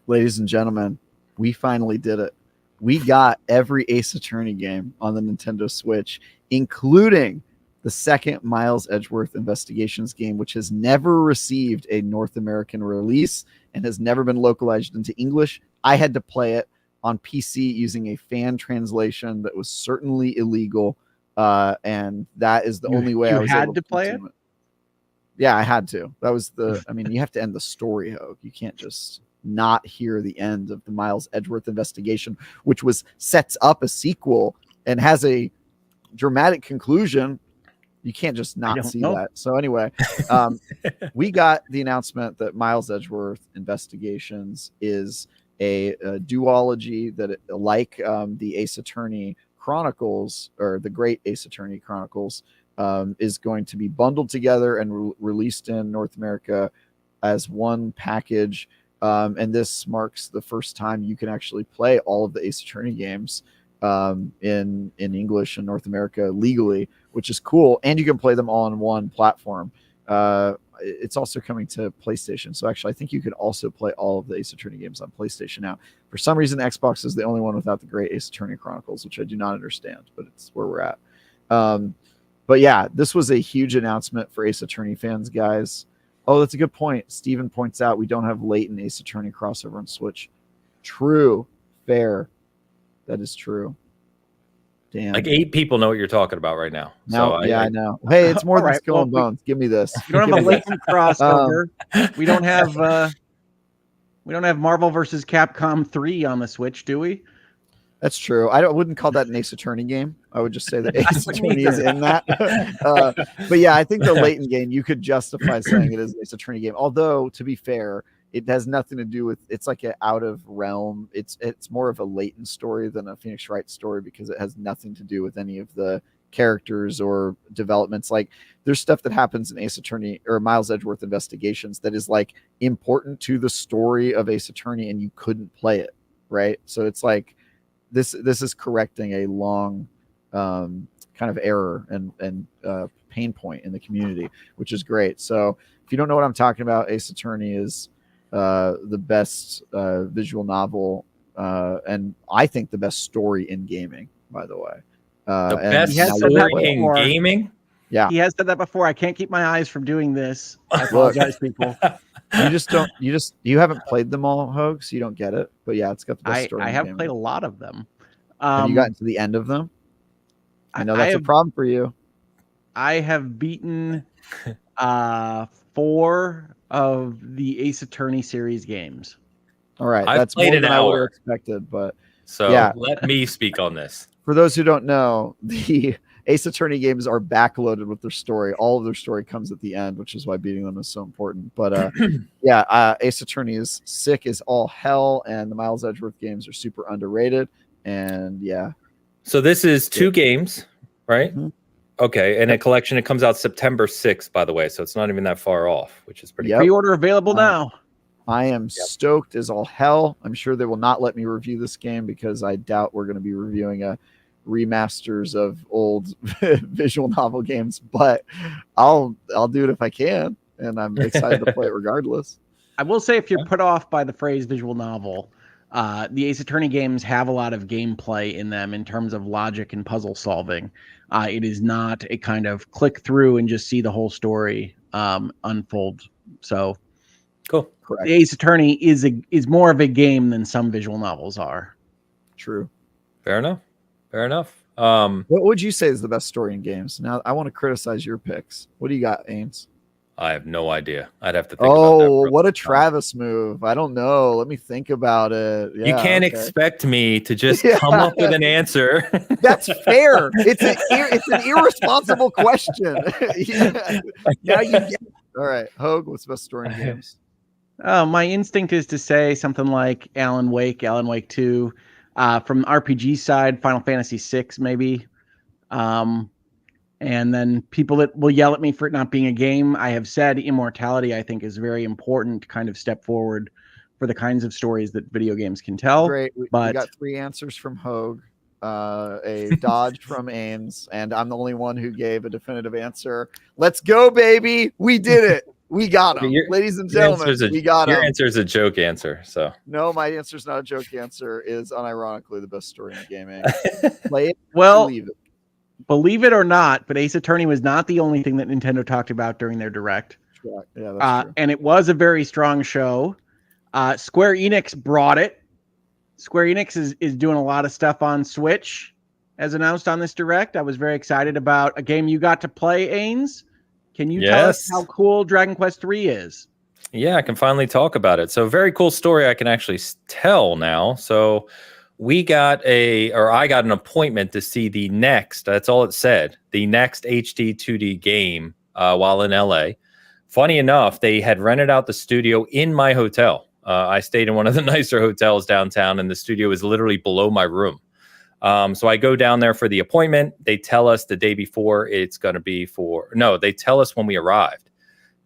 Ladies and gentlemen, we finally did it. We got every Ace Attorney game on the Nintendo Switch, including the second Miles Edgeworth Investigations game, which has never received a North American release and has never been localized into English. I had to play it on PC using a fan translation that was certainly illegal. And that is the only way I was able to play it. Yeah, I had to. That was you have to end the story, Hogue. You can't just not hear the end of the Miles Edgeworth Investigation, which sets up a sequel and has a dramatic conclusion You can't just not see that. So anyway, we got the announcement that Miles Edgeworth Investigations is a duology that, like the Ace Attorney Chronicles, or the Great Ace Attorney Chronicles, is going to be bundled together and released in North America as one package. And this marks the first time you can actually play all of the Ace Attorney games in English in North America legally, which is cool. And you can play them all on one platform. It's also coming to PlayStation. So actually, I think you could also play all of the Ace Attorney games on PlayStation now. For some reason, Xbox is the only one without the Great Ace Attorney Chronicles, which I do not understand, but it's where we're at. But yeah, this was a huge announcement for Ace Attorney fans, guys. Oh, that's a good point. Steven points out we don't have latent Ace Attorney crossover on Switch. True. Fair. That is true. Damn. Like 8 people know what you're talking about right now. No, so I know. Hey, it's more than Skull and Bones. Give me this. We don't have a latent crossover. We don't have Marvel versus Capcom 3 on the Switch, do we? That's true. I wouldn't call that an Ace Attorney game. I would just say that Ace Attorney is in that. But yeah, I think the latent game, you could justify saying it is an Ace Attorney game. Although, to be fair, it has nothing to do with, it's like an out of realm. It's more of a latent story than a Phoenix Wright story, because it has nothing to do with any of the characters or developments. Like, there's stuff that happens in Ace Attorney or Miles Edgeworth Investigations that is like important to the story of Ace Attorney, and you couldn't play it, right? So it's like this is correcting a long kind of error and pain point in the community, which is great. So if you don't know what I'm talking about, Ace Attorney is the best visual novel, and I think the best story in gaming, by the way. The best story in gaming? Yeah. He has said that before. I can't keep my eyes from doing this. I apologize, people. You haven't played them all, Hogue, so you don't get it. But yeah, it's got the best story. I have played a lot of them. Have you gotten to the end of them? I know that's a problem for you. I have beaten 4 of the Ace Attorney series games. All right, that's more than I would have expected. But so yeah, let me speak on this. For those who don't know, the Ace Attorney games are backloaded with their story. All of their story comes at the end, which is why beating them is so important. But yeah, Ace Attorney is sick as all hell, and the Miles Edgeworth games are super underrated. And yeah. So this is 2 games, right? Mm-hmm. Okay, and a collection. It comes out September 6th, by the way, so it's not even that far off, which is pretty cool. Pre-order available now. I am stoked as all hell. I'm sure they will not let me review this game, because I doubt we're going to be reviewing a remasters of old visual novel games, but I'll do it if I can, and I'm excited to play it regardless. I will say, if you're put off by the phrase visual novel, the Ace Attorney games have a lot of gameplay in them in terms of logic and puzzle solving. It is not a kind of click through and just see the whole story unfold. So cool. Correct. The Ace Attorney is more of a game than some visual novels are. True. Fair enough. What would you say is the best story in games? Now, I want to criticize your picks. What do you got, Ames? I have no idea. I'd have to think about that. Oh, what a Travis move. I don't know. Let me think about it. Yeah, you can't expect me to just come up with an answer. That's fair. It's an irresponsible question. Now you get it. All right. Hogue, what's the best story in games? My instinct is to say something like Alan Wake 2. From the RPG side, Final Fantasy VI, maybe. And then people that will yell at me for it not being a game, I have said Immortality, I think, is a very important kind of step forward for the kinds of stories that video games can tell. Great. We got 3 answers from Hogue, a dodge from Ames, and I'm the only one who gave a definitive answer. Let's go, baby. We did it. We got him. Ladies and gentlemen, we got him. Your answer is a joke answer. So no, my answer is not a joke answer. It is unironically the best story in gaming. Play it. Well, believe it or not, but Ace Attorney was not the only thing that Nintendo talked about during their Direct. Yeah, that's true. And it was a very strong show. Square Enix brought it. Square Enix is doing a lot of stuff on Switch, as announced on this Direct. I was very excited about a game you got to play, Ains. Can you tell us how cool Dragon Quest III is? Yeah, I can finally talk about it. So very cool story I can actually tell now. So I got an appointment to see the next, that's all it said, the next HD 2D game while in LA. Funny enough, they had rented out the studio in my hotel. I stayed in one of the nicer hotels downtown, and the studio is literally below my room. So I go down there for the appointment. They tell us the day before it's going to be they tell us when we arrived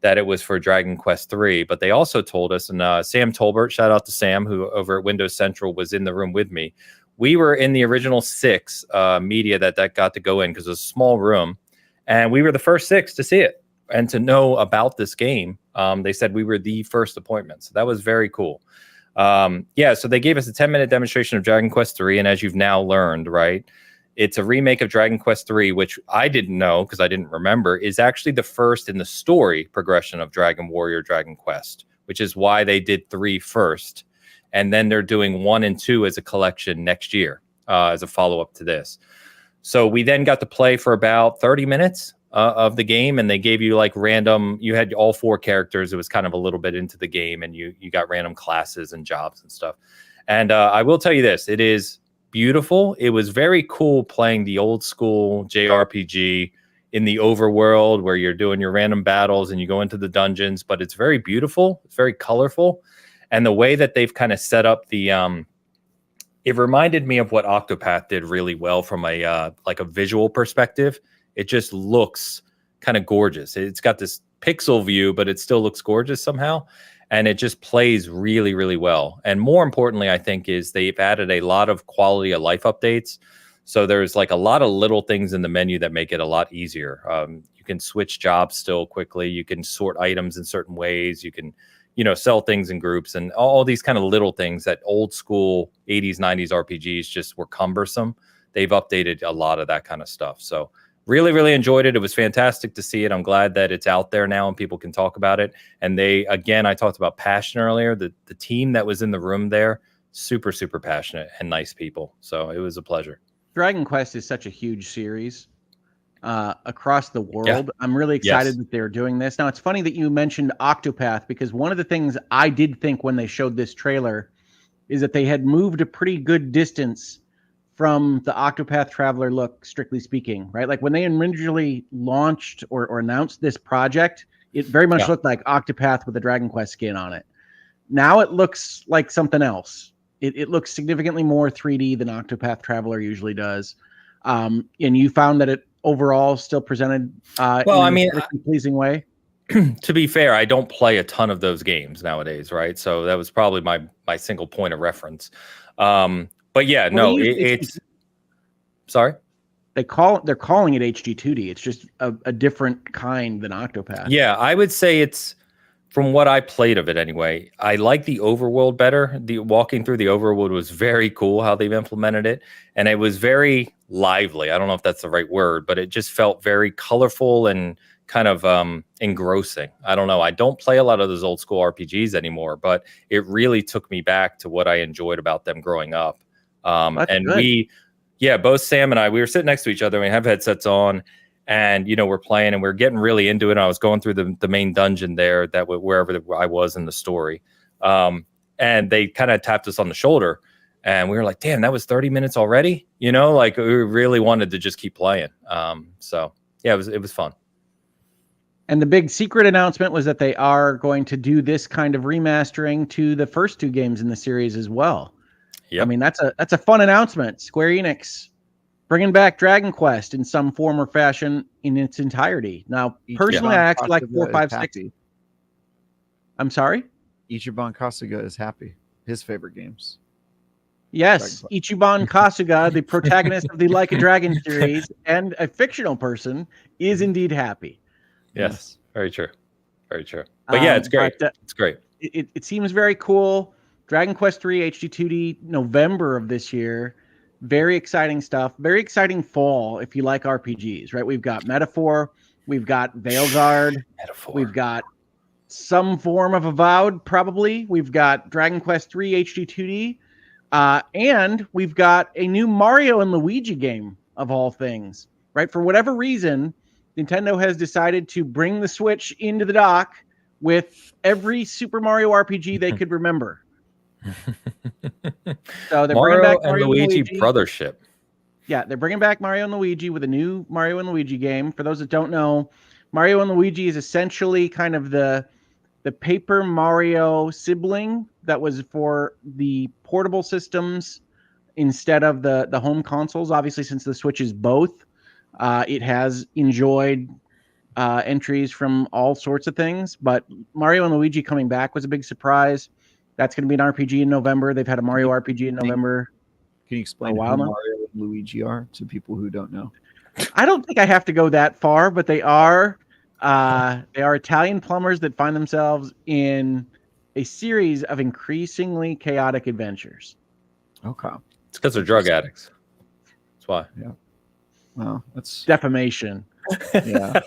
that it was for Dragon Quest 3, but they also told us, and Sam Tolbert, shout out to Sam, who over at Windows Central was in the room with me. We were in the original 6 media that got to go in because it was a small room, and we were the first 6 to see it and to know about this game. They said we were the first appointment, so that was very cool. So they gave us a 10-minute demonstration of Dragon Quest 3, and as you've now learned, right, it's a remake of Dragon Quest 3, which I didn't know because I didn't remember, is actually the first in the story progression of Dragon Warrior Dragon Quest, which is why they did 3 first. And then they're doing 1 and 2 as a collection next year as a follow-up to this. So we then got to play for about 30 minutes of the game, and they gave you like random, you had all 4 characters. It was kind of a little bit into the game, and you got random classes and jobs and stuff. And I will tell you this, it is beautiful. It was very cool playing the old school JRPG in the overworld where you're doing your random battles and you go into the dungeons, but it's very beautiful. It's very colorful. And the way that they've kind of set up the, it reminded me of what Octopath did really well from a visual perspective. It just looks kind of gorgeous. It's got this pixel view, but it still looks gorgeous somehow. And it just plays really, really well. And more importantly, I think, is they've added a lot of quality of life updates. So there's like a lot of little things in the menu that make it a lot easier. You can switch jobs still quickly. You can sort items in certain ways. You can, sell things in groups, and all these kind of little things that old school 80s, 90s RPGs just were cumbersome. They've updated a lot of that kind of stuff. So really, really enjoyed it. It was fantastic to see it. I'm glad that it's out there now and people can talk about it. And I talked about passion earlier. The team that was in the room there, super, super passionate and nice people. So it was a pleasure. Dragon Quest is such a huge series across the world. Yeah. I'm really excited that they're doing this. Now, it's funny that you mentioned Octopath, because one of the things I did think when they showed this trailer is that they had moved a pretty good distance from the Octopath Traveler look, strictly speaking, right? Like when they originally launched or announced this project, it very much looked like Octopath with a Dragon Quest skin on it. Now it looks like something else. It looks significantly more 3D than Octopath Traveler usually does. And you found that it overall still presented in a pleasing way? To be fair, I don't play a ton of those games nowadays, right? So that was probably my single point of reference. But yeah, it's sorry. They're calling it HD2D. It's just a different kind than Octopath. Yeah, I would say it's, from what I played of it anyway, I like the overworld better. The walking through the overworld was very cool how they've implemented it, and it was very lively. I don't know if that's the right word, but it just felt very colorful and kind of engrossing. I don't know. I don't play a lot of those old school RPGs anymore, but it really took me back to what I enjoyed about them growing up. And good. Both Sam and I, we were sitting next to each other. We have headsets on, and we're playing, and we're getting really into it. And I was going through the main dungeon there, wherever I was in the story, and they kind of tapped us on the shoulder, and we were like, "Damn, that was 30 minutes already!" Like we really wanted to just keep playing. So yeah, it was fun. And the big secret announcement was that they are going to do this kind of remastering to the first 2 games in the series as well. Yep. I mean, that's a fun announcement. Square Enix bringing back Dragon Quest in some form or fashion in its entirety. Now, personally, I actually like 4, 5, 6. I'm sorry? Ichiban Kasuga is happy. His favorite games. Yes, Ichiban Kasuga, the protagonist of the Like a Dragon series and a fictional person, is indeed happy. Yes, very true. Very true. But yeah, it's great. It's great. It seems very cool. Dragon Quest 3 HD2D, November of this year. Very exciting stuff. Very exciting fall if you like RPGs, right? We've got Metaphor. We've got Veilguard. We've got some form of Avowed, probably. We've got Dragon Quest 3 HD2D. And we've got a new Mario and Luigi game, of all things, right? For whatever reason, Nintendo has decided to bring the Switch into the dock with every Super Mario RPG they could remember. So they're bringing back and Mario Luigi and Luigi. Brothership. Yeah, they're bringing back Mario and Luigi with a new Mario and Luigi game. For those that don't know, Mario and Luigi is essentially kind of the Paper Mario sibling that was for the portable systems instead of the home consoles. Obviously, since the Switch is both, it has enjoyed entries from all sorts of things. But Mario and Luigi coming back was a big surprise. That's going to be an RPG in November. They've had a Mario RPG in November. Can you explain who Mario and Luigi are to people who don't know? I don't think I have to go that far, but they are Italian plumbers that find themselves in a series of increasingly chaotic adventures. Okay. It's because they're drug addicts. That's why. Yeah. Well, that's defamation. Yeah.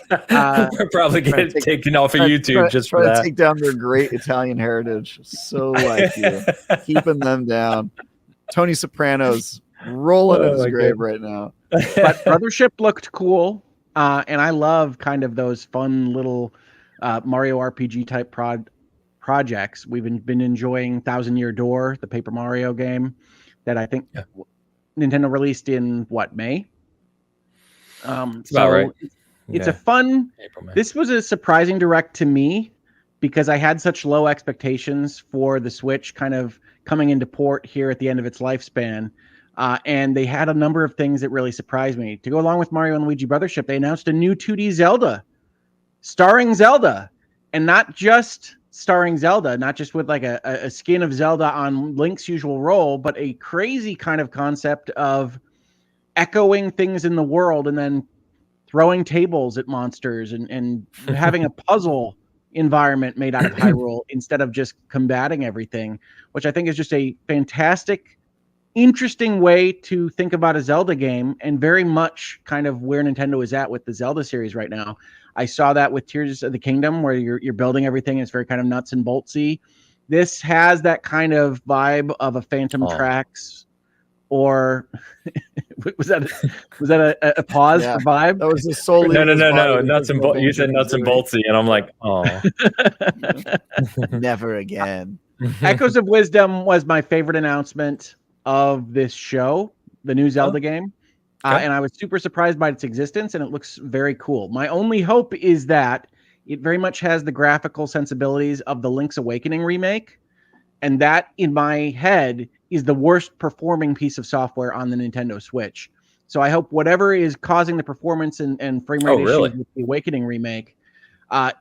Probably get taken off of YouTube just for that. To take down their great Italian heritage. So like you, keeping them down. Tony Soprano's rolling in his grave right now. But Brothership looked cool. And I love kind of those fun little Mario RPG type projects. We've been enjoying Thousand Year Door, the Paper Mario game that I think Nintendo released in May? It's about right. It's a fun. This was a surprising direct to me because I had such low expectations for the Switch kind of coming into port here at the end of its lifespan. And they had a number of things that really surprised me. To go along with Mario and Luigi Brothership, they announced a new 2D Zelda, starring Zelda, and not just starring Zelda, not just with like a skin of Zelda on Link's usual role, but a crazy kind of concept of echoing things in the world and then throwing tables at monsters and having a puzzle environment made out of Hyrule instead of just combating everything, which I think is just a fantastic, interesting way to think about a Zelda game and very much kind of where Nintendo is at with the Zelda series right now. I saw that with Tears of the Kingdom where you're building everything. It's very kind of nuts and boltsy. This has that kind of vibe of a Phantom Tracks or was that a pause for vibe? That was a solely no nuts and bolts. You said nuts and boltsy, and I'm like, oh, never again. Echoes of Wisdom was my favorite announcement of this show, the new Zelda game, and I was super surprised by its existence, and it looks very cool. My only hope is that it very much has the graphical sensibilities of the Link's Awakening remake, and that in my head is the worst performing piece of software on the Nintendo Switch. So I hope whatever is causing the performance and frame rate issues with the Awakening remake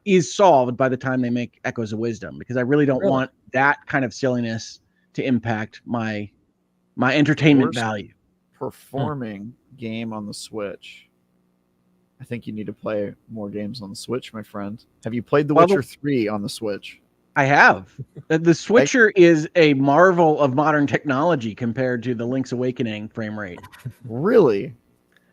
is solved by the time they make Echoes of Wisdom, because I really don't want that kind of silliness to impact my entertainment value. Performing game on the Switch. I think you need to play more games on the Switch, my friend. Have you played The Witcher 3 on the Switch? I have. The Switcher is a marvel of modern technology compared to the Link's Awakening frame rate. Really?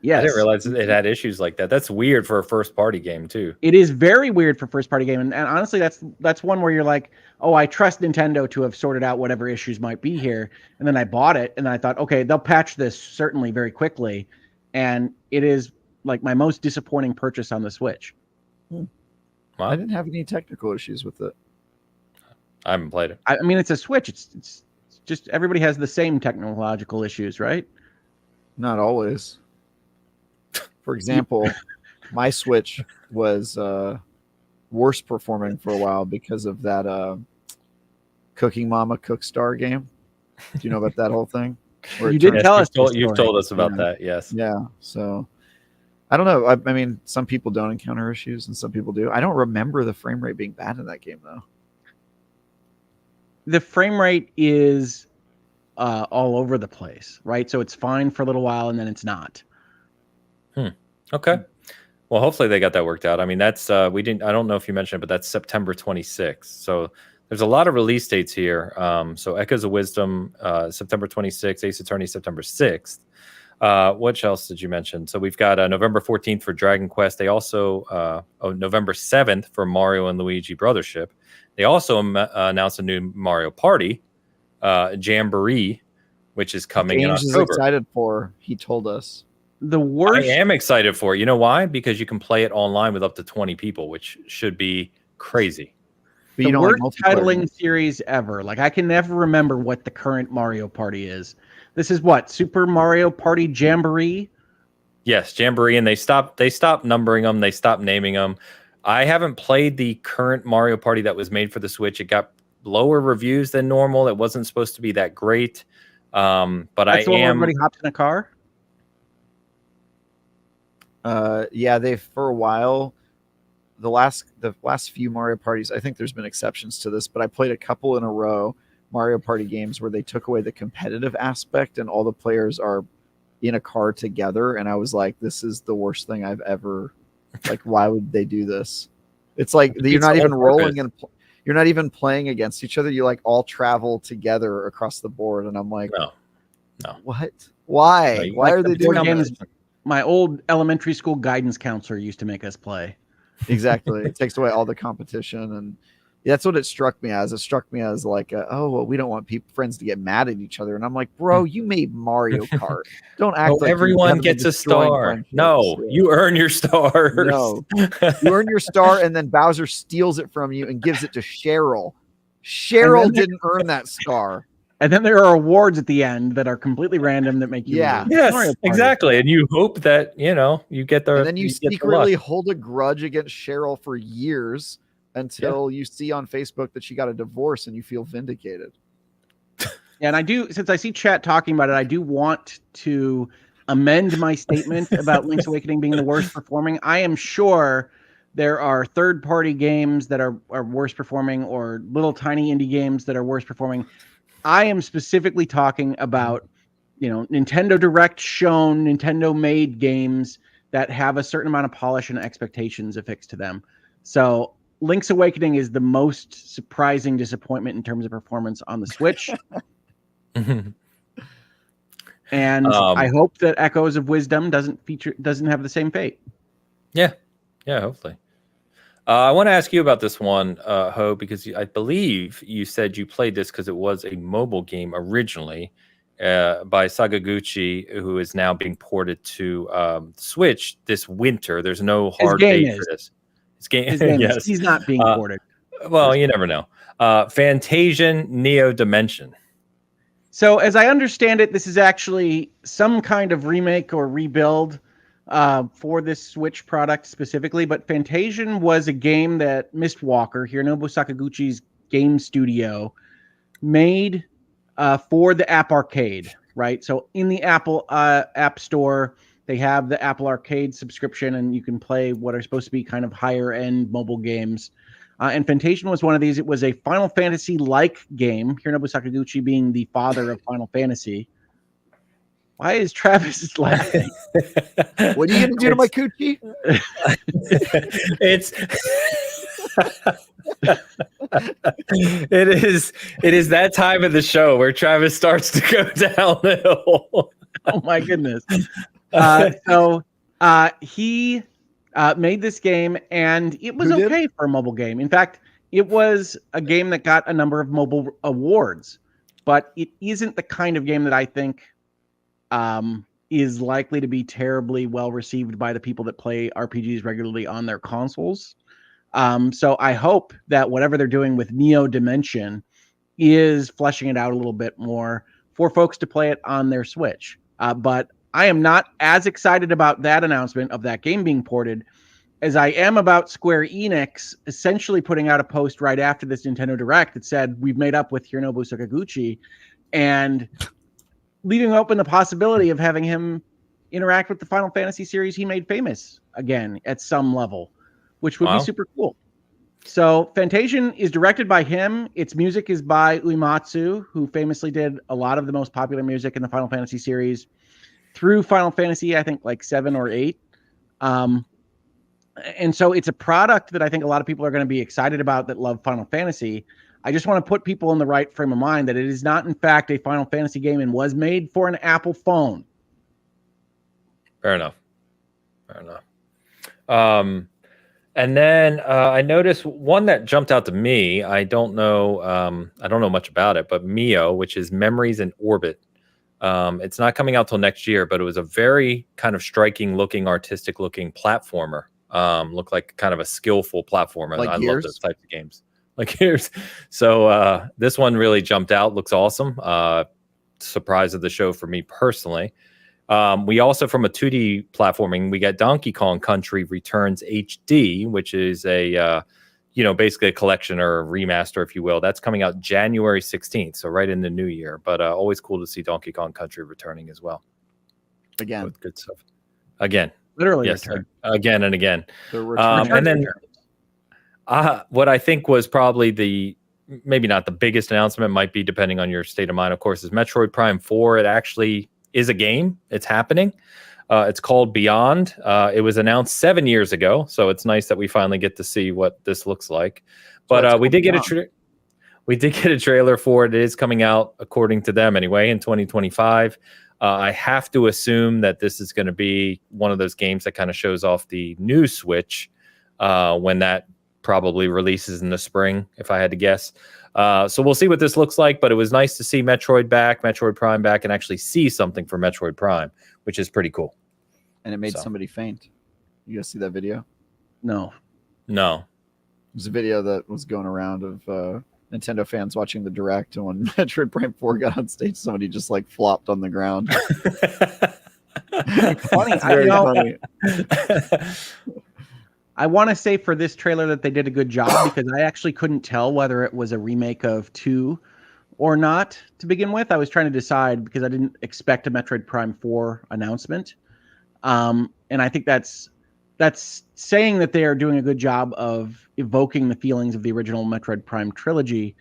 Yes. I didn't realize it had issues like that. That's weird for a first-party game, too. It is very weird for first-party game. And honestly, that's one where you're like, oh, I trust Nintendo to have sorted out whatever issues might be here. And then I bought it, and I thought, okay, they'll patch this certainly very quickly. And it is like my most disappointing purchase on the Switch. Wow. I didn't have any technical issues with it. I haven't played it. I mean, it's a Switch. It's just everybody has the same technological issues, right? Not always. For example, my Switch was worse performing for a while because of that Cooking Mama Cookstar game. Do you know about that whole thing? You did tell us. You've told us about that, yes. Yeah. So I don't know. I mean, some people don't encounter issues and some people do. I don't remember the frame rate being bad in that game, though. The frame rate is all over the place, right? So it's fine for a little while and then it's not. Okay. Well, hopefully they got that worked out. I mean, that's I don't know if you mentioned it, but that's September 26th. So there's a lot of release dates here. So Echoes of Wisdom, September 26th, Ace Attorney, September 6th. What else did you mention? So we've got November 14th for Dragon Quest. They also, November 7th for Mario and Luigi Brothership. They also announced a new Mario Party, Jamboree, which is coming in October. James is excited for, he told us. The worst. I am excited for it. You know why? Because you can play it online with up to 20 people, which should be crazy. But the you don't like worst multiplayer titling games. series ever. Like, I can never remember what the current Mario Party is. This is what, Super Mario Party Jamboree? Yes, Jamboree, and they stopped numbering them. They stopped naming them. I haven't played the current Mario Party that was made for the Switch. It got lower reviews than normal. It wasn't supposed to be that great. But That's the one where everybody hopped in a car? Yeah, they've for a while. The last few Mario Parties, I think there's been exceptions to this, but I played a couple in a row Mario Party games where they took away the competitive aspect and all the players are in a car together, and I was like, this is the worst thing I've ever. Like, why would they do this? It's like you're not even rolling and you're not even playing against each other. You like all travel together across the board, and I'm like, no, what? Why? Why are they doing games? this? My old elementary school guidance counselor used to make us play. Exactly. It takes away all the competition, and that's what it struck me as. It struck me as like, oh, well, we don't want friends to get mad at each other. And I'm like, bro, you made Mario Kart. Don't act like everyone gets a star. No, you earn your stars. No, you earn your star, and then Bowser steals it from you and gives it to Cheryl. Cheryl didn't earn that star. And then there are awards at the end that are completely random that make you lose. Yes, exactly. And you hope that you get the. And then you secretly hold a grudge against Cheryl for years until you see on Facebook that she got a divorce and you feel vindicated. And I do, since I see chat talking about it, I do want to amend my statement about Link's Awakening being the worst performing. I am sure there are third-party games that are worse performing, or little tiny indie games that are worse performing. I am specifically talking about, Nintendo Direct shown, Nintendo made games that have a certain amount of polish and expectations affixed to them. So Link's Awakening is the most surprising disappointment in terms of performance on the Switch. And I hope that Echoes of Wisdom doesn't have the same fate. Yeah, hopefully. I want to ask you about this one, Ho, because I believe you said you played this because it was a mobile game originally by Sakaguchi, who is now being ported to Switch this winter. There's no hard date for this. His game yes. He's not being ported. Well, you never know. Fantasian Neo Dimension. So as I understand it, this is actually some kind of remake or rebuild for this Switch product specifically, but Fantasian was a game that Mistwalker, Hironobu Sakaguchi's game studio, made for the App Arcade, right? So in the Apple App Store, they have the Apple Arcade subscription, and you can play what are supposed to be kind of higher-end mobile games. And Fantasian was one of these. It was a Final Fantasy-like game, Hironobu Sakaguchi being the father of Final Fantasy. Why is Travis laughing? What are you going to do to my coochie? It is that time of the show where Travis starts to go downhill. Oh my goodness. He made this game, and it was okay for a mobile game. In fact, it was a game that got a number of mobile awards, but it isn't the kind of game that I think is likely to be terribly well received by the people that play RPGs regularly on their consoles. So I hope that whatever they're doing with Neo Dimension is fleshing it out a little bit more for folks to play it on their Switch. But I am not as excited about that announcement of that game being ported as I am about Square Enix essentially putting out a post right after this Nintendo Direct that said, we've made up with Hironobu Sakaguchi, and leaving open the possibility of having him interact with the Final Fantasy series he made famous again at some level, which would be super cool. So Fantasian is directed by him. Its music is by Uematsu, who famously did a lot of the most popular music in the Final Fantasy series through Final Fantasy, I think like 7 or 8. And so it's a product that I think a lot of people are going to be excited about that love Final Fantasy. I just want to put people in the right frame of mind that it is not, in fact, a Final Fantasy game and was made for an Apple phone. Fair enough. And then I noticed one that jumped out to me. I don't know much about it, but Mio, which is Memories in Orbit. It's not coming out till next year, but it was a very kind of striking looking, artistic looking platformer. Looked like kind of a skillful platformer. Like I love those types of games. Like here's so this one really jumped out. Looks awesome. Surprise of the show for me personally. We also, from a 2D platforming, we got Donkey Kong Country Returns HD, which is a basically a collection or a remaster, if you will. That's coming out January 16th, so right in the new year. But always cool to see Donkey Kong Country returning as well. Again, with good stuff. Again, Literally, yes, return. again and again. And then what I think was probably maybe not the biggest announcement, might be depending on your state of mind, of course, is Metroid Prime 4. It actually is a game. It's happening. It's called Beyond. It was announced 7 years ago, so it's nice that we finally get to see what this looks like. But we did get a trailer for it. It is coming out, according to them anyway, in 2025. I have to assume that this is going to be one of those games that kind of shows off the new Switch when that probably releases in the spring, if I had to guess. So we'll see what this looks like, but it was nice to see Metroid Prime back, and actually see something for Metroid Prime, which is pretty cool. And it made somebody faint. You guys see that video? No. It was a video that was going around of Nintendo fans watching the Direct, and when Metroid Prime 4 got on stage, somebody just like flopped on the ground. It's funny. Funny. I want to say for this trailer that they did a good job, because I actually couldn't tell whether it was a remake of 2 or not to begin with. I was trying to decide because I didn't expect a Metroid Prime 4 announcement. And I think that's saying that they are doing a good job of evoking the feelings of the original Metroid Prime trilogy.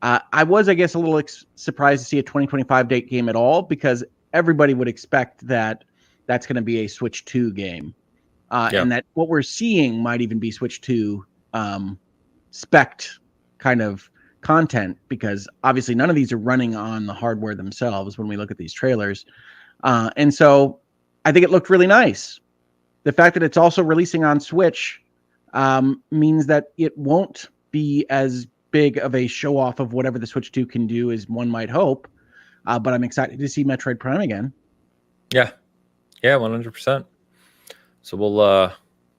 I was, I guess, a little surprised to see a 2025 date game at all, because everybody would expect that that's going to be a Switch 2 game. And that what we're seeing might even be Switch 2 spec'd kind of content, because obviously none of these are running on the hardware themselves when we look at these trailers. And so I think it looked really nice. The fact that it's also releasing on Switch means that it won't be as big of a show off of whatever the Switch 2 can do as one might hope. But I'm excited to see Metroid Prime again. Yeah, 100%. So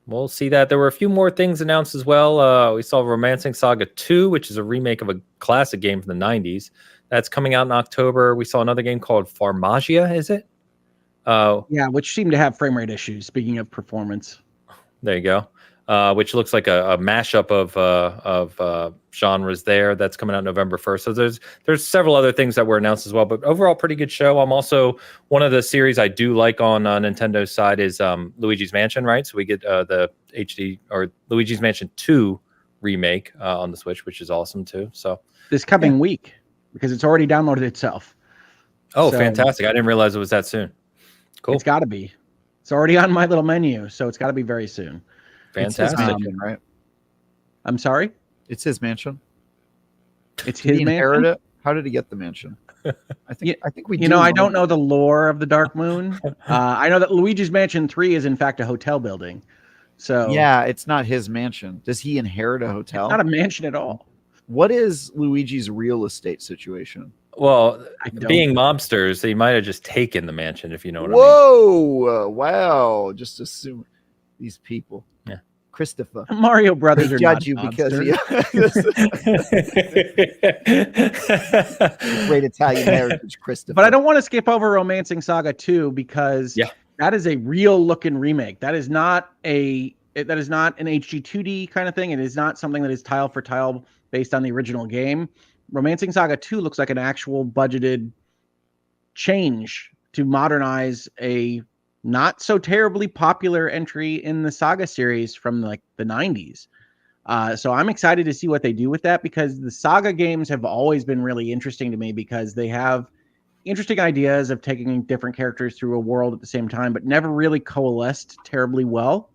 we'll see that. There were a few more things announced as well. We saw Romancing Saga 2, which is a remake of a classic game from the 90s. That's coming out in October. We saw another game called Farmagia, is it? Which seemed to have frame rate issues, speaking of performance. There you go. Which looks like a mashup of genres there. That's coming out November 1st. So there's several other things that were announced as well. But overall, pretty good show. I'm also, one of the series I do like on Nintendo's side is Luigi's Mansion, right? So we get the HD or Luigi's Mansion 2 remake on the Switch, which is awesome too. So this coming week, because it's already downloaded itself. Oh, so, fantastic. I didn't realize it was that soon. Cool. It's got to be. It's already on my little menu, so it's got to be very soon. Fantastic. It's his mansion, right? I'm sorry? It's his mansion. It's his mansion? It? How did he get the mansion? I think we. I don't know the lore of the Dark Moon. I know that Luigi's Mansion 3 is in fact a hotel building. So yeah, it's not his mansion. Does he inherit a hotel? It's not a mansion at all. What is Luigi's real estate situation? Well, being mobsters, they might have just taken the mansion, if you know what I mean. Whoa! Wow! Just assume these people. Yeah, Christopher. Mario Brothers judge you because he great Italian heritage, Christopher. But I don't want to skip over Romancing Saga 2 because that is a real looking remake. That is not an HD 2D kind of thing. It is not something that is tile for tile based on the original game. Romancing Saga 2 looks like an actual budgeted change to modernize a not so terribly popular entry in the Saga series from like the 90s. So I'm excited to see what they do with that, because the Saga games have always been really interesting to me because they have interesting ideas of taking different characters through a world at the same time, but never really coalesced terribly well.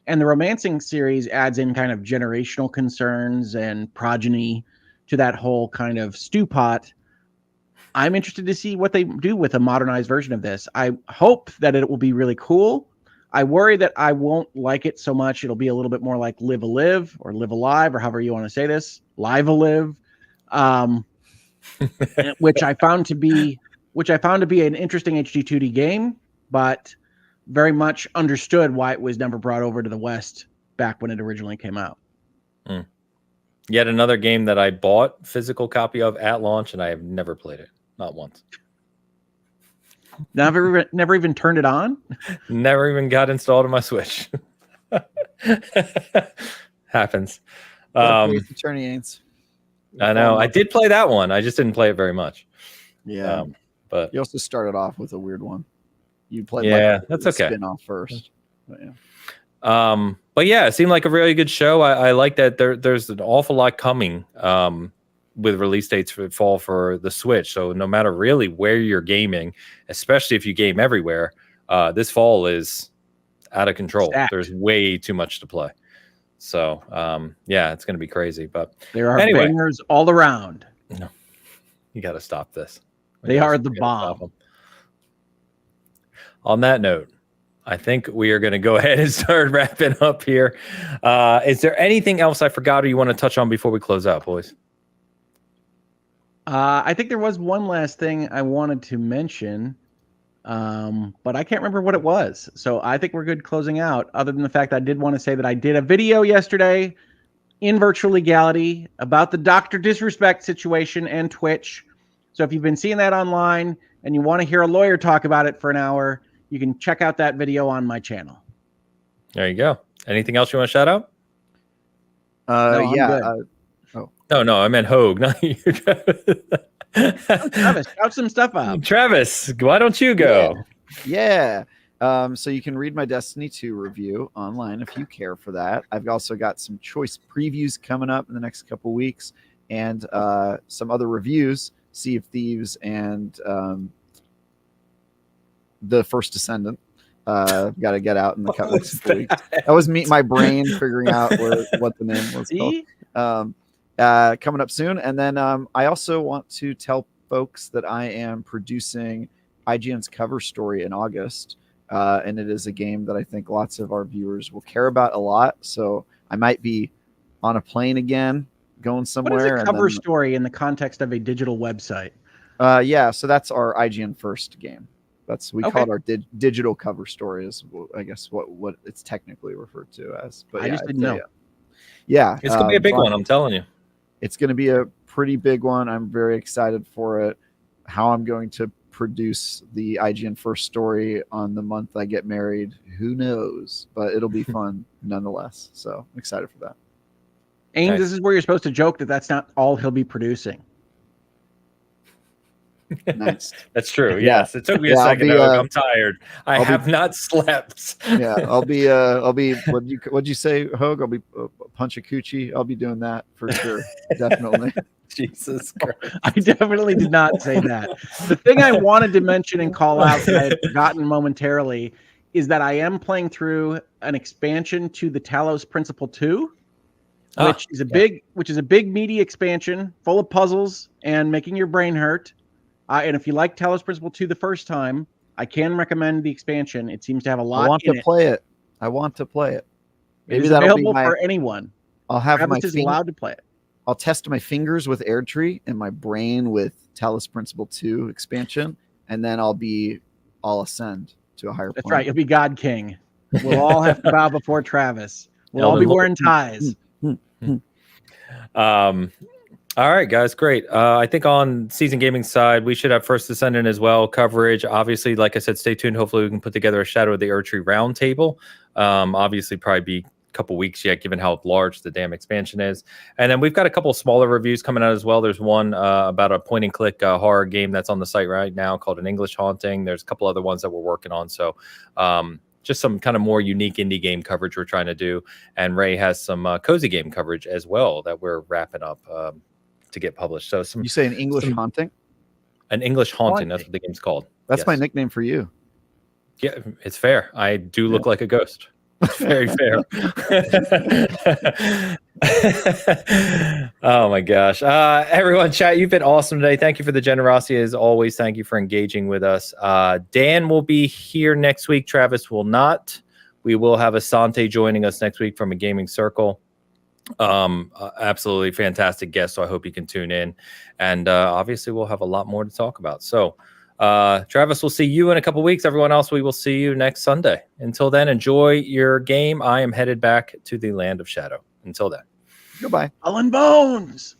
And the Romancing series adds in kind of generational concerns and progeny to that whole kind of stew pot. I'm interested to see what they do with a modernized version of this. I hope that it will be really cool. I worry that I won't like it so much. It'll be a little bit more like Live a Live or Live Alive, or however you want to say this, Live a Live, which I found to be an interesting HD 2D game, but very much understood why it was never brought over to the West back when it originally came out. Yet another game that I bought physical copy of at launch, and I have never played it, not once. Never even turned it on. Never even got installed on my Switch. Happens. Attorney Ains. I know. I did play that one. I just didn't play it very much. Yeah, but you also started off with a weird one. You played that's okay. Spin-off first. But but yeah, it seemed like a really good show. I like that there's an awful lot coming with release dates for fall for the Switch. So no matter really where you're gaming, especially if you game everywhere, this fall is out of control. Stacked. There's way too much to play. So yeah, it's going to be crazy. But there are bangers all around. No, you got to stop this. They are the bomb. On that note, I think we are going to go ahead and start wrapping up here. Is there anything else I forgot or you want to touch on before we close out, boys? I think there was one last thing I wanted to mention, but I can't remember what it was. So I think we're good closing out, other than the fact I did want to say that I did a video yesterday in Virtual Legality about the Dr. Disrespect situation and Twitch. So if you've been seeing that online and you want to hear a lawyer talk about it for an hour, you can check out that video on my channel. There you go. Anything else you want to shout out? No, I meant Hogue, not you. Travis, shout some stuff out. Travis, why don't you go? Yeah. So you can read my Destiny 2 review online if you care for that. I've also got some choice previews coming up in the next couple weeks, and some other reviews, Sea of Thieves and The First Descendant. Got to get out in the couple weeks. That was my brain figuring out what the name was called. Coming up soon. And then I also want to tell folks that I am producing IGN's cover story in August. And it is a game that I think lots of our viewers will care about a lot. So I might be on a plane again, going somewhere. What is a cover story in the context of a digital website? Yeah, so that's our IGN First game. We call it our digital cover story, is I guess what it's technically referred to as. But I just didn't know. Yeah, it's gonna be a big one. I'm telling you, it's gonna be a pretty big one. I'm very excited for it. How I'm going to produce the IGN First story on the month I get married, who knows? But it'll be fun nonetheless. So I'm excited for that. Ames, nice. This is where you're supposed to joke that that's not all he'll be producing. Nice. That's true. Yes, it took me a second. I'm tired. I have not slept. Yeah, I'll be. What'd you say, Hogue? I'll be punch a coochie. I'll be doing that for sure. Definitely. Jesus Christ. I definitely did not say that. The thing I wanted to mention and call out that I had forgotten momentarily is that I am playing through an expansion to the Talos Principle 2, which is a big meaty expansion full of puzzles and making your brain hurt. And if you like Talos Principle 2 the first time, I can recommend the expansion. It seems to have a lot. I want to play it. Maybe that'll available be for anyone. I'll have Travis is allowed to play it. I'll test my fingers with Erdtree and my brain with Talos Principle 2 expansion, and then I'll ascend to a higher That's point. right. You'll be God King. We'll all have to bow before Travis. We'll all be wearing ties. All right, guys, great. I think on Season Gaming side, we should have First Descendant as well coverage. Obviously, like I said, stay tuned. Hopefully, we can put together a Shadow of the Erdtree roundtable. Obviously, probably be a couple weeks yet, given how large the damn expansion is. And then we've got a couple of smaller reviews coming out as well. There's one about a point-and-click horror game that's on the site right now called An English Haunting. There's a couple other ones that we're working on. So just some kind of more unique indie game coverage we're trying to do. And Ray has some cozy game coverage as well that we're wrapping up to get published. So you say an English haunting? An English haunting. That's what the game's called. That's my nickname for you. Yeah, it's fair. I do look like a ghost. It's very fair. Oh my gosh. Everyone, chat, you've been awesome today. Thank you for the generosity as always. Thank you for engaging with us. Dan will be here next week. Travis will not. We will have Asante joining us next week from a gaming circle. Absolutely fantastic guest, so I hope you can tune in, and obviously we'll have a lot more to talk about. So Travis, we'll see you in a couple weeks. Everyone else, we will see you next Sunday. Until then, enjoy your game. I am headed back to the land of shadow. Until then. Goodbye. Skull and Bones.